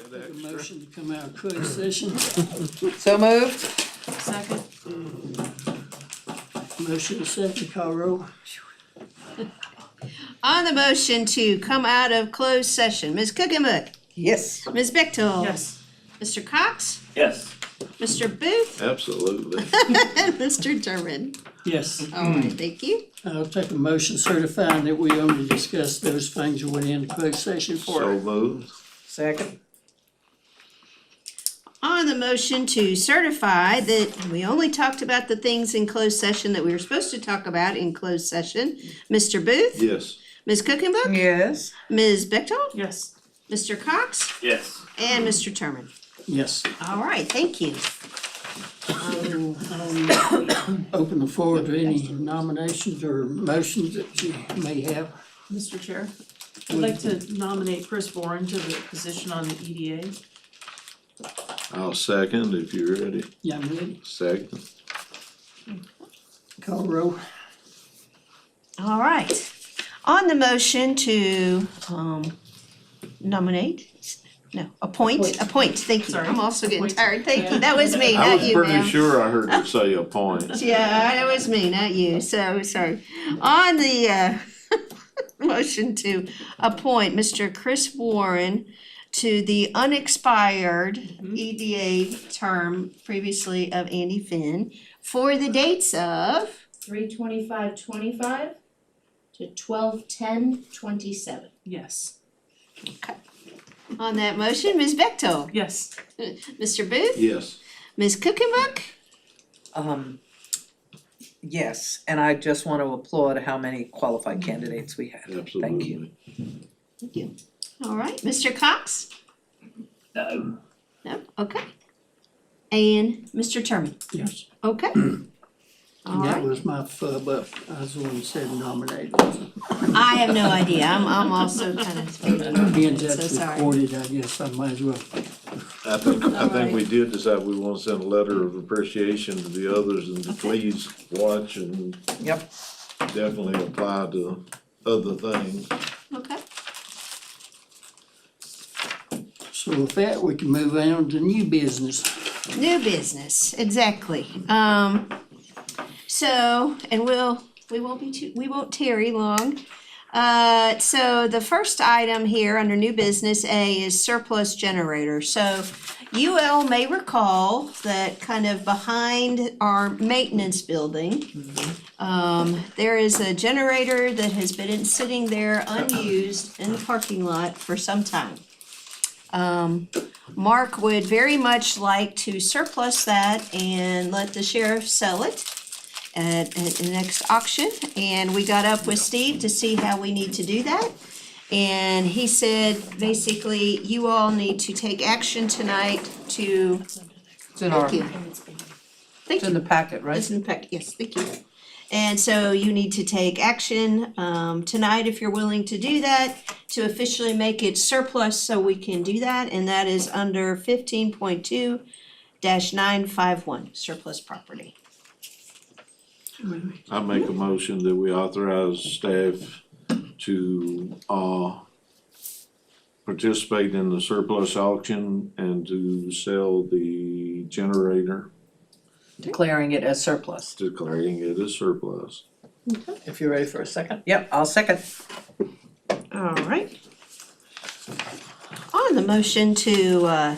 B: Take a motion to come out of closed session.
Q: So moved.
C: Second.
B: Motion second, call roll.
A: On the motion to come out of closed session, Ms. Cookenbook,
Q: Yes.
A: Ms. Bechtel.
C: Yes.
A: Mr. Cox,
D: Yes.
A: Mr. Booth,
F: Absolutely.
A: and Mr. Turman.
B: Yes.
A: All right, thank you.
B: I'll take a motion certifying that we only discussed those things that went into closed session for.
F: So moved.
Q: Second.
A: On the motion to certify that we only talked about the things in closed session that we were supposed to talk about in closed session, Mr. Booth,
F: Yes.
A: Ms. Cookenbook,
Q: Yes.
A: Ms. Bechtel,
C: Yes.
A: Mr. Cox,
D: Yes.
A: and Mr. Turman.
B: Yes.
A: All right, thank you.
B: Open the floor to any nominations or motions that you may have.
C: Mr. Chair, I'd like to nominate Chris Warren to the position on the EDA.
F: I'll second if you're ready.
B: Yeah, I'm ready.
F: Second.
B: Call roll.
A: All right. On the motion to appoint, thank you.
C: Sorry.
A: I'm also getting
C: Appoint.
A: tired, thank you.
C: Yeah.
A: That was me,
F: I
A: not
F: was
A: you,
F: pretty
A: ma'am.
F: sure I heard you say appoint.
A: Yeah, that was me, not you, so sorry. On the motion to appoint Mr. Chris Warren to the unexpired EDA term previously of Andy Finn for the dates of
R: 3/25/25 to 12/10/27.
C: Yes.
A: on that motion, Ms. Bechtel,
C: Yes.
A: Mr. Booth,
F: Yes.
A: Ms. Cookenbook,
Q: Yes, and I just want to applaud how many qualified candidates we had.
F: Absolutely.
Q: Thank you.
A: thank you. All right, Mr. Cox?
D: No.
A: No, okay. And Mr. Turman?
B: Yes.
A: Okay. All
B: And that
A: right,
B: was my fub up. I was the one who said nominated.
A: I have no idea, I'm also kind of.
B: Being
A: So
B: that's
A: sorry.
B: recorded, I guess I might as well.
F: I think
A: Alright.
F: we did decide we want to send a letter of appreciation to the others and to please watch and
Q: Yep.
F: definitely apply to other things.
A: Okay.
B: So with that, we can move on to new business.
A: New business, exactly. So, and we won't tarry long. So the first item here under new business A is surplus generator. So you all may recall that kind of behind our maintenance building, there is a generator that has been sitting there unused in the parking lot for some time. Mark would very much like to surplus that and let the sheriff sell it at the next auction. And we got up with Steve to see how we need to do that. And he said, basically, you all need to take action tonight to,
Q: It's in our,
A: thank you. Thank
Q: it's in the packet, right?
A: It's in fact, yes, thank you. And so you need to take action tonight if you're willing to do that, to officially make it surplus so we can do that, and that is under 15.2-951, surplus property.
F: I make a motion that we authorize staff to participate in the surplus auction and to sell the generator,
Q: Declaring it as surplus.
F: declaring it as surplus.
Q: If you're ready for a second. Yep, I'll second.
A: All right. On the motion to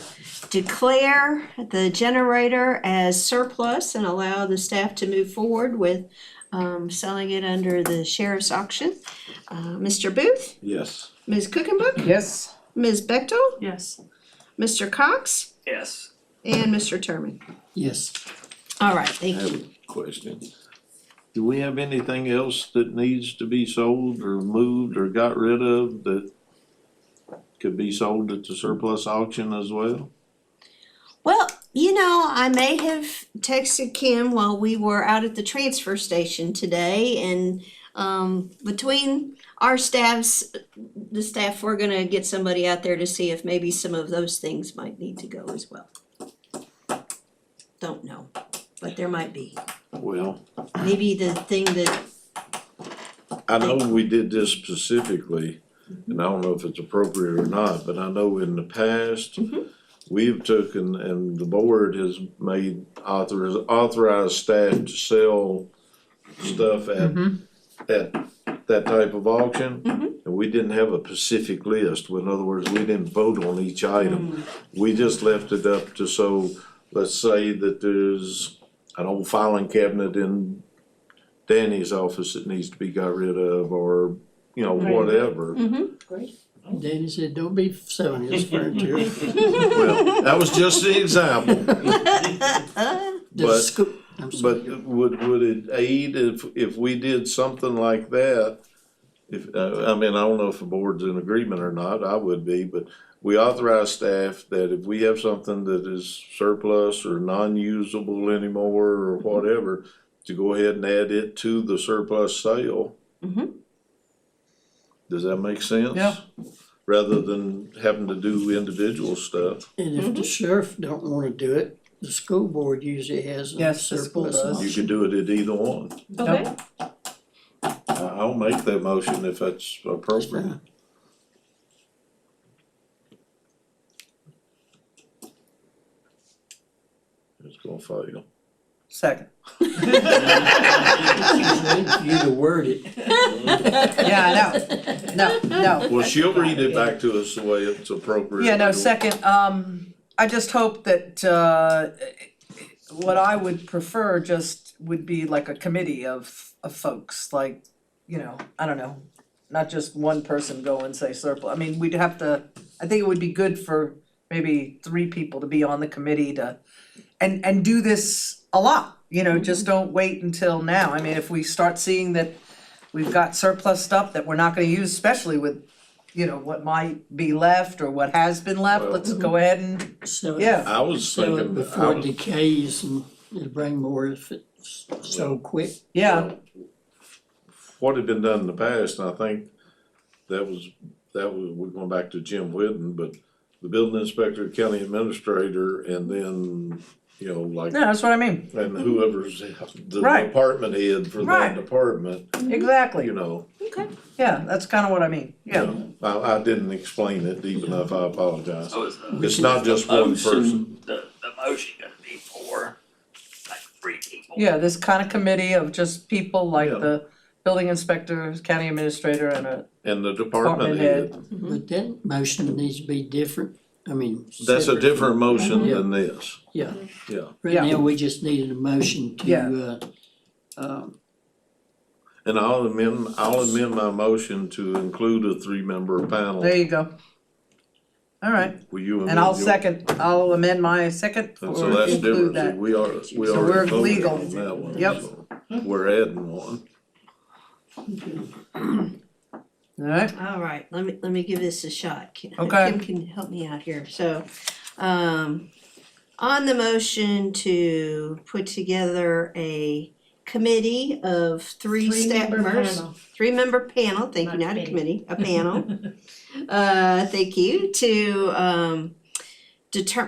A: declare the generator as surplus and allow the staff to move forward with selling it under the sheriff's auction, Mr. Booth,
F: Yes.
A: Ms. Cookenbook,
Q: Yes.
A: Ms. Bechtel,
C: Yes.
A: Mr. Cox,
D: Yes.
A: and Mr. Turman.
B: Yes.
A: All right,
F: I
A: thank
F: have
A: you.
F: a question. Do we have anything else that needs to be sold or moved or got rid of that could be sold at the surplus auction as well?
A: Well, you know, I may have texted Kim while we were out at the transfer station today, and between our staffs, the staff, we're gonna get somebody out there to see if maybe some of those things might need to go as well. Don't know, but there might be.
F: Well,
A: Maybe the thing that,
F: I know we did this specifically and I don't know if it's appropriate or not, but I know in the past, we've taken, and the board has made authorized staff to sell stuff at that type of auction. And we didn't have a specific list. In other words, we didn't vote on each item. We just left it up to, so let's say that there's an old filing cabinet in Danny's office that needs to be got rid of, or, you know, whatever.
A: Great.
B: Danny said, don't be selling his furniture.
F: Well, that was just an example. But would it aid if we did something like that? If, I mean, I don't know if the board's in agreement or not, I would be, but we authorize staff that if we have something that is surplus or non-usable anymore or whatever, to go ahead and add it to the surplus sale. Does that make sense?
Q: Yeah.
F: Rather than having to do individual stuff.
B: And if the sheriff don't wanna do it, the school board usually has a
Q: Yes, the school
B: surplus
Q: does.
B: option.
F: You can do it at either one.
A: Okay.
F: I'll make that motion if that's appropriate. It's gonna fail.
Q: Second.
B: You to word it.
Q: Yeah, I know. No.
F: Well, she'll read it back to us the way it's appropriate.
Q: Yeah, no, second, I just hope that, what I would prefer just would be like a committee of folks, like, you know, I don't know, not just one person go and say surplus. I mean, we'd have to, I think it would be good for maybe 3 people to be on the committee to, and do this a lot, you know, just don't wait until now. I mean, if we start seeing that we've got surplus stuff that we're not gonna use, especially with, you know, what might be left or what has been left, let's go ahead and, yeah.
F: I was
B: Sell it
F: thinking,
B: before it decays and it'll bring more if it's so quick.
Q: Yeah,
F: what had been done in the past, and I think that was, we're going back to Jim Whidden, but the building inspector, county administrator, and then, you know, like,
Q: no, that's what I mean,
F: and whoever's the
Q: Right.
F: department head for
Q: Right.
F: that department,
Q: exactly,
F: you know.
Q: yeah, that's kinda what I mean, yeah.
F: I didn't explain it deep enough, I apologize.
D: So
F: It's not just one person.
D: The motion gonna be for like 3 people.
Q: Yeah, this kind of committee of just people like
F: Yeah.
Q: the building inspector, county administrator, and a
F: And the department
Q: Department
F: head.
B: But that motion needs to be different, I mean.
F: That's a
B: separate
F: different
B: from-
F: motion
B: Yeah.
F: than this,
B: Yeah,
F: yeah.
B: right
Q: Yeah.
B: now, we just needed a motion
Q: Yeah.
B: to,
F: And I'll amend my motion to include a 3-member panel.
Q: there you go. All right,
F: Will you amend
Q: and I'll
F: your-
Q: I'll amend my second
F: And
Q: or
F: so that's
Q: include
F: different,
Q: that.
F: we are
Q: So we're
F: already voted
Q: legal.
F: on that one,
Q: Yep.
F: so we're adding one.
Q: All right,
A: All right, let me give this a shot.
Q: Okay.
A: Kim can help me out here. So, on the motion to put together a committee of 3 staff members. 3-member panel, thank you, not a committee, a panel. Thank you, to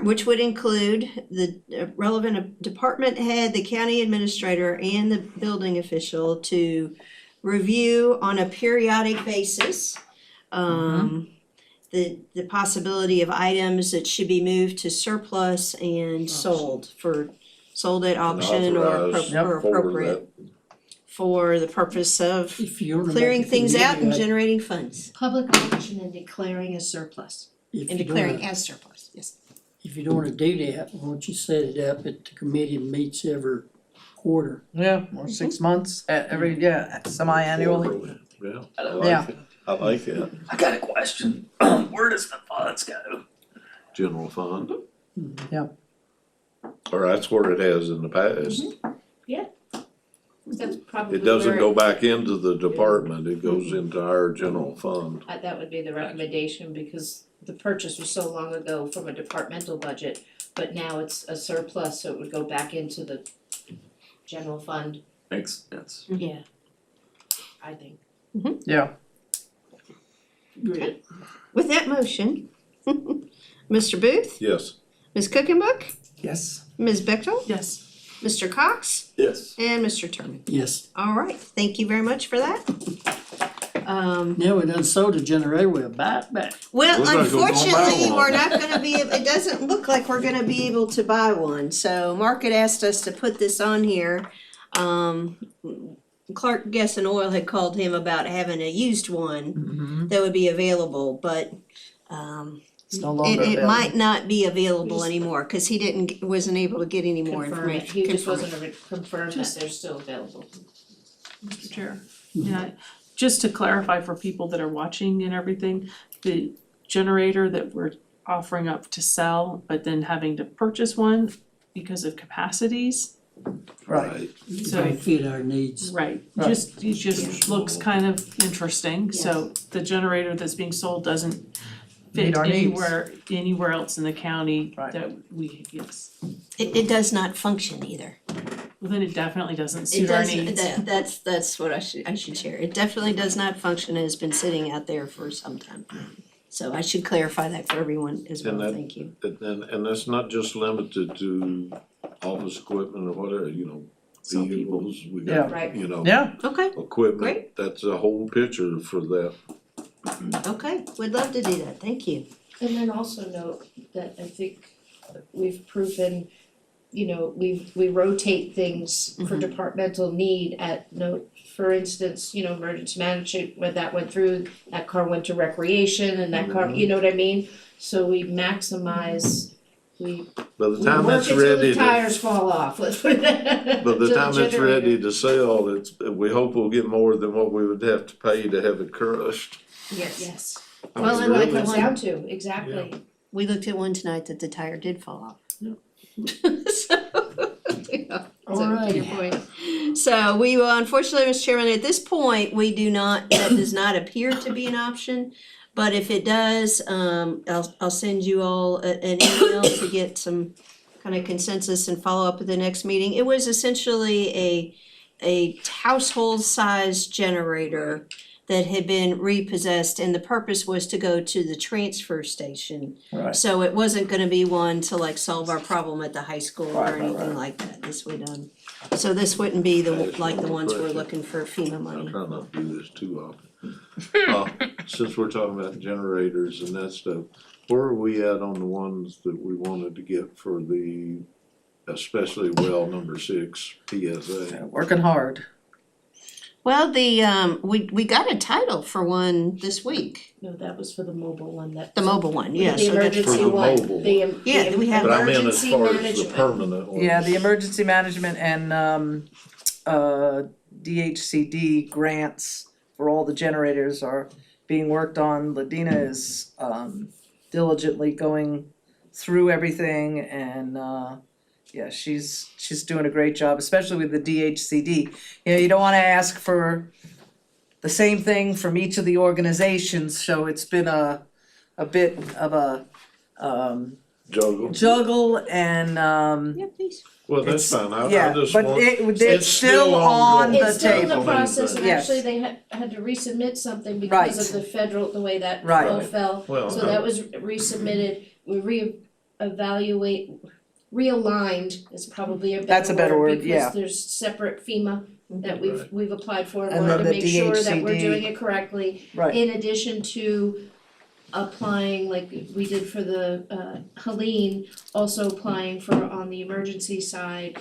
A: which would include the relevant department head, the county administrator, and the building official to review on a periodic basis the possibility of items that should be moved to surplus and sold at auction or
F: Authorized
A: or
F: for
A: appropriate for the purpose of
B: if you wanna make
A: clearing
B: a
A: things out and
B: committee,
A: generating funds.
R: Public auction and declaring a surplus.
B: if
A: And
B: you
A: declaring
B: wanna-
A: as surplus, yes.
B: If you don't wanna do that, why don't you set it up at the committee meets every quarter?
Q: yeah, or 6 months, semi-annually.
F: Yeah, I
Q: Yeah.
F: like it, I like it,
D: I got a question. Where does the funds go?
F: general fund.
Q: Yeah.
F: Or that's where it has in the past.
R: That's probably
F: It doesn't
R: where
F: go back into the department, it goes into our general fund.
R: that would be the recommendation, because the purchase was so long ago from a departmental budget, but now it's a surplus, so it would go back into the general fund.
D: Makes sense.
R: Yeah. I think.
Q: Yeah,
B: Good.
A: With that motion, Mr. Booth,
F: Yes,
A: Ms. Cookenbook,
Q: yes.
A: Ms. Bechtel,
C: Yes.
A: Mr. Cox,
D: Yes.
A: and Mr. Turman.
B: Yes,
A: All right, thank you very much for that.
B: Yeah, we done sold a generator, we'll buy it back.
A: Well,
F: We're not gonna buy
A: unfortunately,
F: one.
A: we're not gonna be, it doesn't look like we're gonna be able to buy one, so Mark had asked us to put this on here. Clark Gas and Oil had called him about having a used one that would be available, but
Q: It's no longer
A: it
Q: available.
A: might not be available anymore, cause he wasn't able to get any more
R: Confirm it,
A: information.
R: he just
A: Confirm it.
R: wasn't confirmed that they're still available.
C: Mr. Chair, yeah, just to clarify for people that are watching and everything, the generator that we're offering up to sell, but then having to purchase one because of capacities.
Q: Right.
C: So,
B: To fit our needs.
C: right,
Q: Right.
C: it just looks kind of interesting, so the generator that's being sold doesn't fit
Q: Meet our needs.
C: anywhere else in the county
Q: Right.
C: that we, yes.
A: It does not function either.
C: Well, then it definitely doesn't
A: It
C: suit our
A: doesn't,
C: needs.
A: that's what I should share. It definitely does not function and has been sitting out there for some time. So I should clarify that for everyone as well,
F: And that-
A: thank you.
F: And that's not just limited to office equipment or whatever, you know,
C: Some people.
F: vehicles, we
Q: Yeah.
F: got,
A: Right.
F: you know,
Q: Yeah,
A: Okay,
F: equipment,
A: Great.
F: that's a whole picture for that.
A: okay, we'd love to do that, thank you.
R: And then also note that I think we've proven, you know, we rotate things for departmental need at note, for instance, you know, emergency management, when that went through, that car went to recreation and that car, you know what I mean? So we maximize, we
F: By the
R: we
F: time
R: work
F: it's
R: it till the
F: ready to,
R: tires fall off, let's put it that.
F: by the
R: to
F: time it's
R: generator.
F: ready to sell, we hope we'll get more than what we would have to pay to have it crushed.
R: Yes.
F: I
A: Well,
F: mean,
A: and
R: That's
A: like
R: what
A: the
R: it comes
A: one,
R: down to, exactly.
A: we looked at one tonight that the tire did fall off. So, to your point. So we will, unfortunately, Mr. Chairman, at this point, we do not, that does not appear to be an option. But if it does, I'll send you all an email to get some kind of consensus and follow up at the next meeting. It was essentially a household size generator that had been repossessed, and the purpose was to go to the transfer station.
Q: right.
A: So it wasn't gonna be one to like solve our problem at the high school or
Q: Right, right,
A: anything
Q: right.
A: like that, this we done. So this wouldn't be like the ones we're looking for FEMA
F: I
A: money.
F: try not to do this too often. Since we're talking about generators and that stuff, where are we at on the ones that we wanted to get for the, especially well number 6 PSA?
Q: Working hard.
A: Well, we got a title for one this week,
R: No, that was for the mobile one, that.
A: the mobile one, yeah,
R: The
A: so that's.
F: For
R: emergency
F: the
R: one,
F: mobile
A: Yeah, we have-
F: But I mean, as
R: emergency
F: far as the
R: management.
F: permanent ones.
Q: Yeah, the emergency management and DHCD grants for all the generators are being worked on. Ladina is diligently going through everything and yeah, she's doing a great job, especially with the DHCD. You know, you don't wanna ask for the same thing from each of the organizations, so it's been a bit of a juggle and
A: Yeah, please.
F: Well, that's fine, I
Q: yeah,
F: just
Q: but
F: want,
Q: it's still on
F: ongoing.
Q: the
R: It's still in the
Q: table.
R: process, and
Q: Yes.
R: actually they had to resubmit something
Q: Right.
R: because of the federal, the way that
Q: Right.
R: all fell.
F: Well,
R: So that was resubmitted, we realigned is probably a
Q: That's a
R: better
Q: better
R: word,
Q: word, yeah.
R: because there's separate FEMA that
F: Right.
R: we've applied for and
Q: And
R: wanted to
Q: then the
R: make sure that we're
Q: DHCD.
R: doing it correctly.
Q: Right.
R: In addition to applying like we did for the Helene, also applying for on the emergency side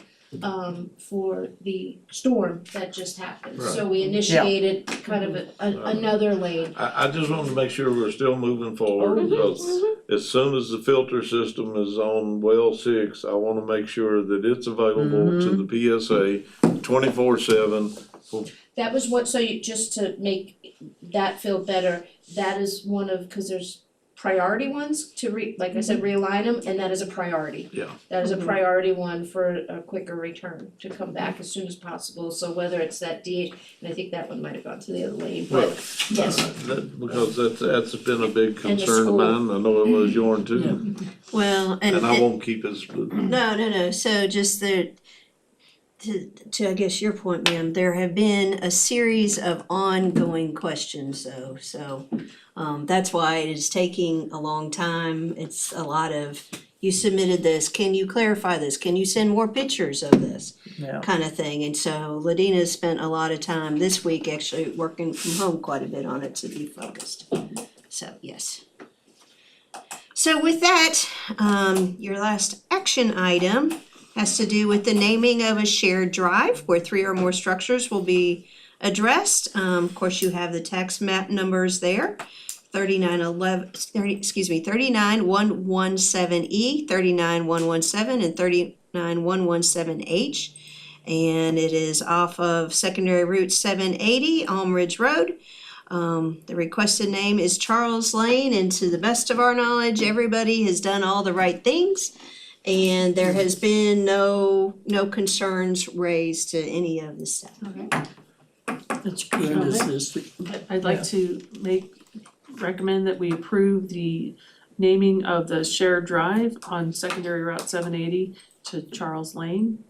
R: for the storm that just happened. So we initiated kind of another lane.
F: I just wanted to make sure we're still moving forward, because as soon as the filter system is on well 6, I wanna make sure that it's available to the PSA 24/7.
R: That was what, so you, just to make that feel better, that is one of, cause there's priority ones to like I said, realign them, and that is a priority.
F: Yeah.
R: That is a priority one for a quicker return, to come back as soon as possible, so whether it's that DH, and I think that one might have gone to the other lane, but yes.
F: Because that's been a big
R: And the
F: concern of
R: school.
F: mine, I know it was yours too.
A: Well,
F: And I won't keep us,
A: No, so just to I guess your point, ma'am, there have been a series of ongoing questions though, so that's why it is taking a long time. It's a lot of you submitted this, can you clarify this, can you send more pictures of this?
Q: Yeah.
A: Kind of thing, and so Ladina spent a lot of time this week actually working from home quite a bit on it to be focused, so yes. So with that, your last action item has to do with the naming of a shared drive where 3 or more structures will be addressed. Of course, you have the tax map numbers there. 39117E, 39117, and 39117H. And it is off of Secondary Route 780, Elm Ridge Road. The requested name is Charles Lane, and to the best of our knowledge, everybody has done all the right things. And there has been no concerns raised to any of the staff.
B: That's good, is this,
C: I'd like to recommend that we approve the naming of the shared drive on Secondary Route 780 to Charles Lane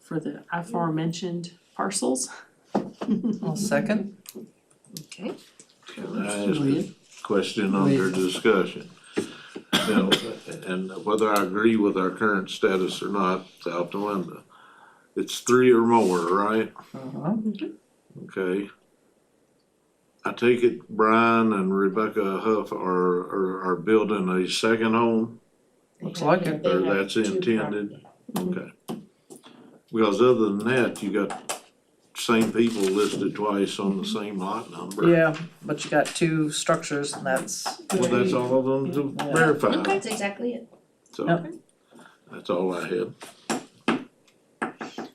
C: for the aforementioned parcels.
Q: I'll second.
A: Okay.
F: Can I ask a question under discussion? Now, and whether I agree with our current status or not, it's out the window. It's 3 or more, right? Okay. I take it Brian and Rebecca Huff are building a second home,
Q: Looks like it.
F: or that's intended? Okay. Because other than that, you got same people listed twice on the same lot number.
Q: Yeah, but you got 2 structures and that's,
F: Well, that's all of them to verify,
R: That's exactly it.
F: so
Q: Yep.
F: that's all I had.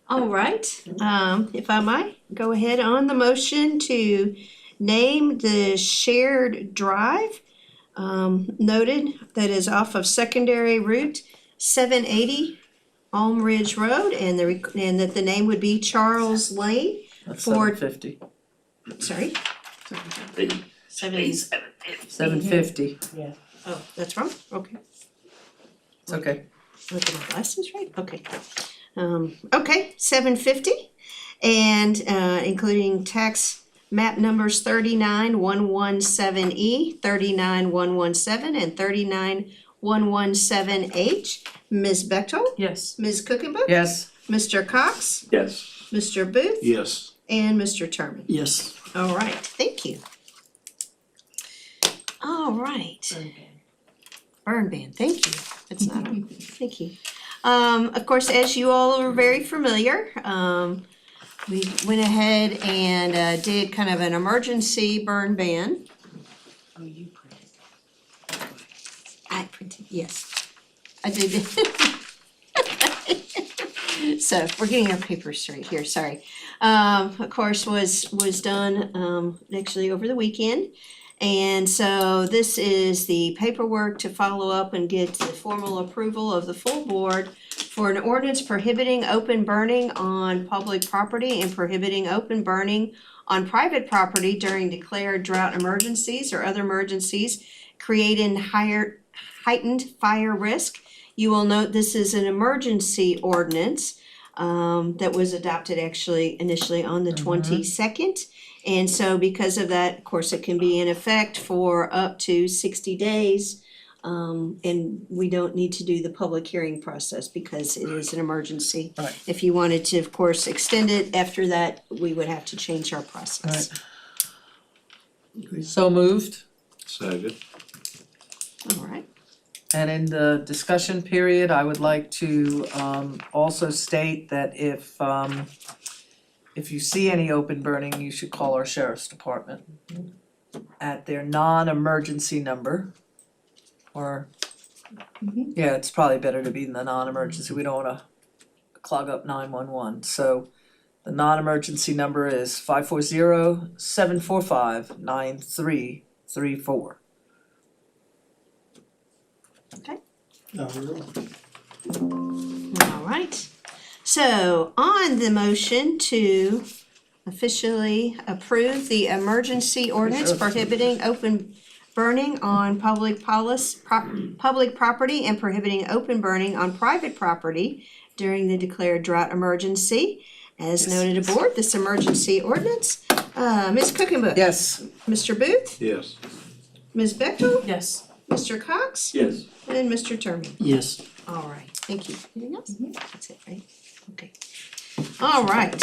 A: All right, if I might, go ahead on the motion to name the shared drive, noted that is off of Secondary Route 780, Elm Ridge Road, and that the name would be Charles Lane.
Q: that's
A: For-
Q: 750.
A: Sorry?
D: Seven.
Q: 750.
A: Oh, that's wrong, okay.
Q: It's okay.
A: Look at my glasses, right? Okay. Okay, 750, and including tax map numbers 39117E, 39117, and 39117H. Ms. Bechtold?
C: Yes.
A: Ms. Cookenbook?
Q: Yes.
A: Mr. Cox?
D: Yes.
A: Mr. Booth?
F: Yes.
A: And Mr. Terman?
B: yes,
A: All right, thank you. All right. Burn ban, thank you. That's not, thank you. Of course, as you all are very familiar, we went ahead and did kind of an emergency burn ban.
M: Oh, you printed.
A: I printed, yes. I did. So we're getting our papers straight here, sorry. Of course, was done, actually over the weekend. And so this is the paperwork to follow up and get the formal approval of the full board for an ordinance prohibiting open burning on public property and prohibiting open burning on private property during declared drought emergencies or other emergencies creating heightened fire risk. You will note this is an emergency ordinance that was adopted actually initially on the 22nd. And so because of that, of course, it can be in effect for up to 60 days. And we don't need to do the public hearing process because it is an emergency.
Q: Right.
A: If you wanted to, of course, extend it after that, we would have to change our process.
Q: So moved.
F: Second.
A: All right.
Q: And in the discussion period, I would like to also state that if you see any open burning, you should call our sheriff's department at their non-emergency number. Or, yeah, it's probably better to be in the non-emergency, we don't wanna clog up 911. So the non-emergency number is 540-745-9334.
A: All right. So on the motion to officially approve the emergency ordinance prohibiting open burning on public property and prohibiting open burning on private property during the declared drought emergency. As noted aboard, this emergency ordinance, Ms. Cookenbook?
Q: Yes.
A: Mr. Booth?
F: Yes.
A: Ms. Bechtold?
C: Yes.
A: Mr. Cox?
D: Yes.
A: And Mr. Terman?
B: yes,
A: All right, thank you. Anything else? That's it, right? Okay. All right.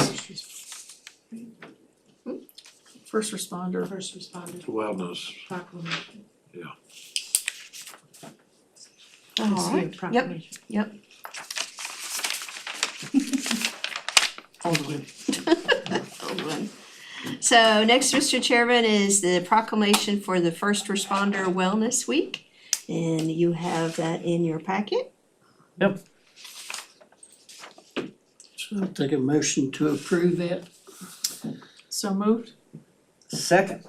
C: First responder.
R: First responder
F: Wellness,
R: proclamation.
A: All right, yep, yep.
C: Hold on.
A: Hold on. So next, Mr. Chairman, is the proclamation for the First Responder Wellness Week. And you have that in your packet.
B: So I'll take a motion to approve that.
C: So moved?
Q: Second,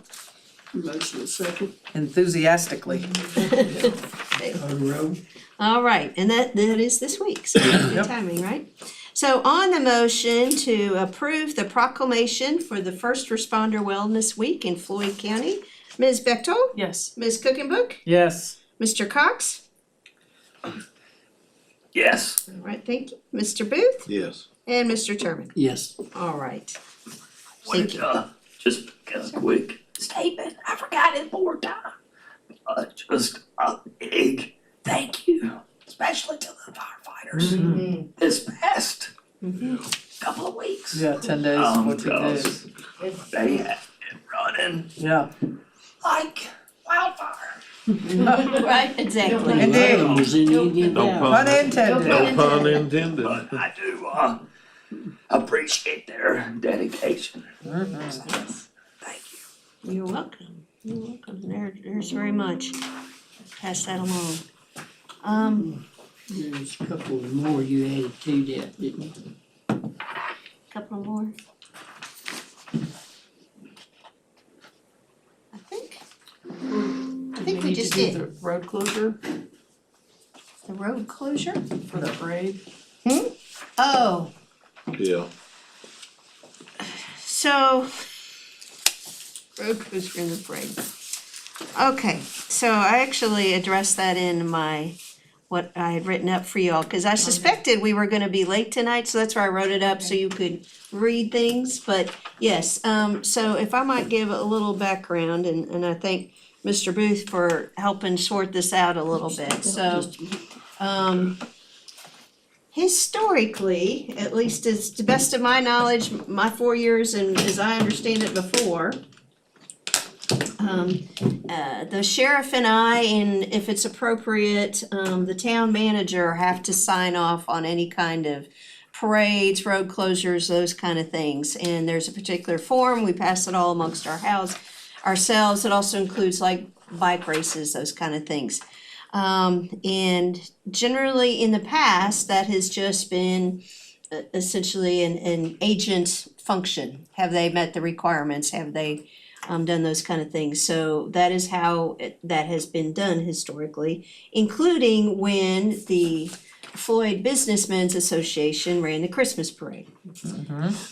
B: Motion second.
Q: enthusiastically.
A: All right, and that is this week, so good
Q: Yep.
A: timing, right? So on the motion to approve the proclamation for the First Responder Wellness Week in Floyd County, Ms. Bechtold,
C: Yes.
A: Ms. Cookenbook,
Q: Yes.
A: Mr. Cox.
D: Yes.
A: All right, thank you. Mr. Booth
F: yes.
A: and Mr. Turman.
B: Yes.
A: All right.
D: Wanted to, just a quick statement, I forgot it more time. Just a big thank you, especially to the firefighters this past couple of weeks.
Q: Yeah, 10 days, 14 days.
D: They have been running
Q: Yeah.
D: like wildfire.
A: Right, exactly.
Q: Indeed.
B: Was in Indian
F: No
B: Valley.
F: pun,
Q: Unintended.
F: no pun intended.
D: But I do appreciate their dedication. Thank you.
A: You're welcome. You're welcome. There's very much. Pass that along.
B: There's a couple more you added to that, didn't you?
A: Couple more. I think we
C: need
A: just
C: to do
A: did.
C: the road closure
A: The road closure?
C: for the parade.
A: Oh,
F: Yeah,
A: so. Road closure in the parade. Okay, so I actually addressed that in what I had written up for y'all, cause I suspected we were gonna be late tonight, so that's why I wrote it up, so you could read things, but yes, so if I might give a little background, and I thank Mr. Booth for helping sort this out a little bit, so, historically, at least as to the best of my knowledge, my 4 years and as I understand it before, the sheriff and I, and if it's appropriate, the town manager have to sign off on any kind of parades, road closures, those kind of things. And there's a particular form, we pass it all amongst ourselves. It also includes like bike races, those kind of things. And generally in the past, that has just been essentially an agent function. Have they met the requirements? Have they done those kind of things? So that is how that has been done historically, including when the Floyd Businessmen's Association ran the Christmas parade.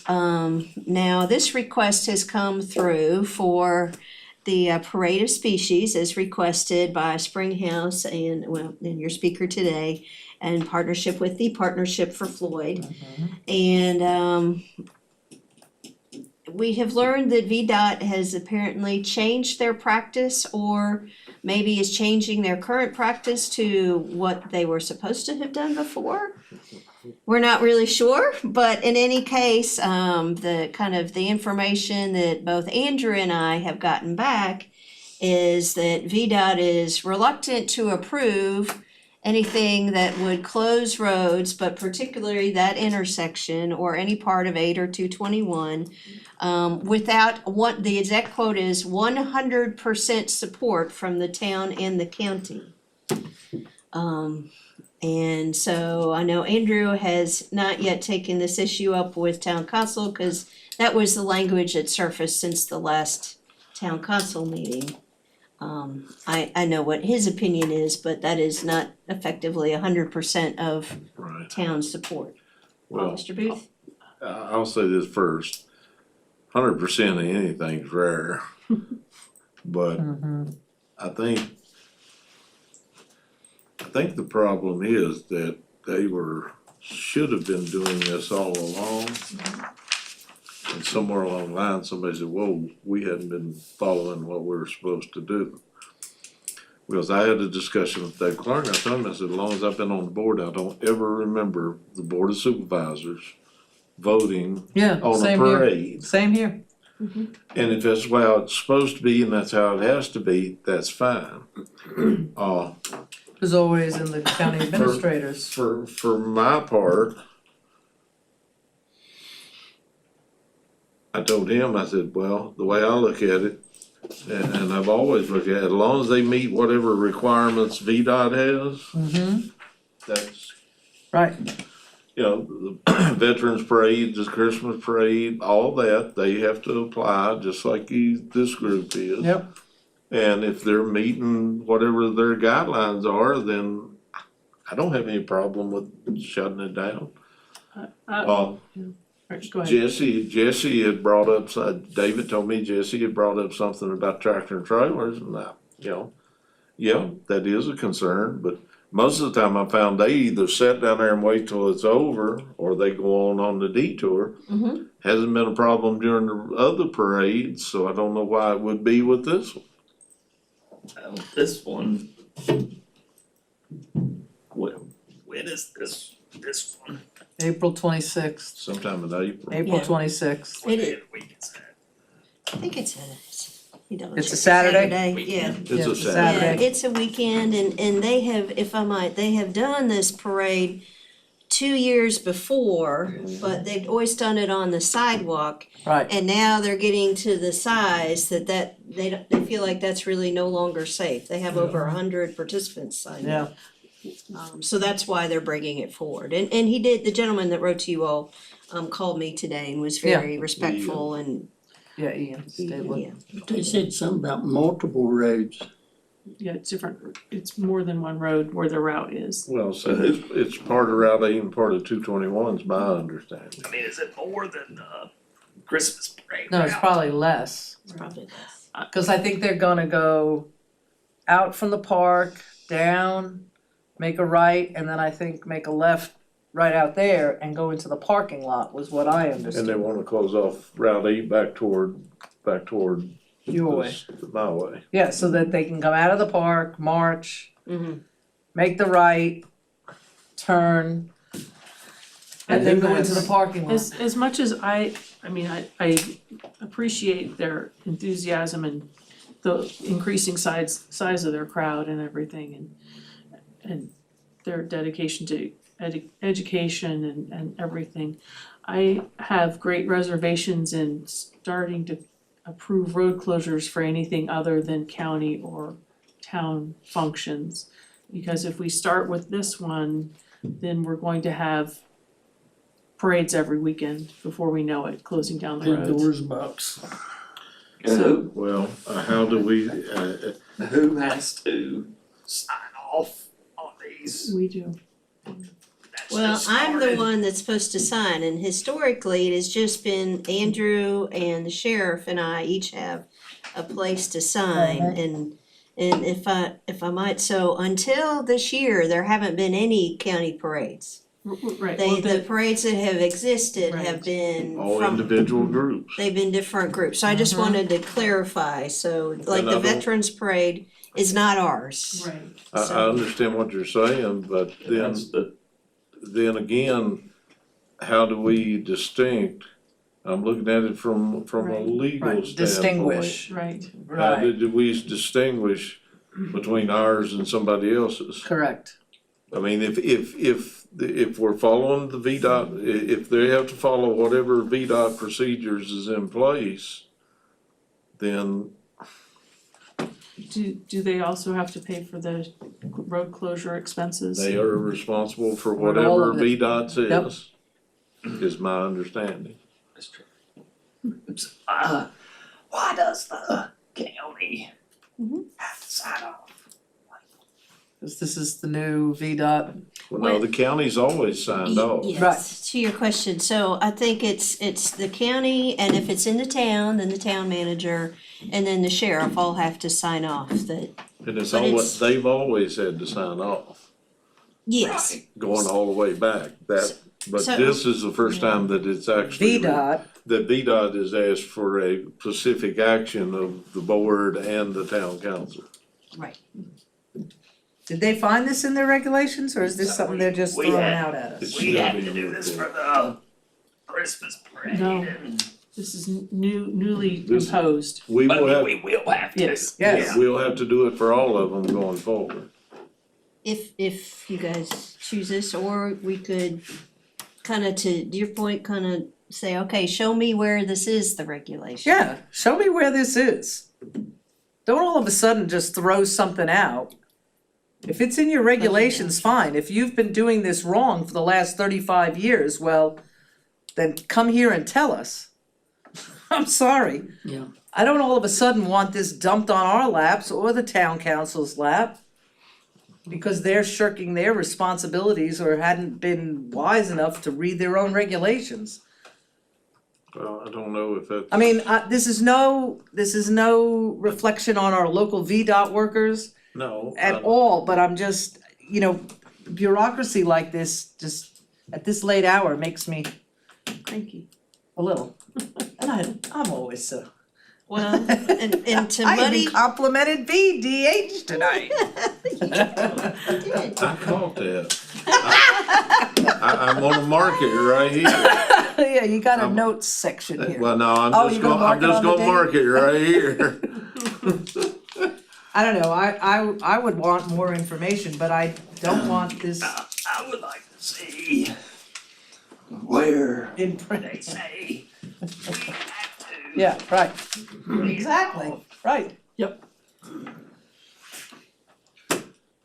A: Now this request has come through for the Parade of Species as requested by Springhouse and your speaker today, in partnership with the Partnership for Floyd. And we have learned that VDOT has apparently changed their practice, or maybe is changing their current practice to what they were supposed to have done before. We're not really sure, but in any case, the information that both Andrew and I have gotten back is that VDOT is reluctant to approve anything that would close roads, but particularly that intersection or any part of 8 or 221, without the exact quote is 100% support from the town and the county. And so I know Andrew has not yet taken this issue up with town council, because that was the language that surfaced since the last town council meeting. I know what his opinion is, but that is not effectively 100% of
F: right.
A: town support.
F: Well,
A: Mr. Booth?
F: I'll say this first. 100% of anything's rare. But I think the problem is that they should have been doing this all along. And somewhere along the line, somebody said, whoa, we hadn't been following what we were supposed to do. Because I had a discussion with Dave Clark, and I told him, I said, as long as I've been on the board, I don't ever remember the Board of Supervisors voting
Q: Yeah,
F: on a
Q: same here,
F: parade.
Q: same here.
F: And if that's how it's supposed to be and that's how it has to be, that's fine.
Q: As always in the county administrators.
F: For my part, I told him, I said, well, the way I look at it, and I've always looked at it, as long as they meet whatever requirements VDOT has, that's,
Q: Right,
F: you know, the Veterans Parade, the Christmas Parade, all that, they have to apply, just like this group is.
Q: yep.
F: And if they're meeting whatever their guidelines are, then I don't have any problem with shutting it down.
C: Go ahead.
F: Jesse had brought up, David told me Jesse had brought up something about tractor and trailers, and yeah, that is a concern, but most of the time I found they either sit down there and wait till it's over, or they go on the detour. Hasn't been a problem during the other parades, so I don't know why it would be with this one.
D: This one. When is this one?
Q: April 26th,
F: Sometime in April.
Q: April
A: Yeah.
Q: 26th.
D: What day of the week is that?
A: I think it's
Q: It's a Saturday?
A: Yeah.
F: It's
Q: Yeah,
F: a
Q: it's a
F: Saturday.
A: Yeah, it's a weekend and they have, if I might, they have done this parade 2 years before, but they've always done it on the sidewalk.
Q: Right,
A: And now they're getting to the size that they feel like that's really no longer safe. They have over 100 participants signed up. So that's why they're bringing it forward. And he did, the gentleman that wrote to you all, called me today and was very respectful and,
Q: yeah, Ian Stabler.
A: yeah.
B: They said something about multiple roads.
C: Yeah, it's different, it's more than one road where the route is.
F: Well, so it's part of Route 8 and part of 221 is my understanding.
D: I mean, is it more than Christmas parade?
Q: No, it's
D: route?
Q: probably less,
A: It's probably less.
Q: cause I think they're gonna go out from the park, down, make a right, and then I think make a left right out there and go into the parking lot was what I
F: And they
Q: understood.
F: wanna close off Route 8 back toward
Q: Your way.
F: my way.
Q: Yeah, so that they can come out of the park, march, make the right, turn, and then go into the parking lot.
C: As much as I mean, I appreciate their enthusiasm and the increasing size of their crowd and everything and their dedication to education and everything. I have great reservations in starting to approve road closures for anything other than county or town functions. Because if we start with this one, then we're going to have parades every weekend before we know it, closing down the roads.
B: Pandora's box.
C: So-
F: Well, how do we,
D: Who has to sign off on these?
C: We do.
D: That's
A: Well,
D: just
A: I'm the
D: started.
A: one that's supposed to sign, and historically, it has just been Andrew and the sheriff and I each have a place to sign, and if I might, so until this year, there haven't been any county parades.
C: Right,
A: The parades that have existed have
C: Right.
A: been
F: all
A: from,
F: individual groups?
A: they've been different groups, so I just wanted to clarify, so like
F: And I
A: the
F: don't-
A: Veterans Parade is not ours.
C: right.
F: I understand what you're saying, but then again, how do we I'm looking at it from a
C: Right.
F: legal
Q: Right,
F: standpoint.
Q: distinguish.
C: Right.
F: How do we distinguish between ours and somebody else's?
Q: Correct.
F: I mean, if we're following the VDOT, if they have to follow whatever VDOT procedures is in place, then
C: Do they also have to pay for the road closure expenses?
F: they are responsible for
Q: all
F: whatever
Q: of it.
F: VDOT
Q: Yep.
F: says, is my understanding.
D: That's true. Why does the county have to sign off?
Q: Cause this is the new VDOT.
F: Well, no, the county's always signed off.
A: Yes, to your question, so I think it's the county, and if it's in the town, then the town manager, and then the sheriff all have to sign off that,
F: And it's
A: But
F: always,
A: it's-
F: they've always had to sign off,
A: yes.
F: going all the way back. But
A: So-
F: this is the first time that it's actually.
Q: VDOT,
F: That VDOT has asked for a specific action of the board and the town council.
A: Right.
Q: Did they find this in their regulations, or is this something they're just
D: We
Q: throwing
D: had-
Q: out at us?
D: We have to do this for the Christmas parade
C: No.
D: and
C: This is newly
F: This-
C: imposed.
F: We will have,
D: we will have to.
C: Yes.
Q: Yes.
F: we'll have to do it for all of them going forward.
A: If you guys choose this, or we could kinda, to your point, kinda say, okay, show me where this is the regulation.
Q: Yeah, show me where this is. Don't all of a sudden just throw something out. If it's in your regulations, fine. If you've been doing this wrong for the last 35 years, well, then come here and tell us. I'm sorry.
B: Yeah.
Q: I don't all of a sudden want this dumped on our laps or the town council's lap because they're shirking their responsibilities or hadn't been wise enough to read their own regulations.
F: Well, I don't know if that's.
Q: I mean, this is no reflection on our local VDOT workers
F: No.
Q: at all, but I'm just, bureaucracy like this, just at this late hour makes me
A: Cranky.
Q: a little. And I'm always so.
A: Well, and to
Q: I
A: muddy.
Q: even complimented VDH tonight.
F: I caught that. I'm gonna mark it right here.
Q: Yeah, you got a notes section here.
F: Well, no, I'm
Q: Oh,
F: just
Q: you're gonna
F: gonna,
Q: mark
F: I'm
Q: it
F: just
Q: on the
F: gonna mark it right here.
Q: I don't know, I would want more information, but I don't want this
D: I would like to see where
Q: in print.
D: they say we have to.
Q: Yeah, right. Exactly, right.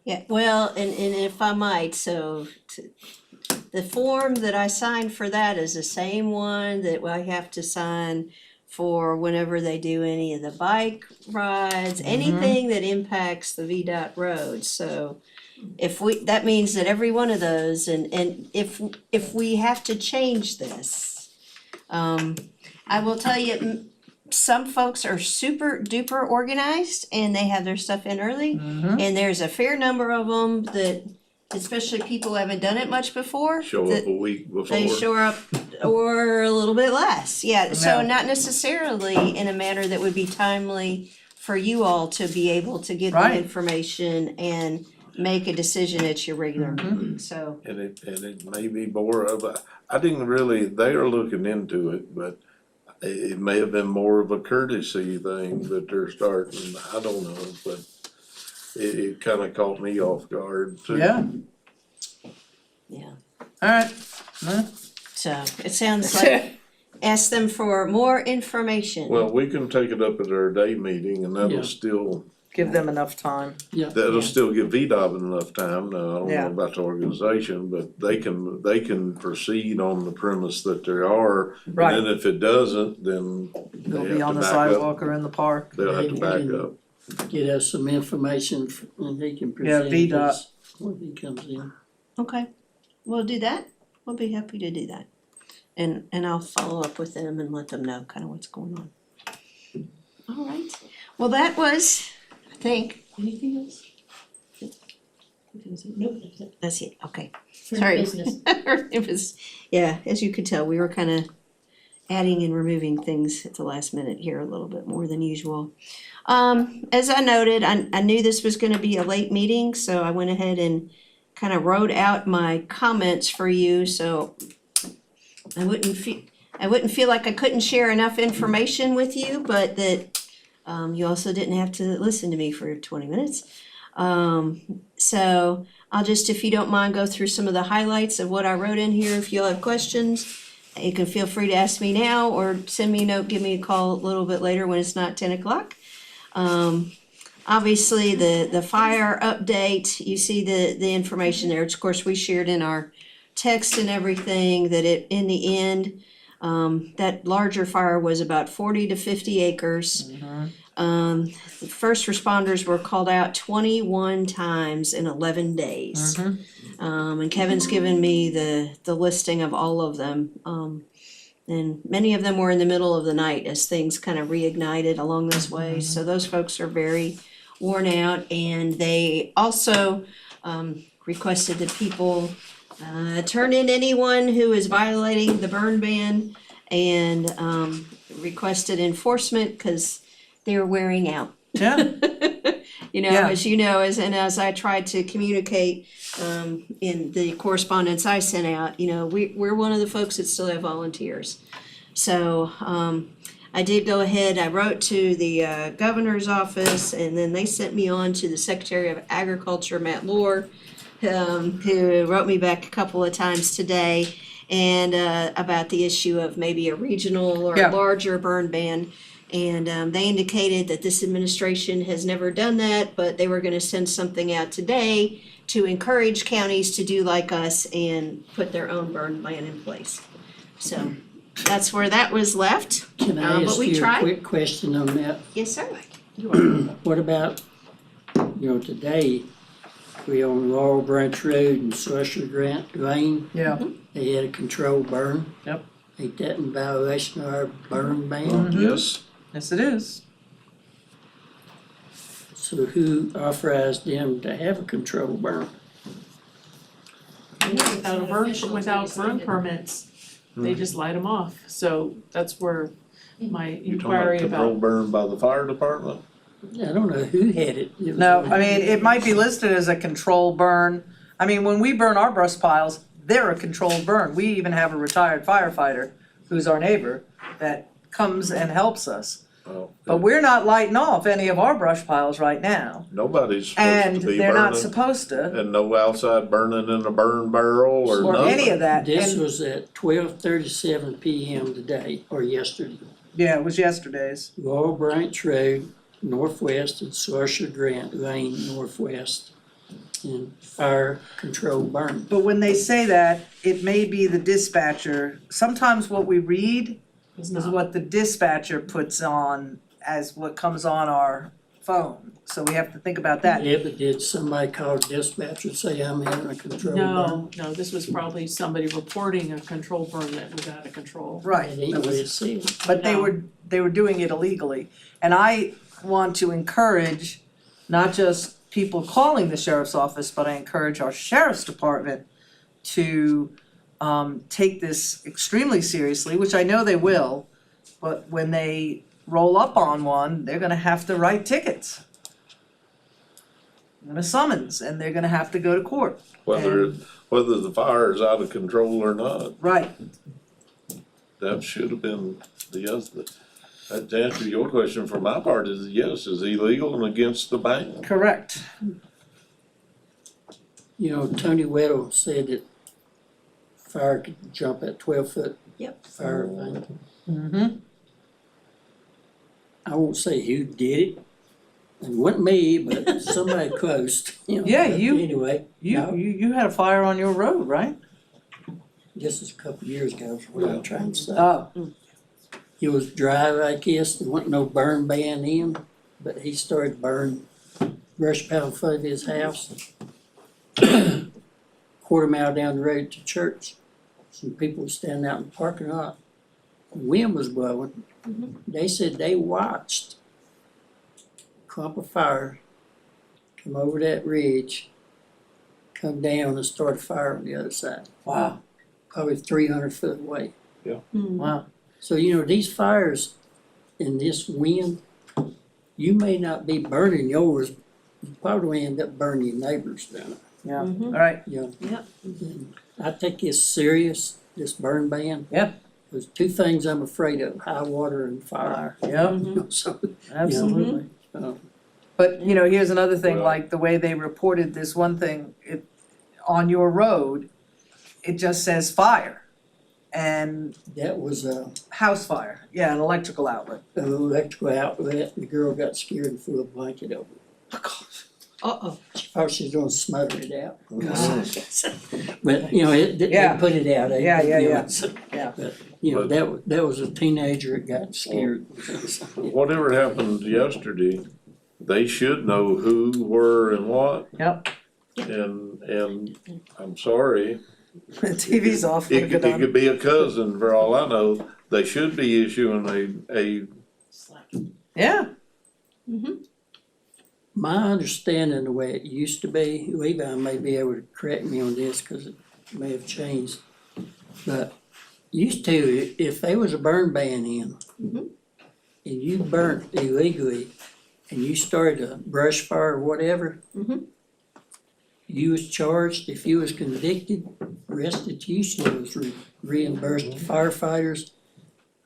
A: Yeah, well, and if I might, the form that I signed for that is the same one that I have to sign for whenever they do any of the bike rides, anything that impacts the VDOT roads, so that means that every one of those, and if we have to change this, I will tell you, some folks are super duper organized and they have their stuff in early. And there's a fair number of them that, especially people who haven't done it much before.
F: Show up a week before.
A: They show up or a little bit less, yeah, so
Q: Yeah.
A: not necessarily in a manner that would be timely for you all to be able to get the
Q: Right.
A: information and make a decision at your regular meeting, so.
F: And it may be more of a, I didn't really, they are looking into it, but it may have been more of a courtesy thing that they're starting, I don't know, but it kinda caught me off guard too.
Q: Yeah.
A: Yeah.
Q: Alright.
A: So it sounds like, ask them for more information.
F: Well, we can take it up at our day meeting and
B: Yeah.
F: that'll still,
Q: Give them enough time.
F: that'll still give VDOT enough time. Now, I don't
Q: Yeah.
F: know about the organization, but they can proceed on the premise that there are.
Q: Right.
F: And then if it doesn't, then
Q: They'll
F: they
Q: be
F: have
Q: on
F: to
Q: the
F: back up.
Q: sidewalk or in the park.
F: They'll have to back
B: And-
F: up.
B: Get us some information and he can
Q: Yeah,
B: present
Q: VDOT.
B: us when he comes in.
A: Okay, we'll do that, we'll be happy to do that. And I'll follow up with them and let them know kind of what's going on. All right, well, that was, I think,
R: Anything else? Nope, that's it.
A: that's it, okay.
R: For
A: Sorry.
R: business.
A: It was, yeah, as you could tell, we were kind of adding and removing things at the last minute here a little bit more than usual. As I noted, I knew this was gonna be a late meeting, so I went ahead and kind of wrote out my comments for you, so I wouldn't feel like I couldn't share enough information with you, but that you also didn't have to listen to me for 20 minutes. So I'll just, if you don't mind, go through some of the highlights of what I wrote in here. If you'll have questions, you can feel free to ask me now or send me a note, give me a call a little bit later when it's not 10 o'clock. Obviously, the fire update, you see the information there. Of course, we shared in our text and everything that in the end, that larger fire was about 40 to 50 acres. The first responders were called out 21 times in 11 days. And Kevin's given me the listing of all of them. And many of them were in the middle of the night as things kind of reignited along those ways. So those folks are very worn out, and they also requested that people turn in anyone who is violating the burn ban, and requested enforcement because they're wearing out.
Q: Yeah.
A: You know,
Q: Yeah.
A: as you know, as I tried to communicate, in the correspondence I sent out, you know, we're one of the folks that still have volunteers. So, I did go ahead, I wrote to the governor's office, and then they sent me on to the Secretary of Agriculture, Matt Lohr, who wrote me back a couple of times today, and about the issue of maybe a regional or
Q: Yeah.
A: larger burn ban. And they indicated that this administration has never done that, but they were gonna send something out today to encourage counties to do like us and put their own burn ban in place. So that's where that was left.
B: Can I
A: But
B: ask
A: we
B: you a
A: tried.
B: quick question on that?
A: Yes, sir.
B: What about, you know, today, we on Laurel Branch Road and Slusher Grant Lane,
Q: Yeah.
B: they had a controlled burn.
Q: Yep.
B: Ain't that in violation of our burn ban?
F: Yes.
Q: Yes, it is.
B: So who authorized them to have a controlled burn?
C: Without burn permits, they just light them off, so that's where my
F: You talking
C: inquiry
F: about control
C: about.
F: burn by the fire department?
B: I don't know who had it. It was
Q: No,
B: on-
Q: I mean, it might be listed as a controlled burn. I mean, when we burn our brush piles, they're a controlled burn. We even have a retired firefighter who's our neighbor that comes and helps us.
F: Oh,
Q: But we're not lighting off any of our brush piles right now.
F: nobody's supposed
Q: And
F: to be
Q: they're not
F: burning,
Q: supposed to,
F: and no outside burning in a burn barrel or
Q: or
F: nothing.
Q: any of that.
B: This
Q: And,
B: was at 12:37 PM today, or yesterday.
Q: yeah, it was yesterday's.
B: Laurel Branch Road, northwest, and Slusher Grant Lane, northwest, and fire control burn.
Q: But when they say that, it may be the dispatcher. Sometimes what we read is what the dispatcher puts on as what comes on our phone. So we have to think about that.
B: Yeah, but did somebody call dispatcher and say I'm having a control burn?
C: No, this was probably somebody reporting a control burn that was out of control.
Q: Right.
B: That ain't what it said.
Q: But they were doing it illegally. And I want to encourage not just people calling the sheriff's office, but I encourage our sheriff's department to take this extremely seriously, which I know they will. But when they roll up on one, they're gonna have to write tickets. And a summons, and they're gonna have to go to court.
F: Whether,
Q: And-
F: whether the fire is out of control or not,
Q: Right,
F: that should have been the other. To answer your question for my part is yes, is illegal and against the ban.
Q: correct.
B: You know, Tony Weddle said that fire could jump at 12-foot
A: Yep.
B: fire thing.
Q: Mm-hmm.
B: I won't say who did it. It wasn't me, but somebody close, you know.
Q: Yeah,
B: but
Q: you-
B: Anyway,
Q: You,
B: no,
Q: you had a fire on your road, right?
B: this is a couple of years ago, is what I'm trying to say.
Q: Oh,
B: He was dry, I guess, there wasn't no burn ban in, but he started burning brush pile in front of his house. Quarter mile down the road to church, some people were standing out in the parking lot. The wind was blowing. They said they watched a clump of fire come over that ridge, come down and start a fire on the other side,
Q: wow,
B: probably 300 foot away.
Q: wow.
B: So, you know, these fires in this wind, you may not be burning yours, you probably end up burning your neighbors down.
Q: Yeah, all right.
B: You know,
A: Yep.
B: and I take this serious, this burn ban.
Q: Yep.
B: There's two things I'm afraid of, high water and fire.
Q: Yep,
B: So,
Q: absolutely.
B: uh,
Q: But, you know, here's another thing,
F: Well-
Q: like the way they reported this one thing, it, on your road, it just says fire. And
B: that was
Q: house fire, yeah, an electrical outlet.
B: an electrical outlet, the girl got scared and threw a blanket over it.
A: Uh-oh.
B: She thought she was gonna smother it out. But, you know, they
Q: Yeah.
B: put it out. They-
Q: Yeah, yeah,
B: you know,
Q: yeah.
B: so-
Q: Yeah.
B: But, you know, that was a teenager that got scared.
F: Whatever happened yesterday, they should know who, where, and what.
Q: Yep.
F: And I'm sorry,
Q: The TV's off.
F: it could be a cousin for all I know. They should be issuing a
Q: Yeah,
B: My understanding, the way it used to be, Levi may be able to correct me on this, cause it may have changed. But used to, if there was a burn ban in, and you burnt illegally, and you started a brush fire or whatever.
A: Mhm.
B: You was charged, if you was convicted, restitution was reimbursed to firefighters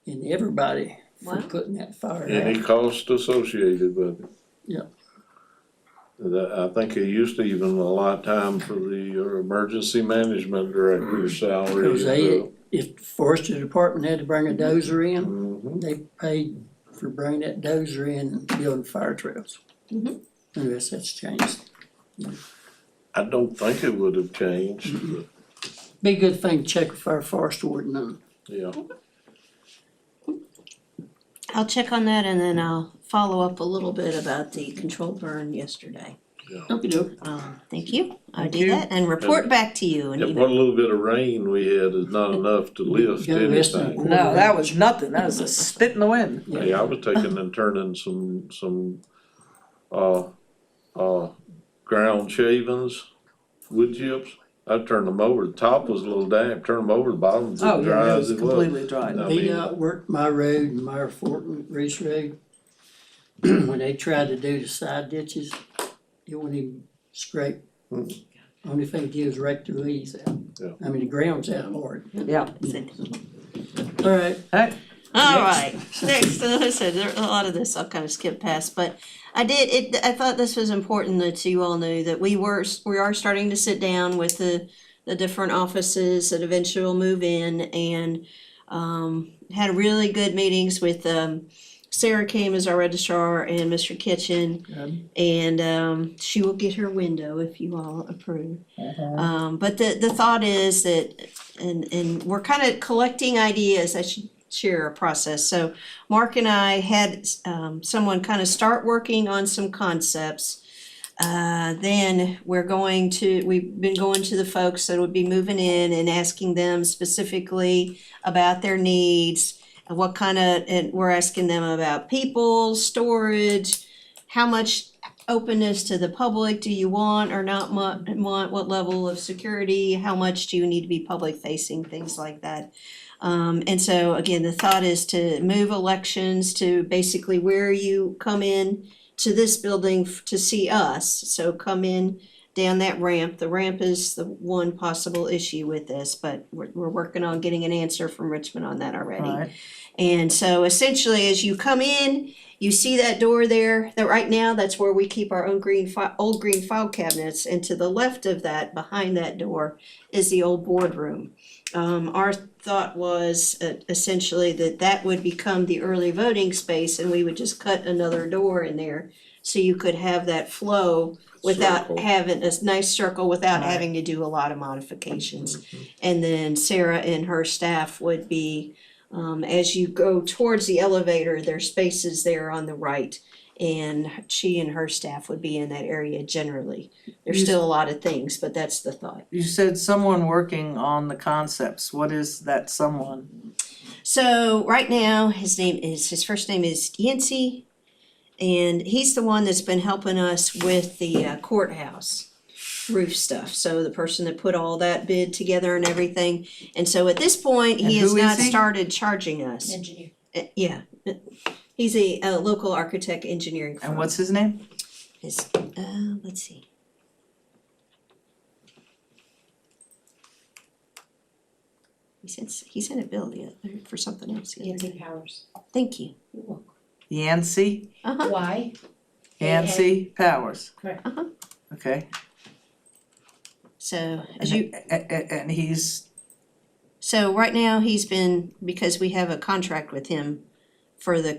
B: and everybody for
A: Wow.
B: putting that fire
F: Any
B: out.
F: cost associated with it.
B: Yeah.
F: I think he used to even allot time for the emergency management director's salary.
B: Cause if the forestry department had to bring a dozer in,
F: Mhm.
B: they paid for bringing that dozer in and building fire trails.
A: Mhm.
B: Unless that's changed.
F: I don't think it would have changed, but,
B: Be a good thing to check with our forest warden on.
F: yeah.
A: I'll check on that and then I'll follow up a little bit about the controlled burn yesterday.
B: Okey-doke.
A: Thank you, I'll
Q: Thank
A: do
Q: you.
A: that and report back to you and
F: And
A: even.
F: what little bit of rain we had is not enough to lift
B: Got less than a
F: anything.
B: quarter.
Q: No, that was nothing, that was a spit in the wind.
F: Hey, I was taking and turning some, ground shavings, wood chips. I turned them over, the top was a little damp, turned them over, the bottom was
Q: Oh,
F: as
Q: yeah,
F: dry
Q: it
F: as
Q: was
F: it was.
Q: completely dry.
F: I
B: They
F: mean,
B: worked my road and Meyer Fort and Reese Road. When they tried to do the side ditches, it wouldn't even scrape. Only thing it did was rake the leaves out.
F: Yeah.
B: I mean, the ground's out hard.
Q: Yeah.
B: Alright.
A: Alright, next, I said, there, a lot of this I'll kind of skip past, but I thought this was important that you all knew that we are starting to sit down with the different offices that eventually will move in and, had really good meetings with, Sarah came as our registrar and Mr. Kitchen. And, she will get her window if you all approve. But the thought is that, and we're kind of collecting ideas, I should share a process. So Mark and I had someone kind of start working on some concepts. Then we've been going to the folks that would be moving in and asking them specifically about their needs. And what kind of, and we're asking them about people, storage, how much openness to the public do you want or not want, what level of security, how much do you need to be public facing, things like that. And so again, the thought is to move elections to basically where you come in to this building to see us. So come in down that ramp. The ramp is the one possible issue with this, but we're working on getting an answer from Richmond on that already.
Q: Alright.
A: And so essentially, as you come in, you see that door there, that right now, that's where we keep our own old green file cabinets. And to the left of that, behind that door, is the old boardroom. Our thought was essentially that would become the early voting space and we would just cut another door in there. So you could have that flow without
F: Circle.
A: having a nice circle, without having to do a lot of modifications. And then Sarah and her staff would be, as you go towards the elevator, there's spaces there on the right. And she and her staff would be in that area generally. There's still a lot of things, but that's the thought.
Q: You said someone working on the concepts, what is that someone?
A: So right now, his first name is Yancey. And he's the one that's been helping us with the courthouse roof stuff. So the person that put all that bid together and everything. And so at this point,
Q: And
A: he has
Q: who is
A: not
Q: he?
A: started charging us.
R: Engineer.
A: Yeah, he's a local architect engineering firm.
Q: And what's his name?
A: His, let's see. He sent a bill for something else. the other
R: Yancey
A: day.
R: Powers.
A: Thank you.
Q: Yancey?
A: Uh-huh.
R: Why?
Q: Yancey Powers.
R: Correct.
A: Uh-huh.
Q: Okay.
A: So
Q: And he's,
A: so right now he's been, because we have a contract with him for the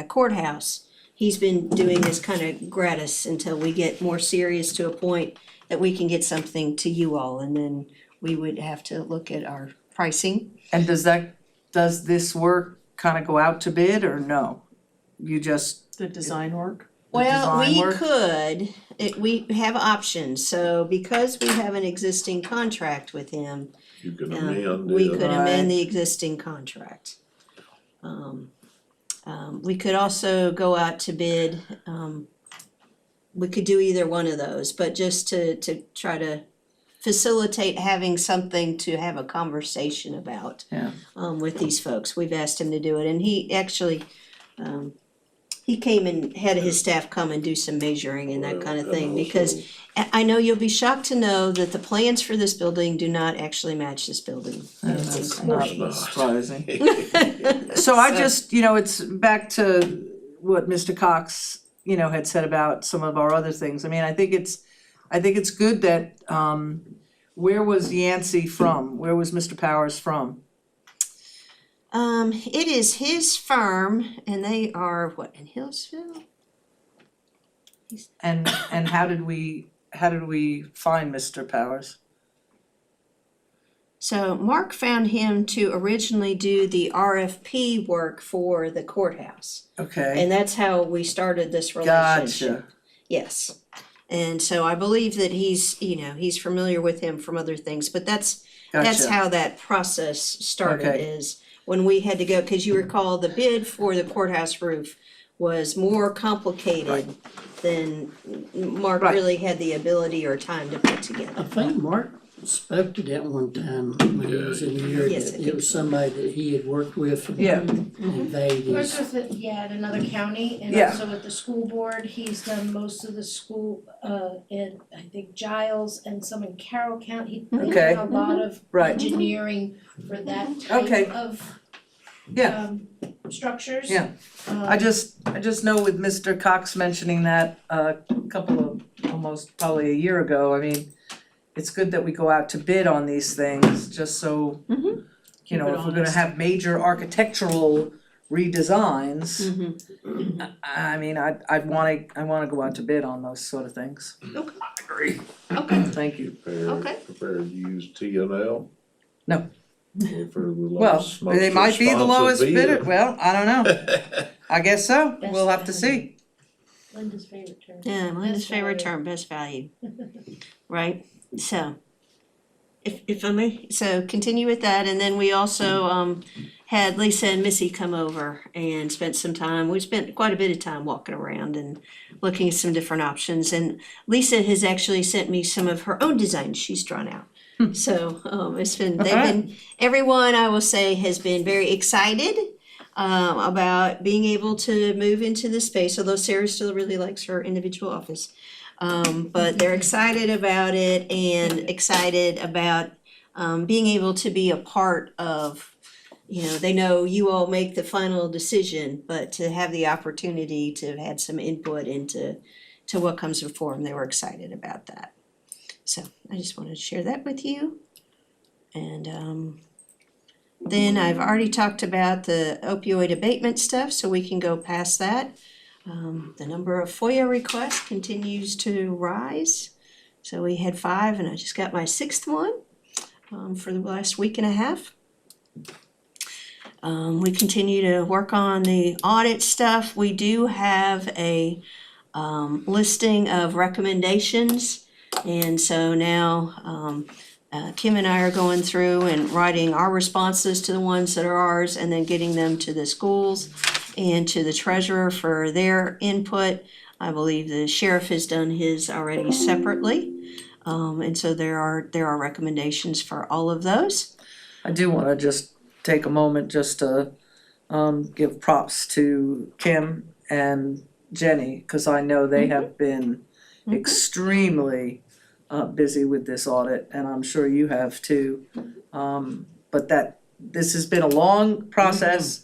A: courthouse, he's been doing this kind of gratis until we get more serious to a point that we can get something to you all, and then we would have to look at our pricing.
Q: and does this work kind of go out to bid or no? You just,
C: The design work.
A: Well,
Q: design
A: we
Q: work?
A: could, we have options, so because we have an existing contract with him,
F: You can amend
A: we
F: it.
A: could amend the existing contract. We could also go out to bid, we could do either one of those, but just to try to facilitate having something to have a conversation about.
Q: Yeah.
A: With these folks, we've asked him to do it, and he actually, he came and had his staff come and do some measuring and that kind of thing,
F: And also-
A: because I know you'll be shocked to know that the plans for this building do not actually match this building. It's
Q: That's
A: incredible.
Q: not surprising. So I just, it's back to what Mr. Cox, had said about some of our other things. I mean, I think it's good that, where was Yancey from? Where was Mr. Powers from?
A: It is his firm, and they are, what, in Hillsville?
Q: And how did we find Mr. Powers?
A: So Mark found him to originally do the RFP work for the courthouse.
Q: Okay,
A: And that's how we started this relationship.
Q: gotcha.
A: Yes. And so I believe that he's familiar with him from other things, but that's
Q: Gotcha.
A: how that process started,
Q: Okay.
A: is when we had to go, cause you recall the bid for the courthouse roof was more complicated than Mark
Q: Right.
A: really had the ability or time to put
B: I
A: together.
B: think Mark spoke to that one time when he was in here,
A: Yes, I
B: that it
A: think
B: was
A: so.
B: somebody that he had worked with and
Q: Yeah.
B: conveyed
R: Works
B: his.
R: with at another county and
Q: Yeah.
R: also with the school board, he's done most of the school, in, I think Giles and some in Carroll County. He's
Q: Okay.
R: done a lot of
Q: Right.
R: engineering for that
Q: Okay.
R: type of,
Q: Yeah.
R: structures.
Q: Yeah. I just know with Mr. Cox mentioning that a couple of, almost probably a year ago, I mean, it's good that we go out to bid on these things, just so,
A: Mhm.
C: Keep it
Q: if we're gonna
C: honest.
Q: have major architectural redesigns,
A: Mhm.
Q: I mean, I wanna go out to bid on those sort of things.
A: Okay.
Q: I agree.
A: Okay.
Q: Thank you.
A: Okay.
F: Prepared to use TNL?
Q: No.
F: For the
Q: Well,
F: lowest, most
Q: they might be the
F: responsive
Q: lowest bidder,
F: bidder.
Q: well, I don't know, I guess so,
R: Best
Q: we'll have to see.
R: Linda's favorite term.
A: Yeah, Melinda's
R: Best
A: favorite
R: value.
A: term, best value. Right, so, if I may, so continue with that, and then we also, had Lisa and Missy come over and spent some time, we spent quite a bit of time walking around and looking at some different options, and Lisa has actually sent me some of her own designs she's drawn out. So, everyone, I will say, has been very excited about being able to move into this space, although Sarah still really likes her individual office. But they're excited about it and excited about being able to be a part of, they know you all make the final decision, but to have the opportunity to have had some input into what comes before them, they were excited about that. So I just wanted to share that with you. And then I've already talked about the opioid abatement stuff, so we can go past that. The number of FOIA requests continues to rise. So we had 5 and I just got my 6th one for the last week and a half. We continue to work on the audit stuff. We do have a listing of recommendations. And so now Kim and I are going through and writing our responses to the ones that are ours and then getting them to the schools and to the treasurer for their input. I believe the sheriff has done his already separately. And so there are recommendations for all of those.
Q: I do wanna just take a moment just to give props to Kim and Jenny, cause I know they have been extremely busy with this audit, and I'm sure you have too. But this has been a long process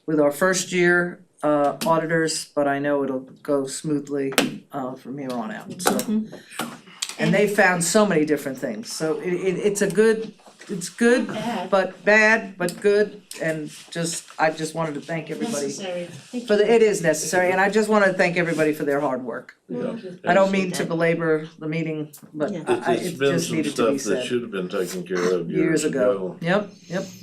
Q: with our first year auditors, but I know it'll go smoothly from here on out, so. And they found so many different things, so it's good,
R: Bad.
Q: but bad, but good, and I just wanted to thank everybody.
R: Necessary.
Q: It is necessary, and I just wanted to thank everybody for their hard work.
F: Yeah.
Q: I don't mean to belabor the meeting, but
A: Yeah.
F: It's
Q: it
F: been
Q: just
F: some
Q: needed to be
F: stuff that
Q: said
F: should have been taken care of
Q: years ago. Yep,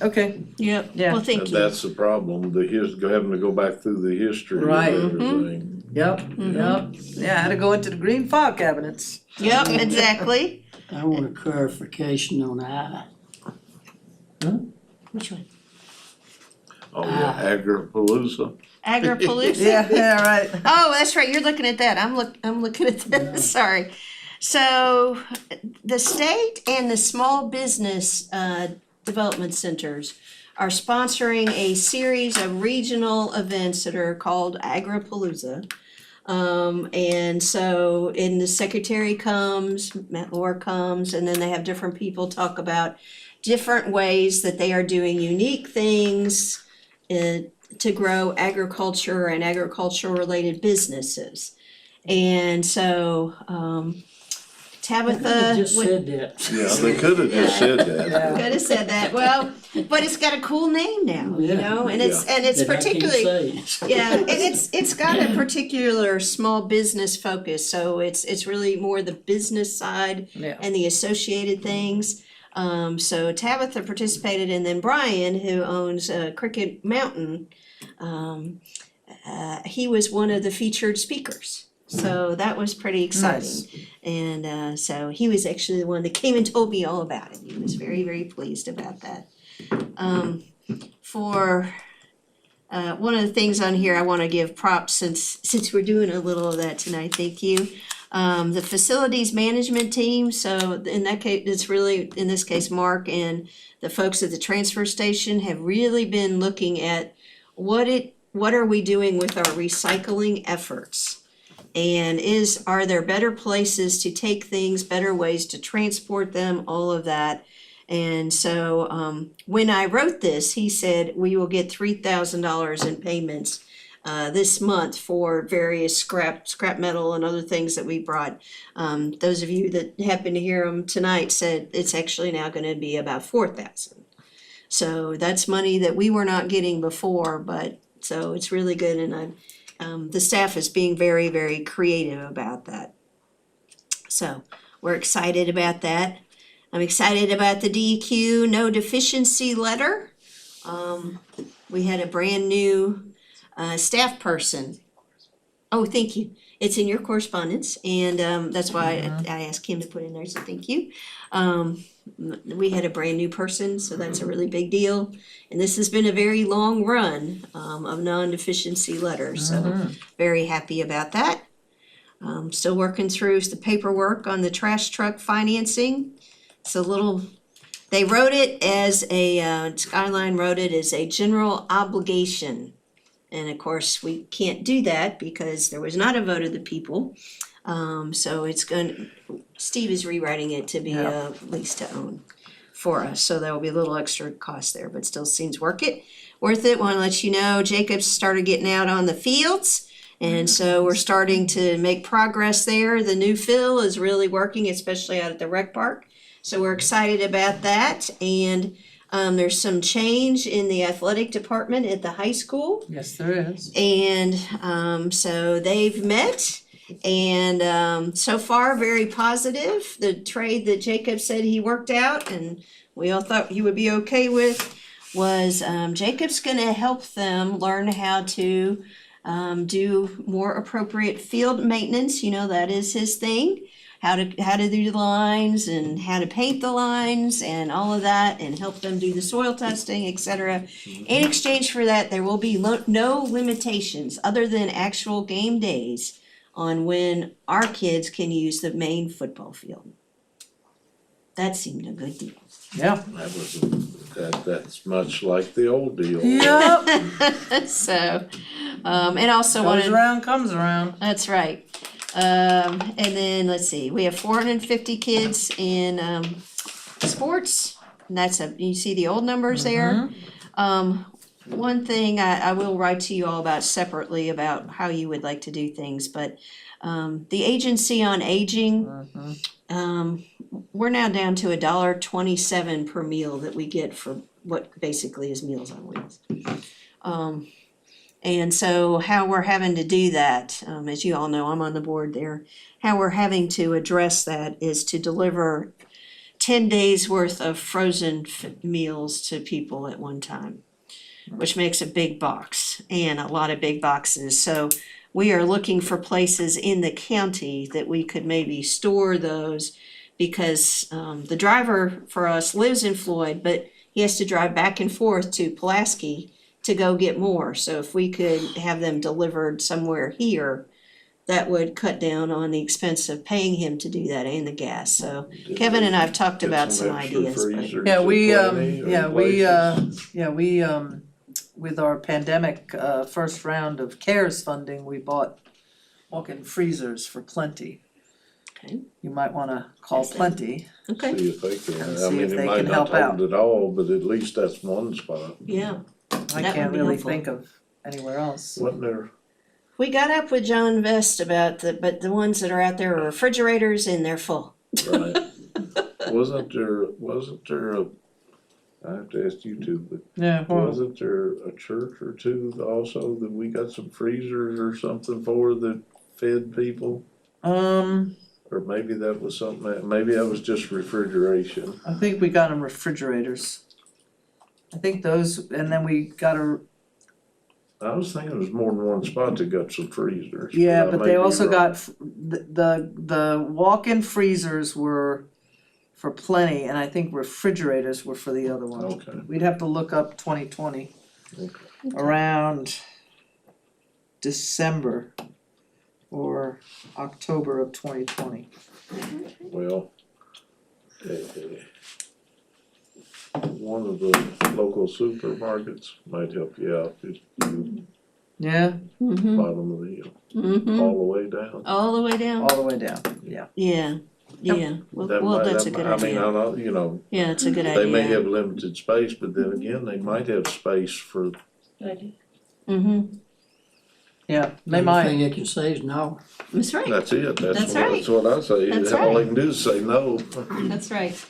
Q: okay,
A: Yep,
Q: Yeah.
A: well, thank
F: And
A: you.
F: that's the problem, having to go back through the history of
Q: Right.
F: everything.
Q: yep, yeah, I had to go into the green file cabinets.
A: Yep, exactly.
B: I want a clarification on I.
A: Which one?
F: Oh, yeah, Agripalooza.
A: Agripalooza?
Q: Yeah, right.
A: Oh, that's right, you're looking at that, I'm looking at that, sorry. So, the state and the small business, development centers are sponsoring a series of regional events that are called Agripalooza. And the secretary comes, Matt Lohr comes, and then they have different people talk about different ways that they are doing unique things to grow agriculture and agricultural-related businesses. And so, Tabitha.
B: Just said that.
F: Yeah, they could have just said that.
A: Could have said that, well, but it's got a cool name now, you know, and it's
B: That I can't
A: particularly,
B: say.
A: yeah, and it's got a particular small business focus, so it's really more the business side
Q: Yeah.
A: and the associated things. So Tabitha participated, and then Brian, who owns Cricket Mountain, he was one of the featured speakers. So that was pretty exciting.
Q: Nice.
A: And so he was actually the one that came and told me all about it. He was very, very pleased about that. For one of the things on here, I wanna give props since we're doing a little of that tonight, thank you. The facilities management team, so in that case, it's really, in this case, Mark and the folks at the transfer station have really been looking at what are we doing with our recycling efforts? And are there better places to take things, better ways to transport them, all of that. And so, when I wrote this, he said, we will get $3,000 in payments this month for various scrap metal and other things that we brought. Those of you that happened to hear him tonight said it's actually now gonna be about $4,000. So that's money that we were not getting before, but, so it's really good, and the staff is being very, very creative about that. So we're excited about that. I'm excited about the DEQ no deficiency letter. We had a brand new staff person. Oh, thank you. It's in your correspondence, and that's why I asked him to put in there, so thank you. We had a brand new person, so that's a really big deal. And this has been a very long run of non-deficiency letters, so very happy about that. Still working through the paperwork on the trash truck financing. It's a little, they wrote it as Skyline wrote it as a general obligation. And of course, we can't do that because there was not a vote of the people. So Steve is rewriting it to be a lease to own for us. So there will be a little extra cost there, but still seems worth it. Want to let you know, Jacob's started getting out on the fields. And so we're starting to make progress there. The new fill is really working, especially out at the rec park. So we're excited about that. And there's some change in the athletic department at the high school.
Q: Yes, there is.
A: And so they've met, and so far very positive. The trade that Jacob said he worked out and we all thought he would be okay with was Jacob's gonna help them learn how to do more appropriate field maintenance. You know, that is his thing. How to do the lines and how to paint the lines and all of that, and help them do the soil testing, etc. In exchange for that, there will be no limitations other than actual game days on when our kids can use the main football field. That seemed a good deal.
Q: Yeah.
F: That's much like the old deal.
Q: Yep.
A: So, and also
Q: Goes around, comes around.
A: That's right. And then, let's see, we have 450 kids in sports, and you see the old numbers there. One thing I will write to you all about separately about how you would like to do things, but the Agency on Aging, we're now down to $1.27 per meal that we get for what basically is Meals on Wheels. And so how we're having to do that, as you all know, I'm on the board there, how we're having to address that is to deliver 10 days worth of frozen meals to people at one time, which makes a big box and a lot of big boxes. So we are looking for places in the county that we could maybe store those, because the driver for us lives in Floyd, but he has to drive back and forth to Pulaski to go get more. So if we could have them delivered somewhere here, that would cut down on the expense of paying him to do that and the gas, so Kevin and I've talked about some ideas, but.
Q: Yeah, we with our pandemic, first round of CARES funding, we bought walk-in freezers for Plenty.
A: Okay.
Q: You might wanna call Plenty.
A: Okay,
F: See if they can,
Q: And
F: I
Q: see
F: mean,
Q: if
F: it
Q: they
F: might
Q: can
F: not
Q: help out.
F: hold it all, but at least that's one spot.
A: yeah,
Q: I
A: That
Q: can't
A: would be
Q: really
A: helpful.
Q: think of anywhere else.
F: Wasn't there,
A: we got up with John Vest about but the ones that are out there are refrigerators and they're full.
F: right? Wasn't there a, I have to ask you two, but
Q: Yeah,
F: wasn't there a church or two also that we got some freezers or something for that fed people? Or maybe that was something, maybe that was just refrigeration.
Q: I think we got them refrigerators. I think those, and then we got
F: I was thinking it was more than one spot that got some freezers.
Q: yeah,
F: I
Q: but
F: may
Q: they
F: be
Q: also
F: wrong.
Q: got, the walk-in freezers were for Plenty, and I think refrigerators were for the other one.
F: Okay.
Q: We'd have to look up 2020, around December or October of 2020.
F: Well, one of the local supermarkets might help you out, just
Q: Yeah,
A: Mm-hmm,
F: bottom of the hill,
A: mm-hmm,
F: all the way down.
A: all the way down,
Q: all the way down, yeah.
A: yeah, well, that's a good
F: I mean, I
A: idea,
F: don't, you know,
A: yeah, it's a good
F: they may
A: idea,
F: have limited space, but then again, they might have space for,
A: mm-hmm,
Q: Yeah, they
B: The
Q: might.
B: only thing they can say is no.
A: that's right.
F: that's it,
A: That's right.
F: that's what I say,
A: That's
F: all they
A: right.
F: can do is say no.
A: That's right.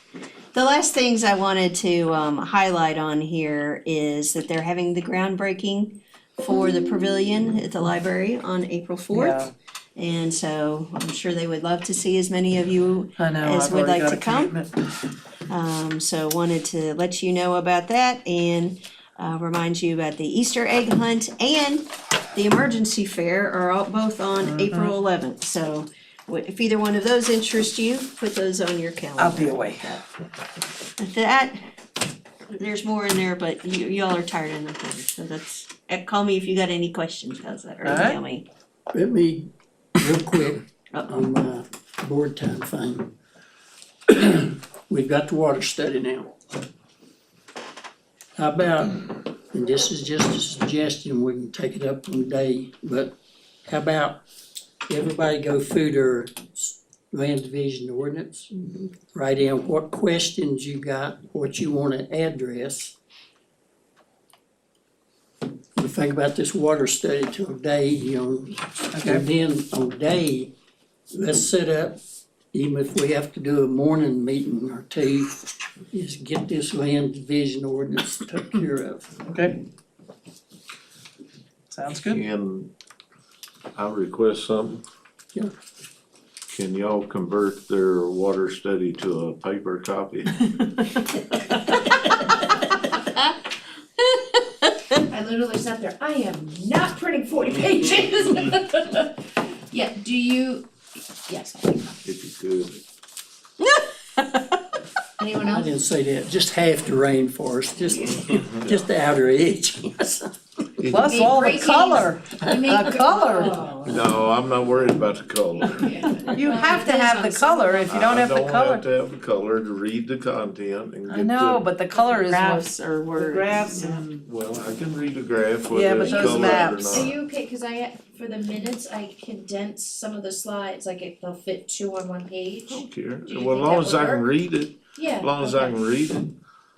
A: The last things I wanted to highlight on here is that they're having the groundbreaking for the pavilion at the library on April 4th. And so I'm sure they would love to see as many of you
Q: I know,
A: as
Q: I've
A: would
Q: already
A: like
Q: got
A: to
Q: a
A: come.
Q: commitment.
A: So wanted to let you know about that and remind you about the Easter egg hunt and the emergency fair are all both on April 11th. So if either one of those interest you, put those on your calendar.
Q: I'll be away.
A: With that, there's more in there, but y'all are tired enough, so that's, call me if you got any questions, how's that, or
Q: Alright.
A: email me.
B: Let me, real quick, on my board time thing. We've got the water study now. How about, and this is just a suggestion, we can take it up one day, but how about everybody go through their land division ordinance? Write in what questions you got, what you wanna address. We think about this water study till day, you know, and then on day, let's set up, even if we have to do a morning meeting or two, is get this land division ordinance took care of.
Q: Okay. Sounds good.
F: Can I request something?
B: Yeah.
F: Can y'all convert their water study to a paper copy?
R: I literally sat there, I am not printing 40 pages. Yeah, do you, yes,
F: If you could.
R: anyone
B: I
R: else?
B: didn't say that, just half the rainforest, just the outer edge.
Q: Plus all the color, the color.
F: No, I'm not worried about the color.
Q: You have to have the color, if you don't have the
F: I don't
Q: color.
F: have to have the color to read the content and get
Q: I know,
F: the,
Q: but the color is
A: Graphs
Q: what,
A: or
Q: the
A: words.
Q: graphs and.
F: well, I can read a graph
Q: Yeah,
F: whether
Q: but
F: it's
Q: those
F: colored or
Q: maps.
R: Are
F: not.
R: you okay, cause for the minutes, I condensed some of the slides, like if they'll fit 2 on one page.
F: I don't care,
R: Do you
F: well, as
R: think
F: long
R: that
F: as
R: would
F: I can
R: work?
F: read it,
R: Yeah,
F: as long as I can read it,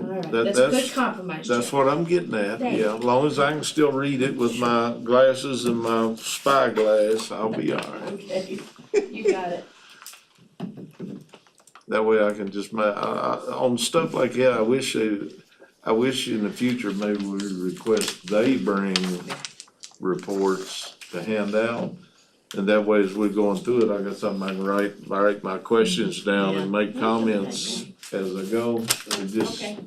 R: Alright,
F: that-
R: that's a
F: that's-
R: good compromise,
F: that's
R: Jeff.
F: what I'm getting at,
R: Thank
F: yeah, as long as I can still read it with my glasses and my spyglass, I'll be alright.
R: Okay, you got it.
F: That way I can just on stuff like that, I wish in the future maybe we request they bring reports to hand out. And that way as we're going through it, I got something I can write my questions down and make comments as I go. It's just
R: Okay.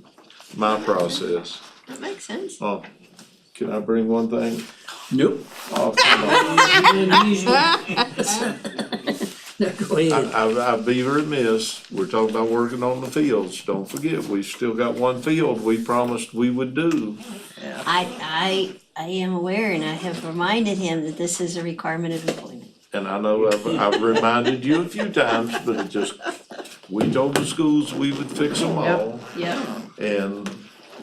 F: my process.
A: That makes sense.
F: Oh, can I bring one thing?
B: Nope.
F: Oh, come on.
B: No, go ahead.
F: I'd be remiss, we're talking about working on the fields, don't forget, we've still got one field we promised we would do.
A: I am aware and I have reminded him that this is a requirement of employment.
F: and I know I've reminded you a few times, but it just, we told the schools we would fix them all.
A: Yeah.
F: And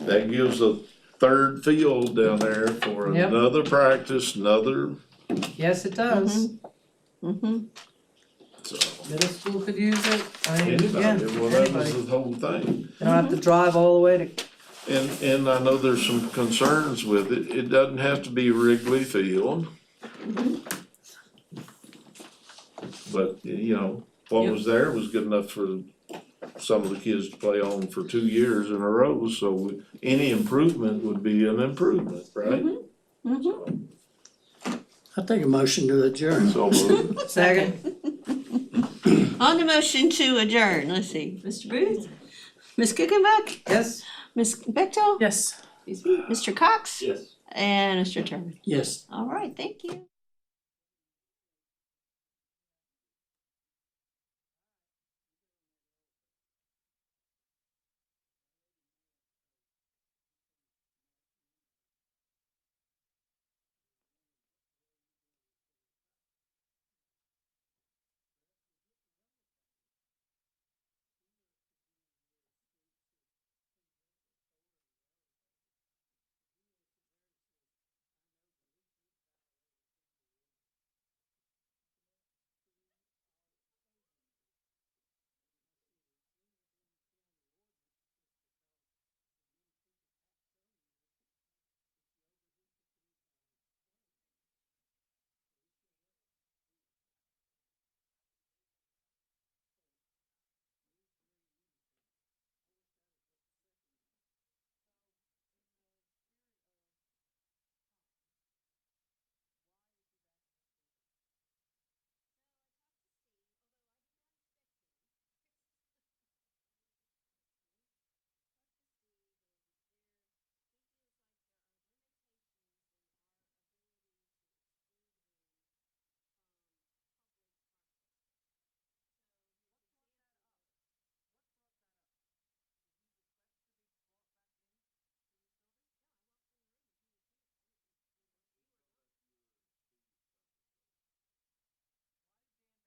F: that gives a third field down there for
Q: Yep.
F: another practice, another,
Q: Yes, it does.
A: Mm-hmm.
F: so.
Q: Middle school could use it, I mean,
F: Anybody,
Q: yeah,
F: well, that was
Q: anybody.
F: the whole thing.
Q: You don't have to drive all the way to,
F: And I know there's some concerns with it, it doesn't have to be Wrigley Field. But, you know, what was there was good enough for some of the kids to play on for 2 years in a row, so any improvement would be an improvement, right?
B: I take a motion to adjourn.
F: So moved.
Q: second,
A: On the motion to adjourn, let's see, Mr. Booth, Ms. Kuchenbuck,
Q: yes?
A: Ms. Bechtel,
C: Yes.
A: Mr. Cox,
D: Yes.
A: and Mr. Turner.
B: Yes.
A: All right, thank you.